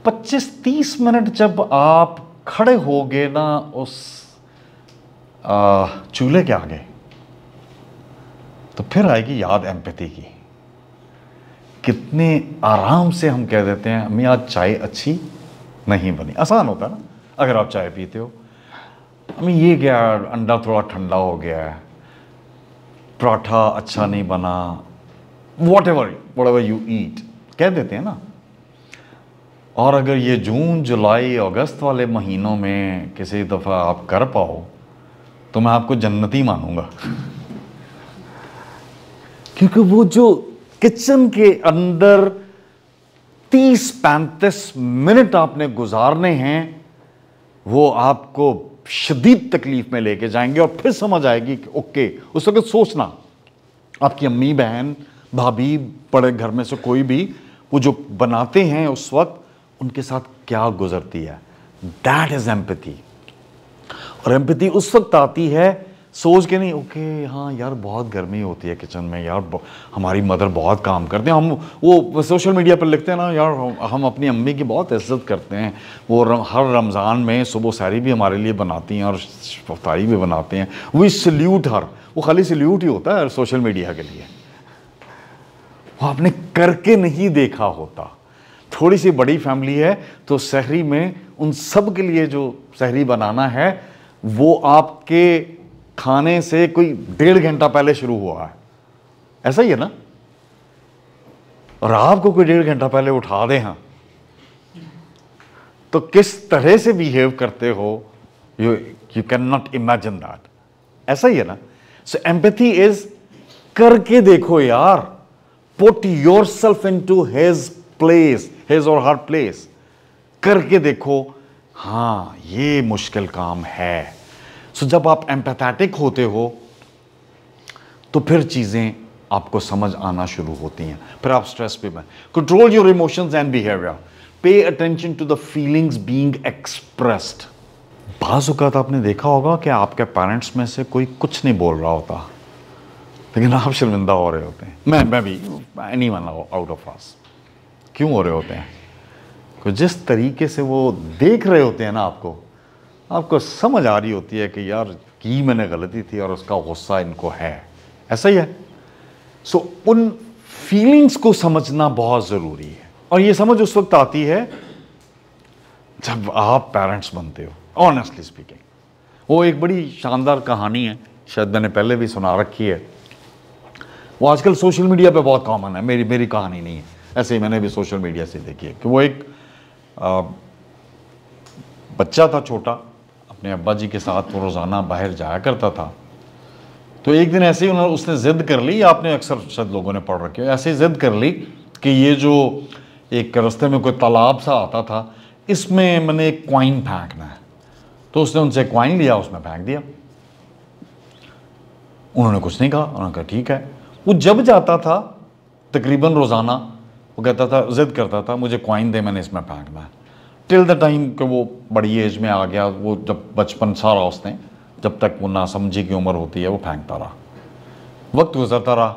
25-30 मिनट जब आप खड़े होगे ना उस चूल्हे के आगे, तो फिर आएगी याद एम्पैथी की। कितने आराम से हम कह देते हैं, अम्मी आज चाय अच्छी नहीं बनी। आसान होता है ना, अगर आप चाय पीते हो, अम्मी ये क्या, अंडा थोड़ा ठंडा हो गया है, पराठा अच्छा नहीं बना, whatever you eat, कह देते हैं ना। और अगर ये जून जुलाई अगस्त वाले महीनों में किसी दफ़ा आप कर पाओ तो मैं आपको जन्नती मानूंगा। क्योंकि वो जो किचन के अंदर 30-35 मिनट आपने गुजारने हैं, वो आपको शदीद तकलीफ में लेके जाएंगे। और फिर समझ आएगी कि ओके, उस वक्त सोचना, आपकी अम्मी, बहन, भाभी, बड़े घर में से कोई भी, वो जो बनाते हैं उस वक्त उनके साथ क्या गुजरती है। That is empathy. और एम्पैथी उस वक्त आती है सोच के नहीं, ओके हाँ यार बहुत गर्मी होती है किचन में, यार हमारी मदर बहुत काम करते हैं, हम वो सोशल मीडिया पर लिखते हैं ना, यार हम अपनी अम्मी की बहुत इज्जत करते हैं, वो हर रमज़ान में सुबह सहरी भी हमारे लिए बनाती हैं और इफ्तारी भी बनाते हैं, वी सल्यूट हर। वो खाली सल्यूट ही होता है सोशल मीडिया के लिए, वो आपने करके नहीं देखा होता। थोड़ी सी बड़ी फैमिली है तो सहरी में उन सब के लिए जो सहरी बनाना है वो आपके खाने से कोई 1.5 घंटा पहले शुरू हुआ है। ऐसा ही है ना। और आपको कोई 1.5 घंटा पहले उठा दे, हाँ, तो किस तरह से बिहेव करते हो, you can not imagine that. ऐसा ही है ना। सो एम्पैथी इज करके देखो यार, put yourself into his place, his or her place, करके देखो, हाँ ये मुश्किल काम है। सो जब आप एम्पैथेटिक होते हो तो फिर चीजें आपको समझ आना शुरू होती हैं, फिर आप स्ट्रेस पे में control your emotions and behaviour, pay attention to the feelings being expressed. बाज़ औक़ात आपने देखा होगा कि आपके पेरेंट्स में से कोई कुछ नहीं बोल रहा होता, लेकिन आप शर्मिंदा हो रहे होते हैं। मैं भी, एनीवन आउट ऑफ अस, क्यों हो रहे होते हैं? तो जिस तरीके से वो देख रहे होते हैं ना, आपको समझ आ रही होती है कि यार की मैंने गलती थी और उसका गुस्सा इनको है। ऐसा ही है। सो उन फीलिंग्स को समझना बहुत ज़रूरी है, और ये समझ उस वक्त आती है जब आप पेरेंट्स बनते हो। ऑनेस्टली स्पीकिंग, वो एक बड़ी शानदार कहानी है, शायद मैंने पहले भी सुना रखी है। वो आजकल सोशल मीडिया पे बहुत कॉमन है, मेरी कहानी नहीं है, ऐसे ही मैंने भी सोशल मीडिया से देखी है कि वो एक बच्चा था छोटा, अपने अब्बा जी के साथ वो रोज़ाना बाहर जाया करता था। तो एक दिन ऐसे ही उसने ज़िद कर ली, आपने अक्सर शायद लोगों ने पढ़ रखे, ऐसे ही ज़िद कर ली कि ये जो एक रास्ते में कोई तालाब सा आता था, इसमें मैंने एक कॉइन फेंकना है। तो उसने उनसे कॉइन लिया, उसमें फेंक दिया। उन्होंने कुछ नहीं कहा, उन्होंने कहा ठीक है। वो जब जाता था तकरीबन रोज़ाना, वो कहता था, ज़िद करता था, मुझे कॉइन दे, मैंने इसमें फेंकना है। टिल द टाइम कि वो बड़ी एज में आ गया, वो जब बचपन सारा उसने, जब तक वो नासमझी की उम्र होती है, वो फेंकता रहा। वक्त गुजरता रहा,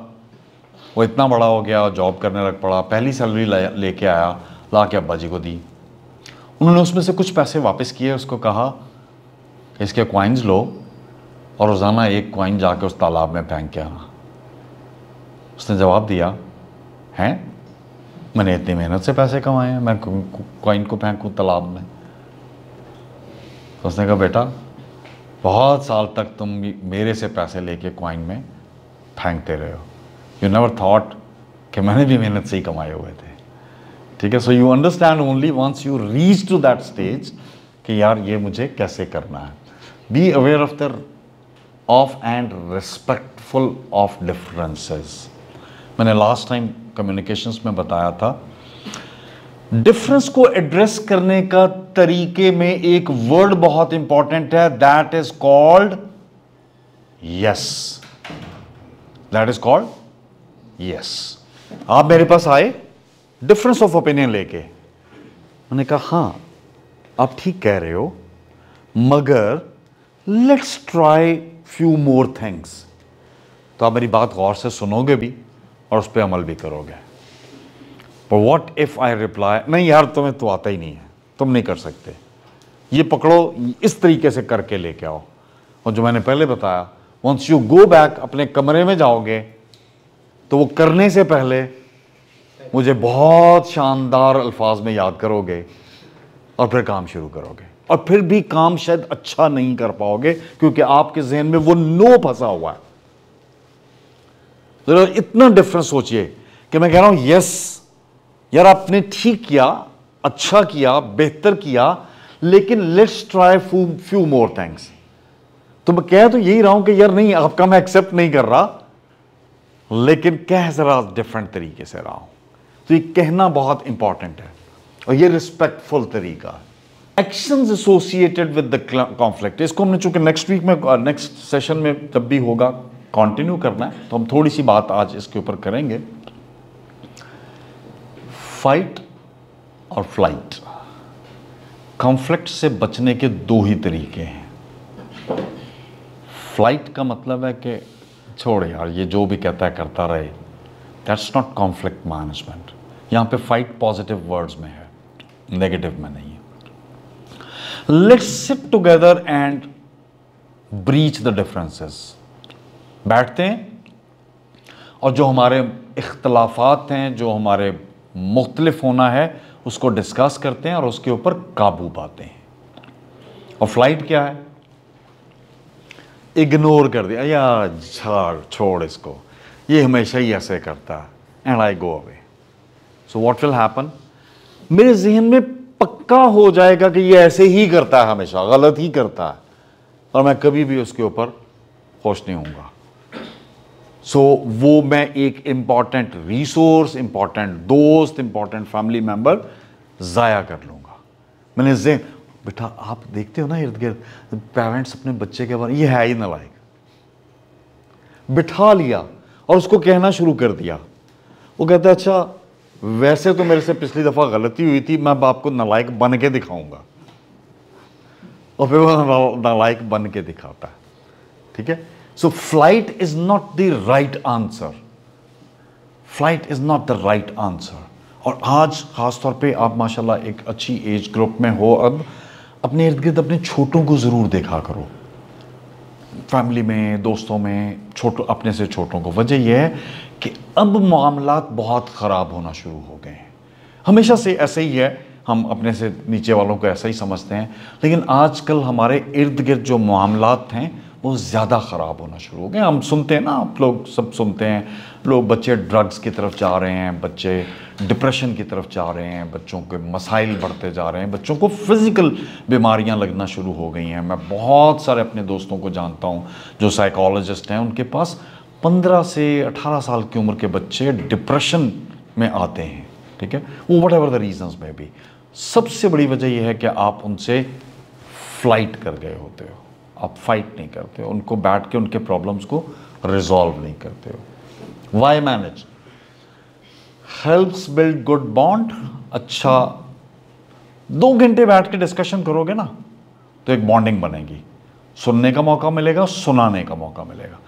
वो इतना बड़ा हो गया, जॉब करने लग पड़ा, पहली सैलरी लेके आया, ला के अब्बा जी को दी। उन्होंने उसमें से कुछ पैसे वापस किए, उसको कहा कि इसके कॉइन्स लो और रोज़ाना एक कॉइन जाके उस तालाब में फेंक के आना। उसने जवाब दिया, हैं, मैंने इतनी मेहनत से पैसे कमाए हैं, मैं कॉइन को फेंकूं तालाब में? तो उसने कहा, बेटा बहुत साल तक तुम मेरे से पैसे लेके कॉइन में फेंकते रहे हो, यू नेवर थॉट कि मैंने भी मेहनत से ही कमाए हुए थे। ठीक है, so you understand only once you reach to that stage कि यार ये मुझे कैसे करना है। Be aware of and respectful of differences. मैंने लास्ट टाइम कम्युनिकेशंस में बताया था, डिफरेंस को एड्रेस करने का तरीके में एक वर्ड बहुत इंपॉर्टेंट है, that is called yes. That is called yes. आप मेरे पास आए डिफरेंस ऑफ ओपिनियन लेके, मैंने कहा हाँ आप ठीक कह रहे हो, मगर let's try few more things. तो आप मेरी बात गौर से सुनोगे भी और उस पर अमल भी करोगे। पर व्हाट इफ आई रिप्लाई, नहीं यार तुम्हें तो आता ही नहीं है, तुम नहीं कर सकते, ये पकड़ो, इस तरीके से करके लेके आओ। और जो मैंने पहले बताया, वंस यू गो बैक, अपने कमरे में जाओगे तो वो करने से पहले मुझे बहुत शानदार अल्फाज में याद करोगे और फिर काम शुरू करोगे। और फिर भी काम शायद अच्छा नहीं कर पाओगे क्योंकि आपके जहन में वो नो फंसा हुआ है। जरा इतना डिफरेंस सोचिए कि मैं कह रहा हूं यस यार आपने ठीक किया, अच्छा किया, बेहतर किया, लेकिन let's try few more things. तो मैं कह तो यही रहा हूं कि यार नहीं, आपका मैं एक्सेप्ट नहीं कर रहा, लेकिन कह जरा डिफरेंट तरीके से रहा हूं। तो ये कहना बहुत इंपॉर्टेंट है और ये रिस्पेक्टफुल तरीका है। Actions associated with the conflict, इसको हमने चूंकि नेक्स्ट वीक में, नेक्स्ट सेशन में जब भी होगा कंटिन्यू करना है, तो हम थोड़ी सी बात आज इसके ऊपर करेंगे। फाइट और फ्लाइट, कॉन्फ्लिक्ट से बचने के दो ही तरीके हैं। फ्लाइट का मतलब है कि छोड़ यार ये जो भी कहता है करता रहे, दैट्स नॉट कॉन्फ्लिक्ट मैनेजमेंट। यहां पे फाइट पॉजिटिव वर्ड्स में है, नेगेटिव में नहीं है। Let's sit together and breach the differences. बैठते हैं और जो हमारे इख्तलाफात हैं, जो हमारे मुख्तलिफ होना है, उसको डिस्कस करते हैं और उसके ऊपर काबू पाते हैं। और फ्लाइट क्या है? इग्नोर कर दिया, यार छोड़ इसको, ये हमेशा ही ऐसे करता है, and I go away. So what will happen, मेरे जहन में पक्का हो जाएगा कि ये ऐसे ही करता है, हमेशा गलत ही करता है, और मैं कभी भी उसके ऊपर खुश नहीं होऊंगा। सो वो मैं एक इंपॉर्टेंट रिसोर्स, इंपॉर्टेंट दोस्त, इंपॉर्टेंट फैमिली मेंबर ज़ाया कर लूँगा। मैंने जहन, बेटा आप देखते हो ना इर्द गिर्द पेरेंट्स अपने बच्चे के बारे में, ये है ही नालायक, बिठा लिया और उसको कहना शुरू कर दिया। वो कहता है अच्छा वैसे तो मेरे से पिछली दफ़ा गलती हुई थी, मैं आपको नालायक बन के दिखाऊंगा, और फिर वो नालायक बन के दिखाता है। ठीक है, so flight is not the right answer, flight is not the right answer. और आज खास तौर पे आप माशाल्लाह एक अच्छी एज ग्रुप में हो, अब अपने इर्द गिर्द अपने छोटों को ज़रूर देखा करो, फैमिली में, दोस्तों में, छोटों, अपने से छोटों को। वजह यह है कि अब मामलात बहुत ख़राब होना शुरू हो गए हैं। हमेशा से ऐसे ही है, हम अपने से नीचे वालों को ऐसा ही समझते हैं, लेकिन आजकल हमारे इर्द गिर्द जो मामलात हैं वो ज़्यादा ख़राब होना शुरू हो गए। हम सुनते हैं ना, आप लोग सब सुनते हैं, लोग बच्चे ड्रग्स की तरफ जा रहे हैं, बच्चे डिप्रेशन की तरफ जा रहे हैं, बच्चों के मसाइल बढ़ते जा रहे हैं, बच्चों को फिज़िकल बीमारियां लगना शुरू हो गई हैं। मैं बहुत सारे अपने दोस्तों को जानता हूं जो साइकोलॉजिस्ट हैं, उनके पास 15 से 18 साल की उम्र के बच्चे डिप्रेशन में आते हैं। ठीक है, वो वट एवर द रीजंस में भी सबसे बड़ी वजह यह है कि आप उनसे फ्लाइट कर गए होते हो, आप फाइट नहीं करते हो, उनको बैठ के उनके प्रॉब्लम्स को रिजॉल्व नहीं करते हो। Why manage helps build good bond. अच्छा, 2 घंटे बैठ के डिस्कशन करोगे ना तो एक बॉन्डिंग बनेगी, सुनने का मौका मिलेगा, सुनाने का मौका मिलेगा।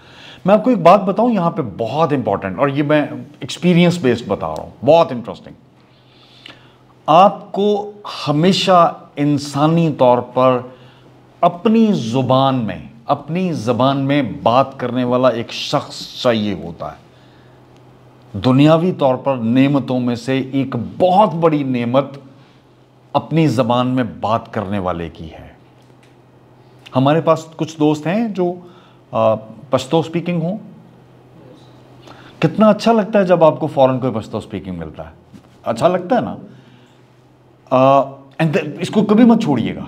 मैं आपको एक बात बताऊं यहां पे बहुत इंपॉर्टेंट, और ये मैं एक्सपीरियंस बेस्ड बता रहा हूं, बहुत इंटरेस्टिंग। आपको हमेशा इंसानी तौर पर अपनी ज़बान में बात करने वाला एक शख्स चाहिए होता है। दुनियावी तौर पर नेमतों में से एक बहुत बड़ी नेमत अपनी ज़बान में बात करने वाले की है। हमारे पास कुछ दोस्त हैं जो पश्तो स्पीकिंग हो। कितना अच्छा लगता है जब आपको फॉरेन कोई पश्तो स्पीकिंग मिलता है, अच्छा लगता है ना। इसको कभी मत छोड़िएगा,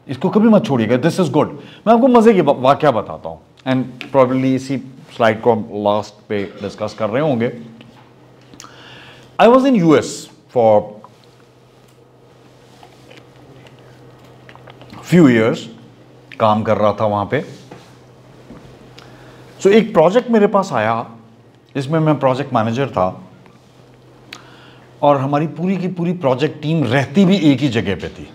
इसको कभी मत छोड़िएगा, दिस इज गुड। मैं आपको मजे की वाकया बताता हूं, एंड प्रॉब्लली इसी स्लाइड को हम लास्ट पे डिस्कस कर रहे होंगे। I was in US for few years, काम कर रहा था वहां पे। सो एक प्रोजेक्ट मेरे पास आया जिसमें मैं प्रोजेक्ट मैनेजर था, और हमारी पूरी की पूरी प्रोजेक्ट टीम रहती भी एक ही जगह पे थी।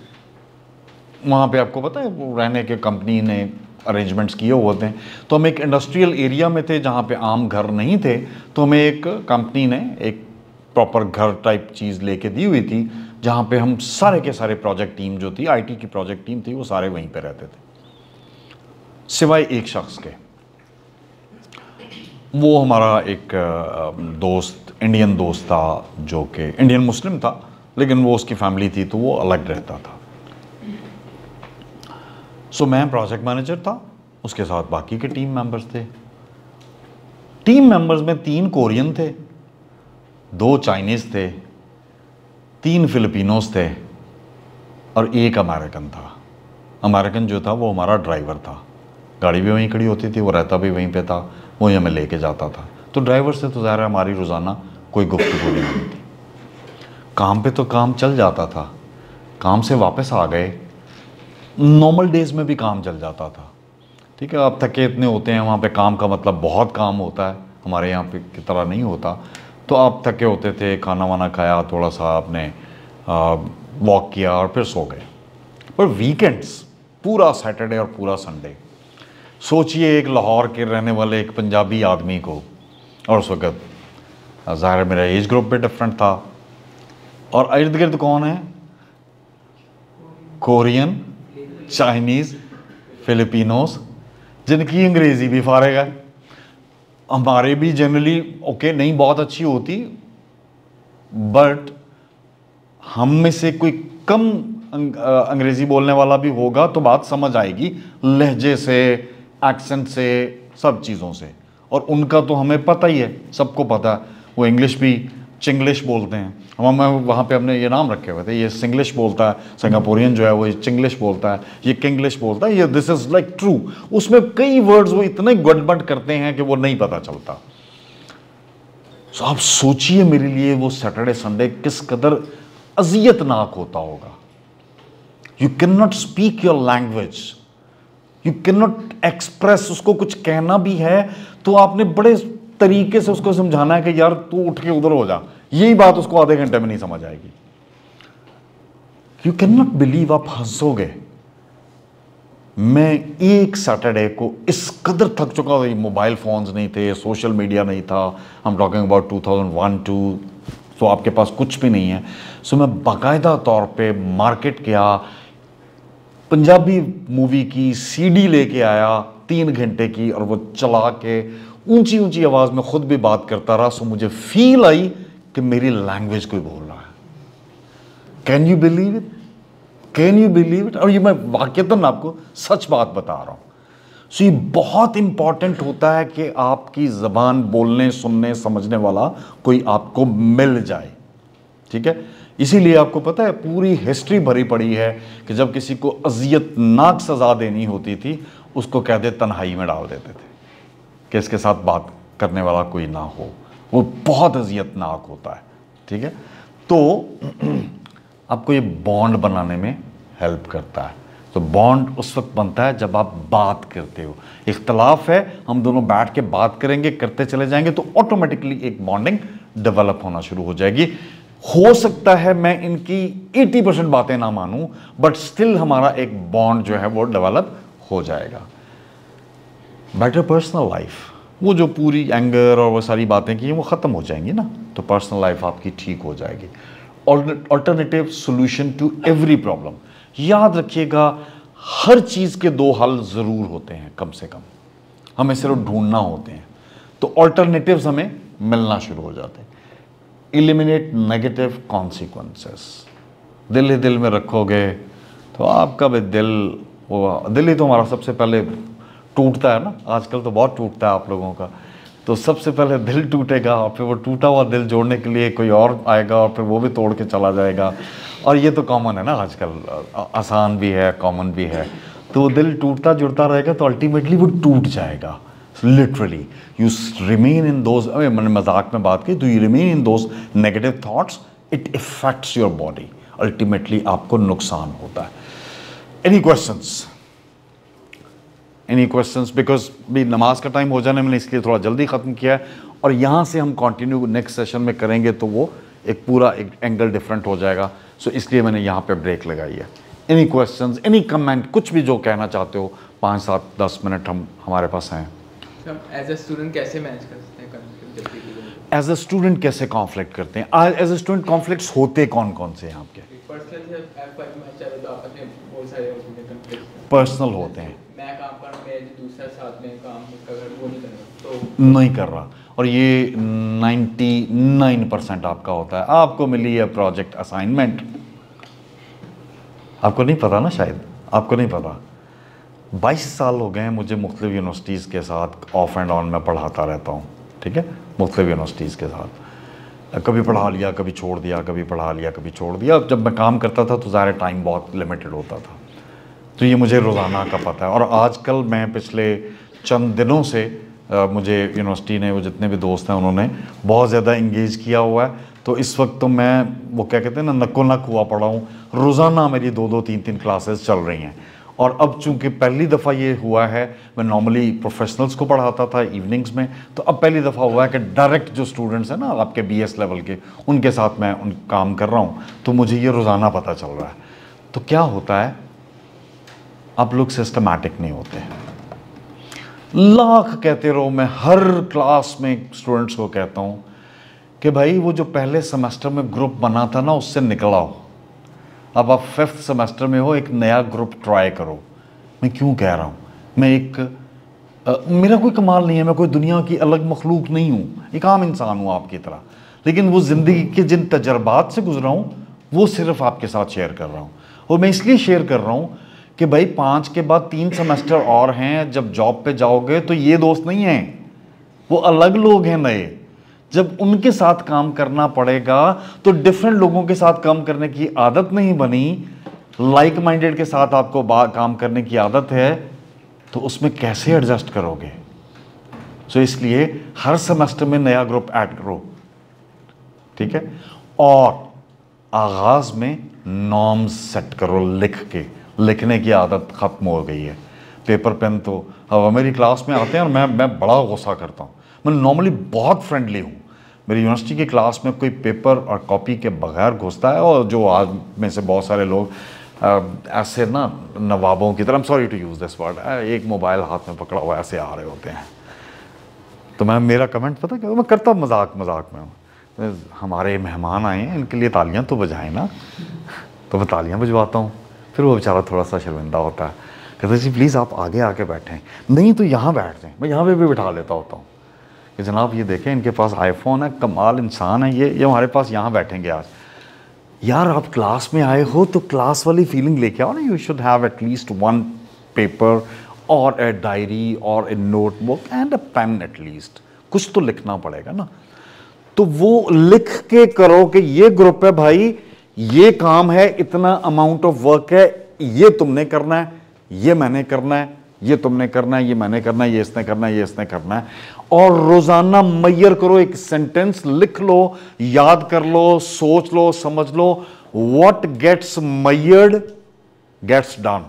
वहाँ पे आपको पता है वो रहने के कंपनी ने अरेंजमेंट्स किए हुए होते हैं। तो हम एक इंडस्ट्रियल एरिया में थे जहाँ पे आम घर नहीं थे, तो हमें एक कंपनी ने एक प्रॉपर घर टाइप चीज़ लेके दी हुई थी, जहाँ पे हम सारे के सारे प्रोजेक्ट टीम जो थी, आईटी की प्रोजेक्ट टीम थी, वो सारे वहीं पे रहते थे, सिवाय एक शख्स के। वो हमारा एक दोस्त, इंडियन दोस्त था, जो कि इंडियन मुस्लिम था, लेकिन वो उसकी फैमिली थी तो वो अलग रहता था। सो मैं प्रोजेक्ट मैनेजर था, उसके साथ बाकी के टीम मेंबर्स थे। टीम मेंबर्स में 3 कोरियन थे, 2 चाइनीज थे, 3 फिलिपिनोस थे और 1 अमेरिकन था। अमेरिकन जो था वो हमारा ड्राइवर था, गाड़ी भी वहीं खड़ी होती थी, वो रहता भी वहीं पे था, वो हमें लेके जाता था। तो ड्राइवर से तो ज़ाहिर है हमारी रोज़ाना कोई गुफ्तगू नहीं होती थी। काम पे तो काम चल जाता था, काम से वापस आ गए, नॉर्मल डेज में भी काम चल जाता था। ठीक है, आप थके इतने होते हैं, वहाँ पे काम का मतलब बहुत काम होता है, हमारे यहाँ पे की तरह नहीं होता। तो आप थके होते थे, खाना वाना खाया, थोड़ा सा आपने वॉक किया और फिर सो गए। पर वीकेंड्स, पूरा सैटरडे और पूरा संडे, सोचिए एक लाहौर के रहने वाले एक पंजाबी आदमी को, और उस वक्त ज़ाहिर मेरा एज ग्रुप भी डिफरेंट था, और इर्द गिर्द कौन है, कोरियन, चाइनीज़, फिलिपिनोस, जिनकी अंग्रेज़ी भी फारिग है। हमारे भी जनरली ओके नहीं बहुत अच्छी होती, बट हम में से कोई कम अंग्रेज़ी बोलने वाला भी होगा तो बात समझ आएगी, लहजे से, एक्सेंट से, सब चीज़ों से। और उनका तो हमें पता ही है, सबको पता है, वो इंग्लिश भी चिंग्लिश बोलते हैं। हम वहाँ पे हमने ये नाम रखे हुए थे, ये सिंग्लिश बोलता है, सिंगापुरियन जो है वो चिंग्लिश बोलता है, ये किंग्लिश बोलता है, ये दिस इज़ लाइक ट्रू। उसमें कई वर्ड्स वो इतने गड़बड़ करते हैं कि वो नहीं पता चलता। तो आप सोचिए मेरे लिए वो सैटरडे संडे किस कदर अजियतनाक होता होगा। You can not speak your language, you can not express. उसको कुछ कहना भी है तो आपने बड़े तरीके से उसको समझाना है कि यार तू उठ के उधर हो जा, यही बात उसको आधे घंटे में नहीं समझ आएगी। यू कैन नॉट बिलीव, आप हंसोगे। मैं एक सैटरडे को इस कदर थक चुका था, मोबाइल फोन्स नहीं थे, सोशल मीडिया नहीं था, हम टॉकिंग अबाउट 2001-2, तो आपके पास कुछ भी नहीं है। सो मैं बाकायदा तौर पे मार्केट गया, पंजाबी मूवी की सीडी लेके आया 3 घंटे की, और वो चला के ऊंची ऊंची आवाज़ में खुद भी बात करता रहा। सो मुझे फील आई कि मेरी लैंग्वेज कोई बोल रहा है। Can you believe it, can you believe it. और ये मैं वाकईतन आपको सच बात बता रहा हूँ। सो ये बहुत इंपॉर्टेंट होता है कि आपकी ज़बान बोलने सुनने समझने वाला कोई आपको मिल जाए, ठीक है। इसीलिए आपको पता है पूरी हिस्ट्री भरी पड़ी है कि जब किसी को अजियतनाक सज़ा देनी होती थी उसको कहते तन्हाई में डाल देते थे कि इसके साथ बात करने वाला कोई ना हो, वो बहुत अजियतनाक होता है, ठीक है। तो आपको ये बॉन्ड बनाने में हेल्प करता है। तो बॉन्ड उस वक्त बनता है जब आप बात करते हो, इख्तलाफ है, हम दोनों बैठ के बात करेंगे, करते चले जाएंगे तो ऑटोमेटिकली एक बॉन्डिंग डेवलप होना शुरू हो जाएगी। हो सकता है मैं इनकी 80% बातें ना मानूं, बट स्टिल हमारा एक बॉन्ड जो है वो डेवलप हो जाएगा। बेटर पर्सनल लाइफ, वो जो पूरी एंगर और वो सारी बातें की वो ख़त्म हो जाएंगी ना, तो पर्सनल लाइफ आपकी ठीक हो जाएगी। Alternative solution to every problem, याद रखिएगा हर चीज़ के दो हल ज़रूर होते हैं, कम से कम हमें सिर्फ ढूंढना होते हैं, तो ऑल्टरनेटिव्स हमें मिलना शुरू हो जाते हैं। एलिमिनेट नेगेटिव कॉन्सिक्वेंसेस, दिल ही दिल में रखोगे तो आपका भी दिल ही तो हमारा सबसे पहले टूटता है ना, आजकल तो बहुत टूटता है आप लोगों का, तो सबसे पहले दिल टूटेगा और फिर वो टूटा हुआ दिल जोड़ने के लिए कोई और आएगा और फिर वो भी तोड़ के चला जाएगा। और ये तो कॉमन है ना आजकल, आसान भी है कॉमन भी है। तो दिल टूटता जुड़ता रहेगा तो अल्टीमेटली वो टूट जाएगा, literally. You remain in those, मैंने मजाक में बात की, तो you remain in those negative thoughts, it effects your body, ultimately आपको नुकसान होता है। Any questions? Any questions? Because भी नमाज का टाइम हो जाने, मैंने इसलिए थोड़ा जल्दी ख़त्म किया है, और यहाँ से हम कंटिन्यू नेक्स्ट सेशन में करेंगे तो वो एक पूरा एक एंगल डिफरेंट हो जाएगा, सो इसलिए मैंने यहाँ पे ब्रेक लगाई है। एनी क्वेश्चंस, एनी कमेंट, कुछ भी जो कहना चाहते हो, 5, 7, 10 मिनट हमारे पास हैं। एज ए स्टूडेंट कैसे मैनेज करते हैं? एज ए स्टूडेंट कैसे कॉन्फ्लिक्ट करते हैं? एज ए स्टूडेंट कॉन्फ्लिक्ट्स होते कौन कौन से हैं आपके? पर्सनल होते हैं, मैं काम कर रहा हूँ, दूसरा साथ में काम कर रहा है, वो नहीं कर रहा, तो नहीं कर रहा, और ये 99% आपका होता है। आपको मिली है प्रोजेक्ट असाइनमेंट, आपको नहीं पता ना, शायद आपको नहीं पता। 22 साल हो गए हैं मुझे मुख्तलिफ यूनिवर्सिटीज़ के साथ ऑफ एंड ऑन में पढ़ाता रहता हूँ, ठीक है, मुख्तलिफ यूनिवर्सिटीज़ के साथ। कभी पढ़ा लिया, कभी छोड़ दिया, कभी पढ़ा लिया, कभी छोड़ दिया। जब मैं काम करता था तो ज़ाहिर टाइम बहुत लिमिटेड होता था, तो ये मुझे रोज़ाना का पता है। और आजकल मैं पिछले चंद दिनों से मुझे यूनिवर्सिटी ने, वो जितने भी दोस्त हैं उन्होंने बहुत ज़्यादा इंगेज किया हुआ है, तो इस वक्त तो मैं वो क्या कहते हैं ना, नको नक हुआ पड़ा हूँ। रोज़ाना मेरी 2-2, 3-3 क्लासेस चल रही हैं। और अब चूँकि पहली दफ़ा ये हुआ है, मैं नॉर्मली प्रोफेशनल्स को पढ़ाता था इवनिंग्स में, तो अब पहली दफ़ा हुआ है कि डायरेक्ट जो स्टूडेंट्स हैं ना आपके BS लेवल के, उनके साथ मैं काम कर रहा हूँ, तो मुझे ये रोज़ाना पता चल रहा है। तो क्या होता है, आप लोग सिस्टमैटिक नहीं होते। लाख कहते रहो, मैं हर क्लास में स्टूडेंट्स को कहता हूँ कि भाई वो जो पहले सेमेस्टर में ग्रुप बना था ना, उससे निकल आओ। अब आप 5th सेमेस्टर में हो, एक नया ग्रुप ट्राई करो। मैं क्यों कह रहा हूँ, मैं मेरा कोई कमाल नहीं है, मैं कोई दुनिया की अलग मखलूक नहीं हूँ, एक आम इंसान हूँ आपकी तरह, लेकिन वो ज़िंदगी के जिन तजर्बात से गुजरा हूँ वो सिर्फ आपके साथ शेयर कर रहा हूँ। और मैं इसलिए शेयर कर रहा हूँ कि भाई 5 के बाद 3 सेमेस्टर और हैं, जब जॉब पे जाओगे तो ये दोस्त नहीं हैं, वो अलग लोग हैं नए। जब उनके साथ काम करना पड़ेगा तो डिफरेंट लोगों के साथ काम करने की आदत नहीं बनी, लाइक माइंडेड के साथ आपको काम करने की आदत है, तो उसमें कैसे एडजस्ट करोगे? सो इसलिए हर सेमेस्टर में नया ग्रुप ऐड करो, ठीक है। और आगाज़ में नॉर्म्स सेट करो, लिखने की आदत ख़त्म हो गई है। पेपर पेन तो अब मेरी क्लास में आते हैं और मैं बड़ा गुस्सा करता हूँ। मैं नॉर्मली बहुत फ्रेंडली हूँ, मेरी यूनिवर्सिटी की क्लास में कोई पेपर और कॉपी के बगैर घुसता है, और जो आज में से बहुत सारे लोग ऐसे ना नवाबों की तरह, sorry to use this word, एक मोबाइल हाथ में पकड़ा हुआ ऐसे आ रहे होते हैं। तो मेरा कमेंट पता क्या, मैं करता मजाक में, हमारे मेहमान आए हैं, इनके लिए तालियां तो बजाएं ना, तो मैं तालियां बजवाता हूँ। फिर वो बेचारा थोड़ा सा शर्मिंदा होता है, कहते जी प्लीज़ आप आगे आके बैठें, नहीं तो यहाँ बैठ जाएं। मैं यहाँ पे भी बिठा लेता होता हूँ कि जनाब ये देखें, इनके पास आईफोन है, कमाल इंसान है ये हमारे पास यहाँ बैठेंगे आज। यार आप क्लास में आए हो तो क्लास वाली फीलिंग लेके आओ ना, you should have at least 1 paper और ए डायरी और a notebook and a pen at least, कुछ तो लिखना पड़ेगा ना। तो वो लिख के करो कि ये ग्रुप है भाई, ये काम है, इतना अमाउंट ऑफ वर्क है, ये तुमने करना है, ये मैंने करना है, ये तुमने करना है, ये मैंने करना है, ये इसने करना है, ये इसने करना है। और रोजाना मैयर करो, एक सेंटेंस लिख लो, याद कर लो, सोच लो, समझ लो। What gets measured gets done.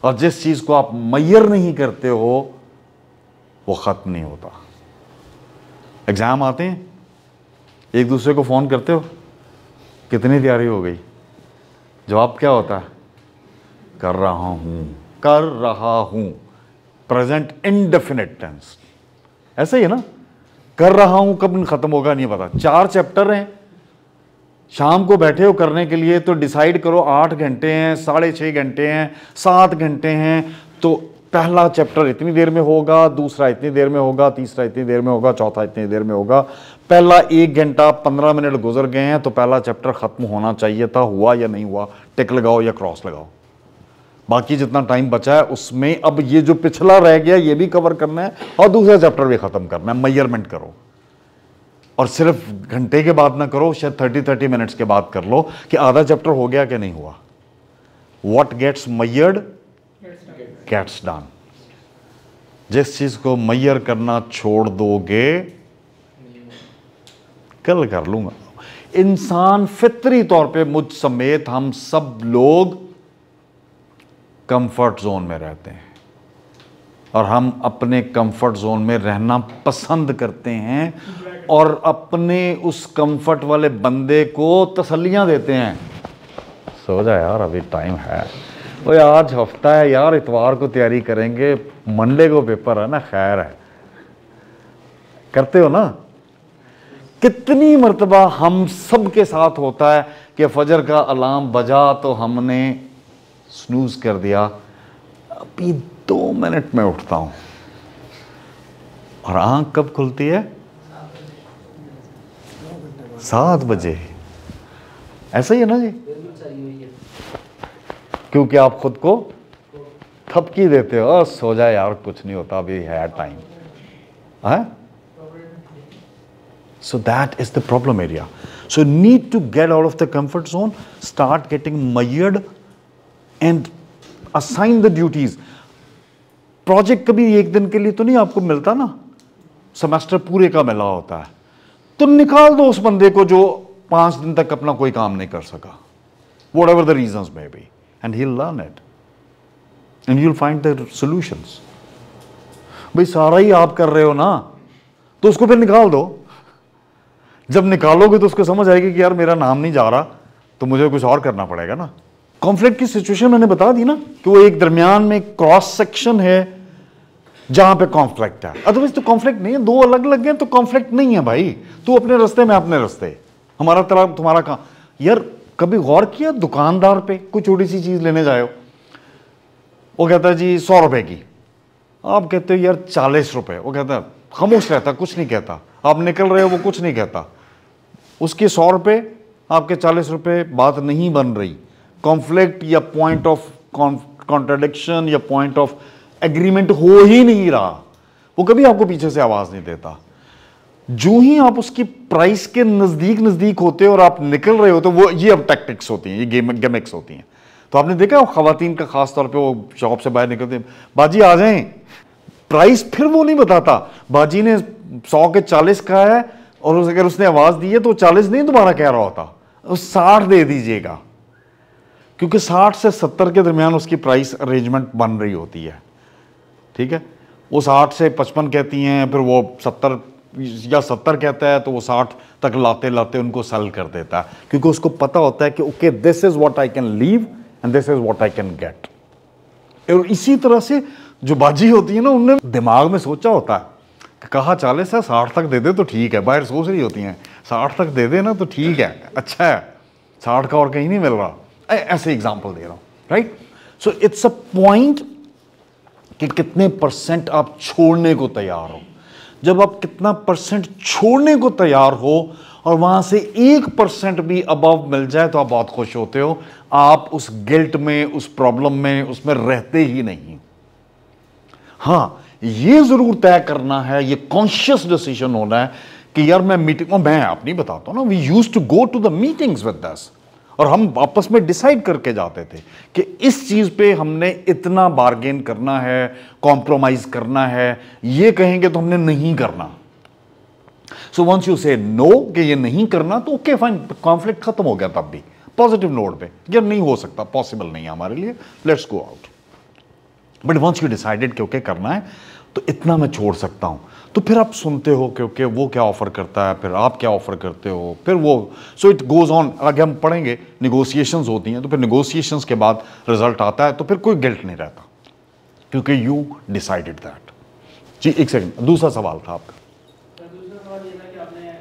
और जिस चीज को आप मैयर नहीं करते हो वो खत्म नहीं होता। एग्जाम आते हैं, एक दूसरे को फोन करते हो, कितनी तैयारी हो गई? जवाब क्या होता है? कर रहा हूं, कर रहा हूं, प्रेजेंट इंडेफिनिट टेंस। ऐसा ही है ना, कर रहा हूं कब खत्म होगा नहीं पता। 4 चैप्टर हैं, शाम को बैठे हो करने के लिए, तो डिसाइड करो 8 घंटे हैं, 6.5 घंटे हैं, 7 घंटे हैं, तो पहला चैप्टर इतनी देर में होगा, दूसरा इतनी देर में होगा, तीसरा इतनी देर में होगा, चौथा इतनी देर में होगा। पहला 1 घंटा 15 मिनट गुजर गए हैं, तो पहला चैप्टर खत्म होना चाहिए था, हुआ या नहीं हुआ? टिक लगाओ या क्रॉस लगाओ। बाकी जितना टाइम बचा है उसमें अब ये जो पिछला रह गया ये भी कवर करना है और दूसरा चैप्टर भी खत्म करना है। मेजरमेंट करो, और सिर्फ घंटे के बाद ना करो, शायद 30 मिनट्स के बाद कर लो कि आधा चैप्टर हो गया कि नहीं हुआ। What gets measured gets done. जिस चीज को मेजर करना छोड़ दोगे, कल कर लूंगा। इंसान फितरी तौर पे, मुझ समेत हम सब लोग कंफर्ट जोन में रहते हैं, और हम अपने कंफर्ट जोन में रहना पसंद करते हैं और अपने उस कंफर्ट वाले बंदे को तसल्लियां देते हैं। सो जा यार, अभी टाइम है, वो आज हफ्ता है यार, इतवार को तैयारी करेंगे, मंडे को पेपर है ना, खैर है। करते हो ना? कितनी मर्तबा हम सब के साथ होता है कि फजर का अलार्म बजा तो हमने स्नूज कर दिया, अभी 2 मिनट में उठता हूं, और आंख कब खुलती है? 7 बजे। ऐसा ही है ना जी? क्योंकि आप खुद को थपकी देते हो, सो जाए यार, कुछ नहीं होता, अभी है टाइम है। So that is the problem area. So need to get out of the comfort zone, start getting measured and assign the duties. Project कभी एक दिन के लिए तो नहीं आपको मिलता ना, सेमेस्टर पूरे का मिला होता है, तो निकाल दो उस बंदे को जो 5 दिन तक अपना कोई काम नहीं कर सका, whatever the reasons may be, and he'll learn it and you'll find the solutions. भाई सारा ही आप कर रहे हो ना, तो उसको फिर निकाल दो। जब निकालोगे तो उसको समझ आएगी कि यार मेरा नाम नहीं जा रहा, तो मुझे कुछ और करना पड़ेगा ना। कॉन्फ्लिक्ट की सिचुएशन मैंने बता दी ना कि वो एक दरमियान में क्रॉस सेक्शन है जहां पे कॉन्फ्लिक्ट है, अदरवाइज तो कॉन्फ्लिक्ट नहीं है। 2 अलग अलग हैं तो कॉन्फ्लिक्ट नहीं है भाई, तू अपने रास्ते में अपने रास्ते, हमारा तरह तुम्हारा काम। यार कभी गौर किया, दुकानदार पे कोई छोटी सी चीज लेने जाओ, वो कहता है जी 100 रुपए की, आप कहते हो यार 40 रुपए, वो कहता है, खामोश रहता, कुछ नहीं कहता। आप निकल रहे हो, वो कुछ नहीं कहता, उसके 100 रुपए, आपके 40 रुपए, बात नहीं बन रही। कॉन्फ्लिक्ट या पॉइंट ऑफ कॉन्ट्राडिक्शन या पॉइंट ऑफ एग्रीमेंट हो ही नहीं रहा, वो कभी आपको पीछे से आवाज नहीं देता। जो ही आप उसकी प्राइस के नजदीक नजदीक होते हो और आप निकल रहे हो, तो वो ये अब टैक्टिक्स होती हैं, ये गेमिक्स होती हैं। तो आपने देखा खवातीन का खास तौर पे, वो शॉप से बाहर निकलते, बाजी आ जाएं, प्राइस फिर वो नहीं बताता, बाजी ने 100 के 40 कहा है, और अगर उसने आवाज दी है तो 40 नहीं दोबारा कह रहा होता, 60 दे दीजिएगा, क्योंकि 60 से 70 के दरमियान उसकी प्राइस अरेंजमेंट बन रही होती है। ठीक है, वो 60 से 55 कहती हैं, फिर वो 70 या 70 कहता है, तो वो 60 तक लाते लाते उनको सेल कर देता है, क्योंकि उसको पता होता है कि okay this is what I can leave and this is what I can get. और इसी तरह से जो बाजी होती है ना, उनने दिमाग में सोचा होता है कि कहा 40 है, 60 तक दे दे तो ठीक है, बाहर सोच रही होती हैं 60 तक दे दे ना तो ठीक है, अच्छा है, 60 का और कहीं नहीं मिल रहा। ऐसे एग्जाम्पल दे रहा हूं, right. So it's a point कि कितने % आप छोड़ने को तैयार हो। जब आप कितना % छोड़ने को तैयार हो और वहां से 1% भी अबव मिल जाए तो आप बहुत खुश होते हो। आप उस गिल्ट में, उस प्रॉब्लम में, उसमें रहते ही नहीं। हाँ, ये जरूर तय करना है, ये कॉन्शियस डिसीजन होना है कि यार मैं मीटिंग, मैं अपनी बताता हूं ना, we used to go to the meetings with this, और हम आपस में डिसाइड करके जाते थे कि इस चीज पे हमने इतना बार्गेन करना है, कॉम्प्रोमाइज करना है, ये कहेंगे तो हमने नहीं करना। सो वंस यू से नो कि ये नहीं करना, तो ओके फाइन, कॉन्फ्लिक्ट खत्म हो गया तब भी पॉजिटिव नोट पे, यार नहीं हो सकता, पॉसिबल नहीं है हमारे लिए, let's go out. But once you decided कि ओके करना है, तो इतना मैं छोड़ सकता हूं, तो फिर आप सुनते हो कि ओके वो क्या ऑफर करता है, फिर आप क्या ऑफर करते हो, फिर वो, सो इट गोज ऑन। आगे हम पढ़ेंगे निगोशिएशंस होती हैं, तो फिर निगोशिएशंस के बाद रिजल्ट आता है, तो फिर कोई गिल्ट नहीं रहता, क्योंकि यू डिसाइडेड दैट। जी एक सेकंड, दूसरा सवाल था आपका। दूसरा सवाल ये था कि आपने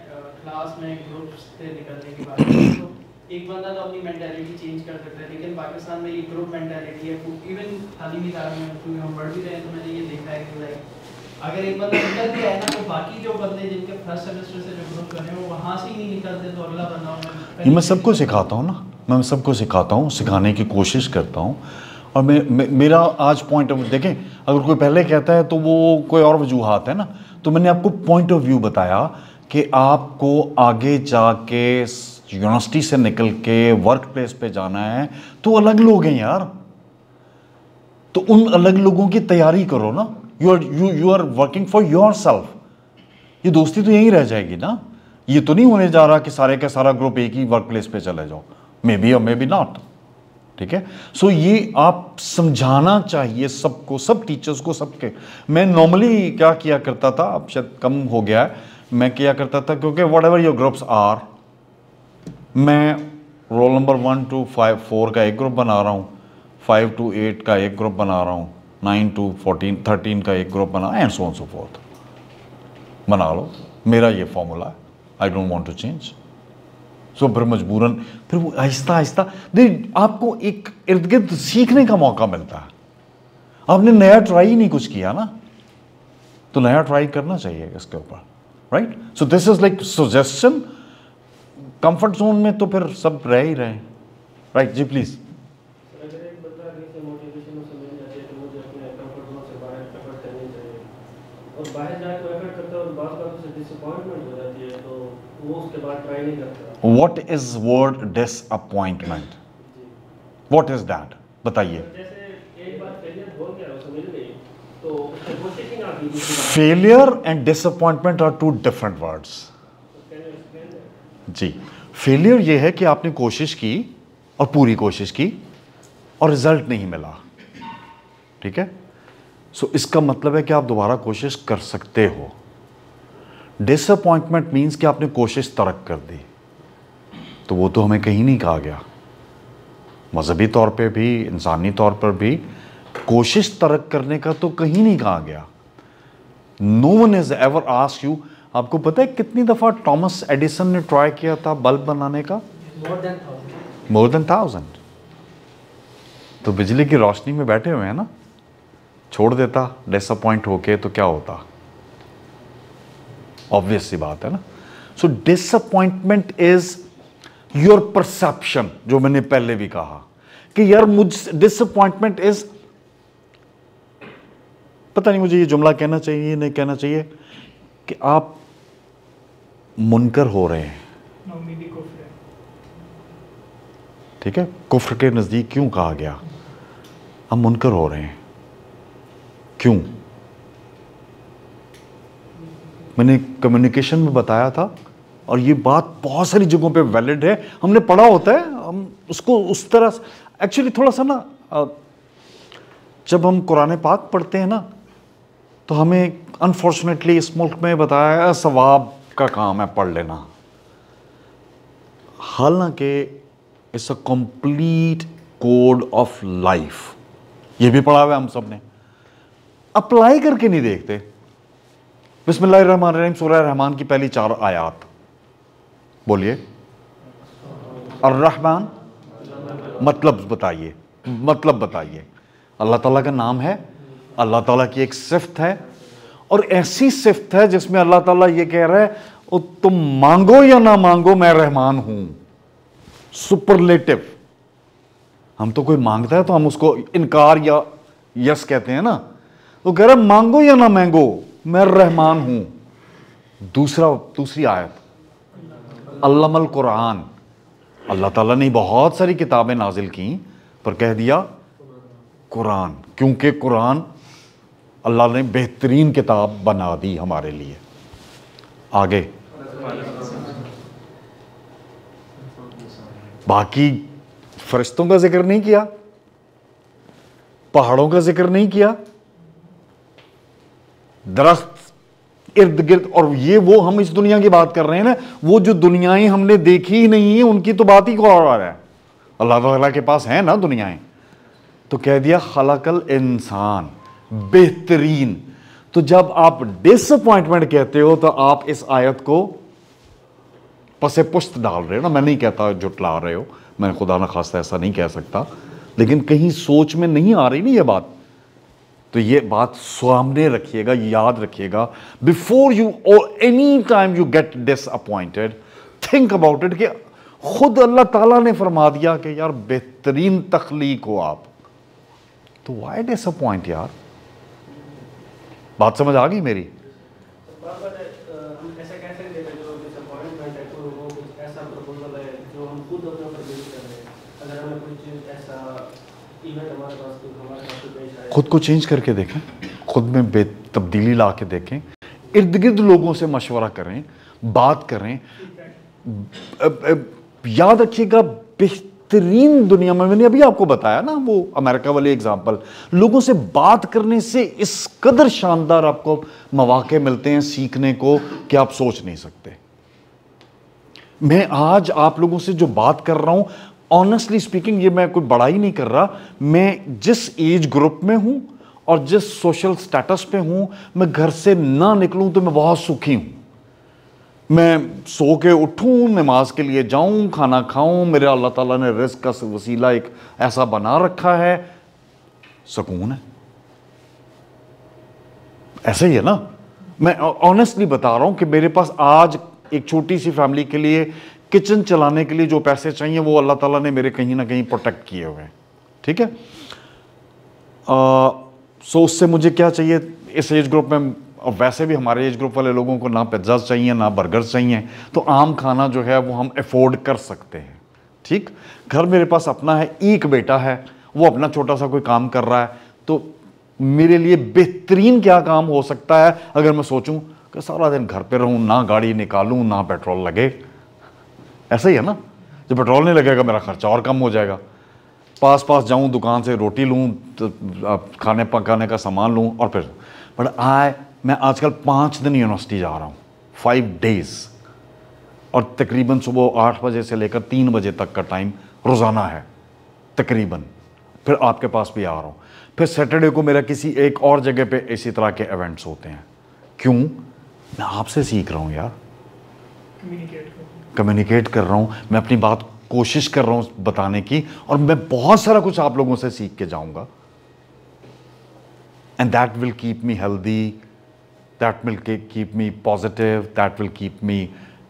क्लास में ग्रुप से निकलने की बात की, तो एक बंदा तो अपनी मेंटालिटी चेंज कर सकता है, लेकिन पाकिस्तान में ये ग्रुप मेंटालिटी है। इवन तालीमी इदारों में क्योंकि हम बढ़ भी रहे हैं, तो मैंने ये देखा है कि लाइक अगर एक बंदा निकल भी आए ना, तो बाकी जो बंदे जिनके फर्स्ट सेमेस्टर से जो ग्रुप कर रहे हैं वो वहाँ से ही नहीं निकलते, तो अगला बंदा मैं सबको सिखाता हूँ ना, मैं सबको सिखाता हूँ, सिखाने की कोशिश करता हूँ। और मेरा आज पॉइंट ऑफ, देखें अगर कोई पहले कहता है तो वो कोई और वजूहात है ना, तो मैंने आपको पॉइंट ऑफ व्यू बताया कि आपको आगे जाके यूनिवर्सिटी से निकल के वर्क प्लेस पे जाना है, तो अलग लोग हैं यार, तो उन अलग लोगों की तैयारी करो ना। You are working for yourself. ये दोस्ती तो यहीं रह जाएगी ना, ये तो नहीं होने जा रहा कि सारे का सारा ग्रुप एक ही वर्क प्लेस पे चले जाओ, मे बी और मे बी नॉट, ठीक है। सो ये आप समझाना चाहिए सबको, सब टीचर्स को, सबके। मैं नॉर्मली क्या किया करता था, अब शायद कम हो गया है, मैं किया करता था, क्योंकि whatever your groups are, मैं रोल नंबर 1 to 4 का एक ग्रुप बना रहा हूँ, 5 to 8 का एक ग्रुप बना रहा हूँ, 9 to 13 का एक ग्रुप बना, and so on so forth. बना लो, मेरा ये फॉर्मूला है, I don't want to change. So फिर मजबूरन, फिर वो आहिस्ता आहिस्ता आपको एक इर्द गिर्द सीखने का मौका मिलता है। आपने नया ट्राई ही नहीं कुछ किया ना, तो नया ट्राई करना चाहिए इसके ऊपर, right. So this is like suggestion. Comfort zone में तो फिर सब रह ही रहे, राइट। Ji please. अगर एक बंदा आगे से मोटिवेशन से मिल जाती है, तो मुझे अपने कंफर्ट जोन से बाहर एफर्ट करनी चाहिए, और बाहर जाके वो एफर्ट करता है और बात बातों से डिसअपॉइंटमेंट हो जाती है, तो वो उसके बाद ट्राई नहीं करता। What is word disappointment, what is that, बताइए। जैसे एक बार फेलियर हो गया, उसे मिल गई, तो उससे कोशिश ही ना की। Failure and disappointment are two different words. जी, फेलियर ये है कि आपने कोशिश की और पूरी कोशिश की और रिजल्ट नहीं मिला, ठीक है। सो इसका मतलब है कि आप दोबारा कोशिश कर सकते हो। डिसअपॉइंटमेंट मीन्स कि आपने कोशिश तर्क कर दी, तो वो तो हमें कहीं नहीं कहा गया, मजहबी तौर पे भी, इंसानी तौर पर भी कोशिश तर्क करने का तो कहीं नहीं कहा गया। No one is ever asked you. आपको पता है कितनी दफा थॉमस एडिसन ने ट्राई किया था बल्ब बनाने का? More than 1000। तो बिजली की रोशनी में बैठे हुए हैं ना, छोड़ देता डिसअपॉइंट होके तो क्या होता? ऑब्वियस सी बात है ना। सो डिसअपॉइंटमेंट इज योर परसेप्शन, जो मैंने पहले भी कहा कि यार मुझ डिसअपॉइंटमेंट इज, पता नहीं मुझे ये जुमला कहना चाहिए नहीं कहना चाहिए, कि आप मुनकर हो रहे हैं, ठीक है। कुफ्र के नजदीक क्यों कहा गया? हम मुनकर हो रहे हैं, क्यों? मैंने कम्युनिकेशन में बताया था, और ये बात बहुत सारी जगहों पे वैलिड है, हमने पढ़ा होता है, हम उसको उस तरह एक्चुअली थोड़ा सा ना, जब हम कुरान पाक पढ़ते हैं ना, तो हमें अनफॉर्चुनेटली इस मुल्क में बताया सवाब का काम है पढ़ लेना, हालांकि it's a complete code of life. ये भी पढ़ा हुआ है हम सब ने, अप्लाई करके नहीं देखते। बिस्मिल्लाहिर्रहमानिर्रहीम सूरह रहमान की पहली 4 आयात बोलिए। अर्रहमान मतलब बताइए, मतलब बताइए। अल्लाह ताला का नाम है, अल्लाह ताला की एक सिफ्त है, और ऐसी सिफ्त है जिसमें अल्लाह ताला ये कह रहा है ओ तुम मांगो या ना मांगो मैं रहमान हूं। सुपरलेटिव। हम तो कोई मांगता है तो हम उसको इनकार या यस कहते हैं ना, वो कह रहा मांगो या ना मांगो मैं रहमान हूं। दूसरी आयत, अल्लामल कुरान, अल्लाह ताला ने बहुत सारी किताबें नाजिल की पर कह दिया कुरान, क्योंकि कुरान अल्लाह ने बेहतरीन किताब बना दी हमारे लिए। आगे बाकी फरिश्तों का जिक्र नहीं किया, पहाड़ों का जिक्र नहीं किया, दरख्त इर्द गिर्द, और ये वो हम इस दुनिया की बात कर रहे हैं ना, वो जो दुनियाएं हमने देखी ही नहीं है उनकी तो बात ही और आ रहा है। अल्लाह ताला के पास है ना दुनियाएं, तो कह दिया खलकल इंसान, बेहतरीन। तो जब आप डिसअपॉइंटमेंट कहते हो तो आप इस आयत को पसे पुश्त डाल रहे हो ना। मैं नहीं कहता जुटला रहे हो, मैं खुदा न खास्ता ऐसा नहीं कह सकता, लेकिन कहीं सोच में नहीं आ रही ना ये बात, तो ये बात सामने रखिएगा, याद रखिएगा। बिफोर यू और any time you get disappointed, think about it कि खुद अल्लाह ताला ने फरमा दिया कि यार बेहतरीन तख्लीक हो आप, तो व्हाई डिसअपॉइंट यार। बात समझ आ गई मेरी? हम ऐसा कह सकते हैं जो डिसअपॉइंटमेंट है, कोई वो कुछ ऐसा प्रपोजल है जो हम खुद अपने ऊपर बेस कर रहे हैं, अगर हमें कुछ ऐसा इवेंट हमारे पास पेश आए, खुद को चेंज करके देखें, खुद में तब्दीली ला के देखें, इर्द गिर्द लोगों से मशवरा करें, बात करें। याद रखिएगा बेहतरीन दुनिया में, मैंने अभी आपको बताया ना वो अमेरिका वाली एग्जांपल, लोगों से बात करने से इस कदर शानदार आपको मौके मिलते हैं सीखने को कि आप सोच नहीं सकते। मैं आज आप लोगों से जो बात कर रहा हूं, ऑनेस्टली स्पीकिंग, ये मैं कोई बड़ाई नहीं कर रहा, मैं जिस एज ग्रुप में हूं और जिस सोशल स्टेटस पे हूं, मैं घर से ना निकलूं तो मैं बहुत सुखी हूं। मैं सो के उठूं, नमाज के लिए जाऊं, खाना खाऊं, मेरे अल्लाह ताला ने रिस्क का वसीला एक ऐसा बना रखा है, सुकून है। ऐसा ही है ना। मैं ऑनेस्टली बता रहा हूं कि मेरे पास आज एक छोटी सी फैमिली के लिए किचन चलाने के लिए जो पैसे चाहिए वो अल्लाह ताला ने मेरे कहीं ना कहीं प्रोटेक्ट किए हुए हैं, ठीक है। सो उससे मुझे क्या चाहिए इस एज ग्रुप में, और वैसे भी हमारे एज ग्रुप वाले लोगों को ना पिज्ज़ा चाहिए ना बर्गर चाहिए, तो आम खाना जो है वो हम अफोर्ड कर सकते हैं, ठीक। घर मेरे पास अपना है, एक बेटा है, वो अपना छोटा सा कोई काम कर रहा है, तो मेरे लिए बेहतरीन क्या काम हो सकता है अगर मैं सोचूं कि सारा दिन घर पे रहूं, ना गाड़ी निकालूं, ना पेट्रोल लगे। ऐसा ही है ना, जब पेट्रोल नहीं लगेगा मेरा खर्चा और कम हो जाएगा। पास जाऊं, दुकान से रोटी लूं, तो खाने पकाने का सामान लूं, और फिर बट मैं आजकल 5 दिन यूनिवर्सिटी जा रहा हूं, 5 डेज, और तकरीबन सुबह 8 बजे से लेकर 3 बजे तक का टाइम रोज़ाना है तकरीबन। फिर आपके पास भी आ रहा हूँ, फिर सैटरडे को मेरा किसी एक और जगह पे इसी तरह के इवेंट्स होते हैं। क्यों? मैं आपसे सीख रहा हूँ यार, कम्युनिकेट कर रहा हूँ, मैं अपनी बात कोशिश कर रहा हूँ बताने की, और मैं बहुत सारा कुछ आप लोगों से सीख के जाऊँगा। And that will keep me healthy, that will keep me positive, that will keep me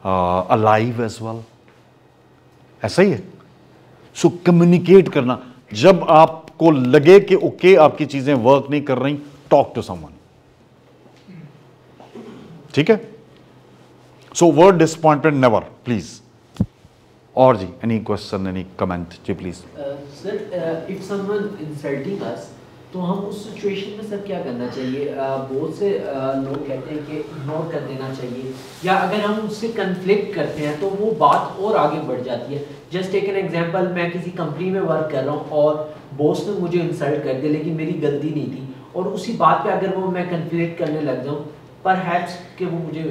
alive as well. ऐसा ही है। सो कम्युनिकेट करना, जब आपको लगे कि ओके आपकी चीजें वर्क नहीं कर रही, टॉक टू समवन, ठीक है। So word disappointment never, please. और जी एनी क्वेश्चन, एनी कमेंट जी please. Sir if someone insulting us, तो हम उस सिचुएशन में सर क्या करना चाहिए? बहुत से लोग कहते हैं कि इग्नोर कर देना चाहिए, या अगर हम उससे कन्फ्लिक्ट करते हैं तो वो बात और आगे बढ़ जाती है। जस्ट टेक एन एग्जांपल, मैं किसी कंपनी में वर्क कर रहा हूँ और बॉस ने मुझे इंसल्ट कर दिया, लेकिन मेरी गलती नहीं थी, और उसी बात पे अगर वो मैं कन्फ्लिक्ट करने लग जाऊँ, परहैप्स कि वो मुझे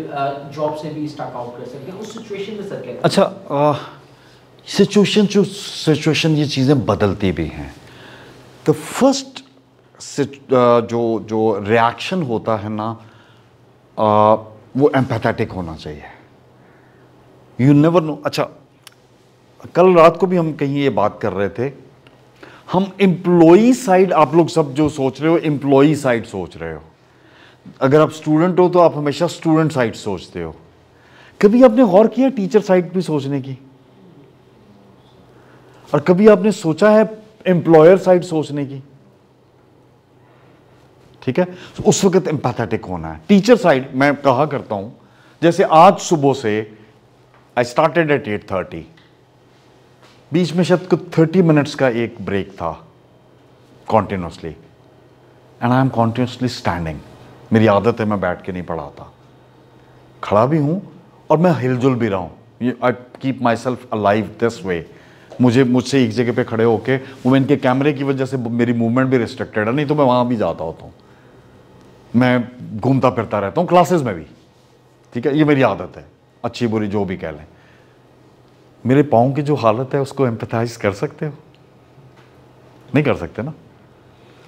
जॉब से भी स्टक आउट कर सकते हैं। उस सिचुएशन में सर क्या? अच्छा, सिचुएशन ये चीज़ें बदलती भी हैं। तो फर्स्ट जो रिएक्शन होता है ना, वो एम्पैथेटिक होना चाहिए। You never know. अच्छा, कल रात को भी हम कहीं ये बात कर रहे थे, हम एम्प्लॉई साइड, आप लोग सब जो सोच रहे हो एम्प्लॉई साइड सोच रहे हो। अगर आप स्टूडेंट हो तो आप हमेशा स्टूडेंट साइड सोचते हो। कभी आपने गौर किया टीचर साइड भी सोचने की? और कभी आपने सोचा है एम्प्लॉयर साइड सोचने की? ठीक है, उस वक्त एम्पैथेटिक होना है। टीचर साइड मैं कहा करता हूं, जैसे आज सुबह से आई स्टार्टेड एट 8:30, बीच में शायद कुछ 30 मिनट्स का एक ब्रेक था continuously, and I am continuously standing. मेरी आदत है मैं बैठ के नहीं पढ़ाता, खड़ा भी हूं और मैं हिलजुल भी रहा हूं। I keep my self alive this way. मुझसे एक जगह पे खड़े होके, वो इनके कैमरे की वजह से मेरी मूवमेंट भी रिस्ट्रिक्टेड है, नहीं तो मैं वहां भी जाता होता हूँ, मैं घूमता फिरता रहता हूँ क्लासेस में भी, ठीक है, ये मेरी आदत है, अच्छी बुरी जो भी कह लें। मेरे पाँव की जो हालत है उसको एम्पैथाइज कर सकते हो? नहीं कर सकते ना।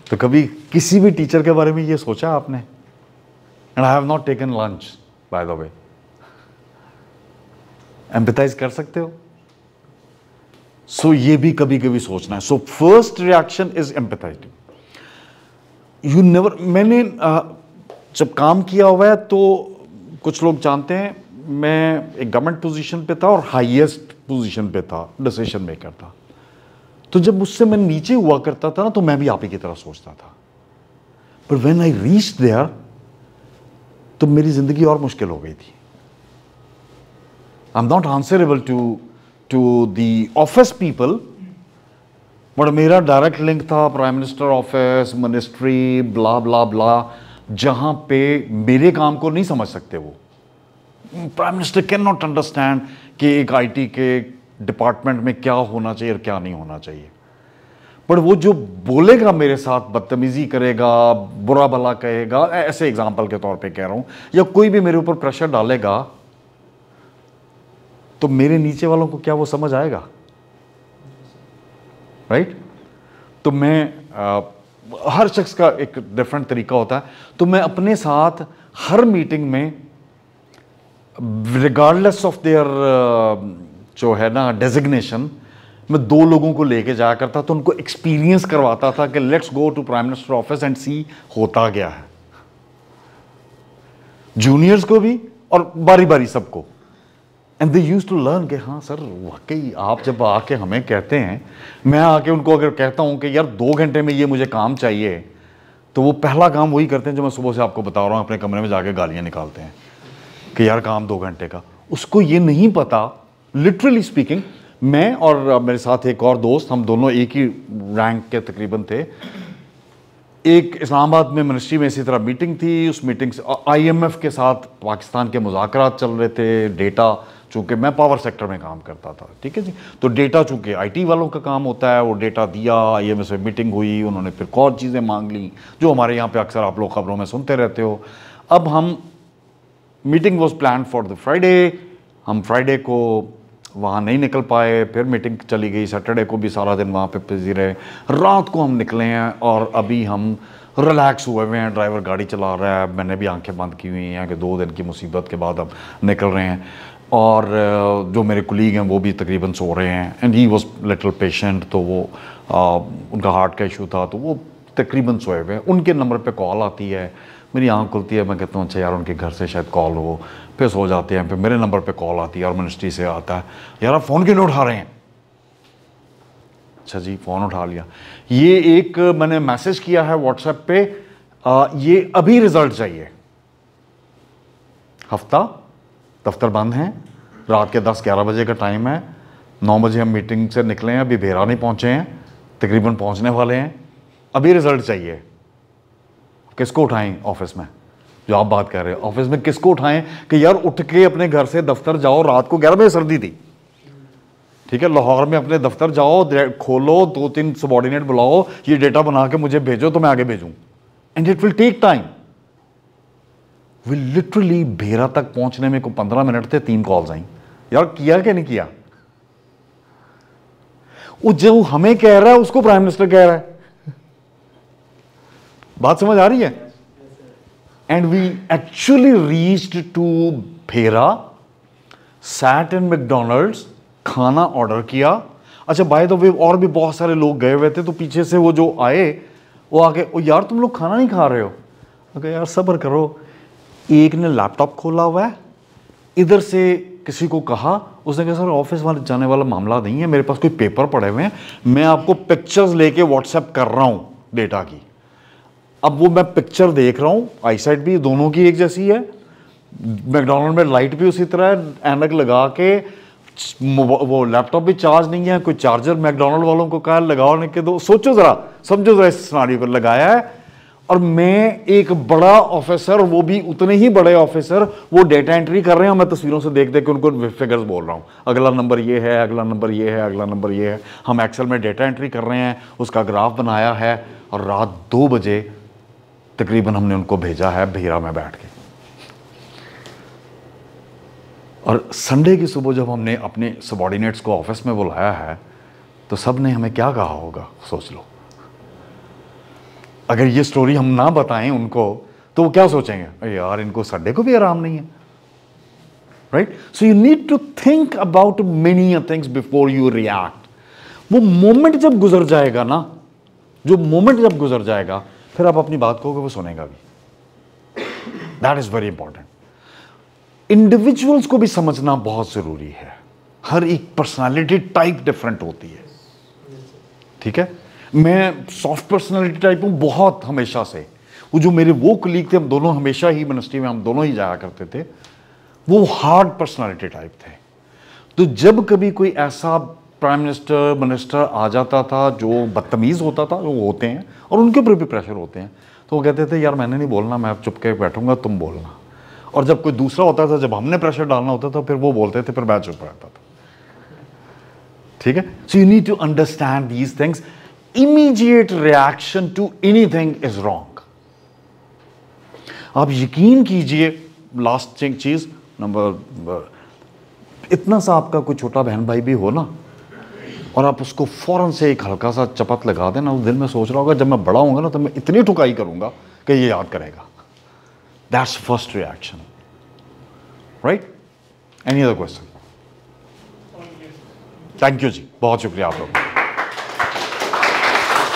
तो कभी किसी भी टीचर के बारे में ये सोचा आपने? And I have not taken lunch by the way. Empathise कर सकते हो? सो ये भी कभी कभी सोचना है। So first reaction is empathising. You never, मैंने जब काम किया हुआ है तो कुछ लोग जानते हैं मैं एक गवर्नमेंट पोजीशन पे था और हाईएस्ट पोजीशन पे था, डिसीजन मेकर था। तो जब मुझसे मैं नीचे हुआ करता था ना तो मैं भी आप ही की तरह सोचता था, पर व्हेन आई रीच्ड देयर तो मेरी जिंदगी और मुश्किल हो गई थी। I am not answerable to the office people, but मेरा डायरेक्ट लिंक था prime minister office, ministry, blah blah blah, जहां पे मेरे काम को नहीं समझ सकते वो। Prime minister can not understand कि एक आईटी के डिपार्टमेंट में क्या होना चाहिए और क्या नहीं होना चाहिए। पर वो जो बोलेगा मेरे साथ, बदतमीजी करेगा, बुरा भला कहेगा, ऐसे एग्जाम्पल के तौर पे कह रहा हूं, या कोई भी मेरे ऊपर प्रेशर डालेगा, तो मेरे नीचे वालों को क्या वो समझ आएगा? राइट? तो मैं हर शख्स का एक डिफरेंट तरीका होता है। तो मैं अपने साथ हर मीटिंग में रिगार्डलेस ऑफ देयर जो है ना डेजिग्नेशन, मैं 2 लोगों को लेके जाया करता था, उनको एक्सपीरियंस करवाता था कि let's go to prime minister office and see होता गया है, जूनियर्स को भी और बारी बारी सबको। And they used to learn कि हाँ सर वाकई आप जब आके हमें कहते हैं, मैं आके उनको अगर कहता हूं कि यार 2 घंटे में ये मुझे काम चाहिए, तो वो पहला काम वही करते हैं जो मैं सुबह से आपको बता रहा हूं, अपने कमरे में जाके गालियां निकालते हैं कि यार काम 2 घंटे का। उसको ये नहीं पता, लिटरली स्पीकिंग, मैं और मेरे साथ एक और दोस्त, हम दोनों एक ही रैंक के तकरीबन थे। एक इस्लामाबाद में मिनिस्ट्री में इसी तरह मीटिंग थी, उस मीटिंग से IMF के साथ पाकिस्तान के मुज़ाकरात चल रहे थे। डेटा, चूँकि मैं पावर सेक्टर में काम करता था, ठीक है जी, तो डेटा चूँकि IT वालों का काम होता है, वो डेटा दिया, IMF में मीटिंग हुई, उन्होंने फिर और चीज़ें मांग ली जो हमारे यहाँ पे अक्सर आप लोग खबरों में सुनते रहते हो। अब हम meeting was plan for the Friday, हम फ्राइडे को वहाँ नहीं निकल पाए, फिर मीटिंग चली गई, सैटरडे को भी सारा दिन वहाँ पे बिजी रहे, रात को हम निकले हैं और अभी हम रिलैक्स हुए हुए हैं, ड्राइवर गाड़ी चला रहा है, मैंने भी आंखें बंद की हुई हैं कि 2 दिन की मुसीबत के बाद अब निकल रहे हैं। और जो मेरे कुलीग हैं वो भी तकरीबन सो रहे हैं, and he was little patient, तो वो उनका हार्ट का इशू था, तो वो तकरीबन सोए हुए हैं। उनके नंबर पे कॉल आती है, मेरी आंख खुलती है, मैं कहता हूँ अच्छा यार उनके घर से शायद कॉल हो, फिर सो जाते हैं, फिर मेरे नंबर पे कॉल आती है और मिनिस्ट्री से आता है, यार आप फ़ोन क्यों नहीं उठा रहे हैं? अच्छा जी फ़ोन उठा लिया। ये एक मैंने मैसेज किया है व्हाट्सएप पे, ये अभी रिजल्ट चाहिए। हफ्ता दफ्तर बंद हैं, रात के 10-11 बजे का टाइम है, 9 बजे हम मीटिंग से निकले हैं, अभी भेरा नहीं पहुँचे हैं, तकरीबन पहुँचने वाले हैं, अभी रिजल्ट चाहिए। किसको उठाएं ऑफिस में? जो आप बात कर रहे हो, ऑफिस में किसको उठाएं कि यार उठ के अपने घर से दफ्तर जाओ, रात को 11 बजे सर्दी थी, ठीक है, लाहौर में अपने दफ्तर जाओ, खोलो, 2-3 सबॉर्डिनेट बुलाओ, ये डेटा बना के मुझे भेजो तो मैं आगे भेजूं, and it will take time. Will literally भेरा तक पहुंचने में को 15 मिनट थे, 3 कॉल्स आई। यार किया क्या नहीं किया? वो जो हमें कह रहा है उसको प्राइम मिनिस्टर कह रहा है। बात समझ आ रही है? And we actually reached to Bhera, sat in McDonald's, खाना ऑर्डर किया। अच्छा बाय द वे और भी बहुत सारे लोग गए हुए थे, तो पीछे से वो जो आए वो आके, ओ यार तुम लोग खाना नहीं खा रहे हो? ओके यार सब्र करो। एक ने लैपटॉप खोला हुआ है, इधर से किसी को कहा, उसने कहा सर ऑफिस वाले जाने वाला मामला नहीं है, मेरे पास कोई पेपर पड़े हुए हैं, मैं आपको पिक्चर्स लेके व्हाट्सएप कर रहा हूं डेटा की। अब वो मैं पिक्चर देख रहा हूँ, आई साइट भी दोनों की एक जैसी है, मैकडोनल्ड में लाइट भी उसी तरह है, ऐनक लगा के वो लैपटॉप भी चार्ज नहीं है, कोई चार्जर मैकडोनल्ड वालों को कहा लगाने के दो, सोचो जरा, समझो जरा इस सिनारियो को लगाया है, और मैं एक बड़ा ऑफिसर, वो भी उतने ही बड़े ऑफिसर, वो डेटा एंट्री कर रहे हैं, मैं तस्वीरों से देख देख के उनको फिगर्स बोल रहा हूँ, अगला नंबर ये है, अगला नंबर ये है, अगला नंबर ये है, हम एक्सेल में डेटा एंट्री कर रहे हैं, उसका ग्राफ बनाया है, और रात 2 बजे तकरीबन हमने उनको भेजा है भीरा में बैठ के। और संडे की सुबह जब हमने अपने सबॉर्डिनेट्स को ऑफिस में बुलाया है, तो सब ने हमें क्या कहा होगा, सोच लो। अगर ये स्टोरी हम ना बताएं उनको, तो वो क्या सोचेंगे, अरे यार इनको संडे को भी आराम नहीं है, right? So you need to think about many things before you react. वो मोमेंट जब गुजर जाएगा ना, जो मोमेंट जब गुजर जाएगा, फिर आप अपनी बात कहोगे, वो सुनेगा भी। That is very important. Individuals को भी समझना बहुत जरूरी है, हर एक पर्सनालिटी टाइप डिफरेंट होती है, ठीक है? मैं सॉफ्ट पर्सनालिटी टाइप हूं बहुत हमेशा से। वो जो मेरे वो कलीग थे, हम दोनों हमेशा ही मिनिस्ट्री में हम दोनों ही जाया करते थे, वो हार्ड पर्सनालिटी टाइप थे। तो जब कभी कोई ऐसा प्राइम मिनिस्टर आ जाता था जो बदतमीज होता था, वो होते हैं और उनके ऊपर भी प्रेशर होते हैं, तो वो कहते थे यार मैंने नहीं बोलना, मैं अब चुप के बैठूंगा, तुम बोलना। और जब कोई दूसरा होता था, जब हमने प्रेशर डालना होता था, फिर वो बोलते थे, फिर मैं चुप रहता था, ठीक है? So you need to understand these things. Immediate reaction to anything is wrong. आप यकीन कीजिए, लास्ट चीज नंबर, इतना सा आपका कोई छोटा बहन भाई भी हो ना, और आप उसको फौरन से एक हल्का सा चपत लगा देना, उस दिल में सोच रहा होगा जब मैं बड़ा होऊंगा ना तो मैं इतनी ठुकाई करूंगा कि ये याद करेगा। That's first reaction, right? Any other question? Thank you जी, बहुत शुक्रिया आप लोगों का।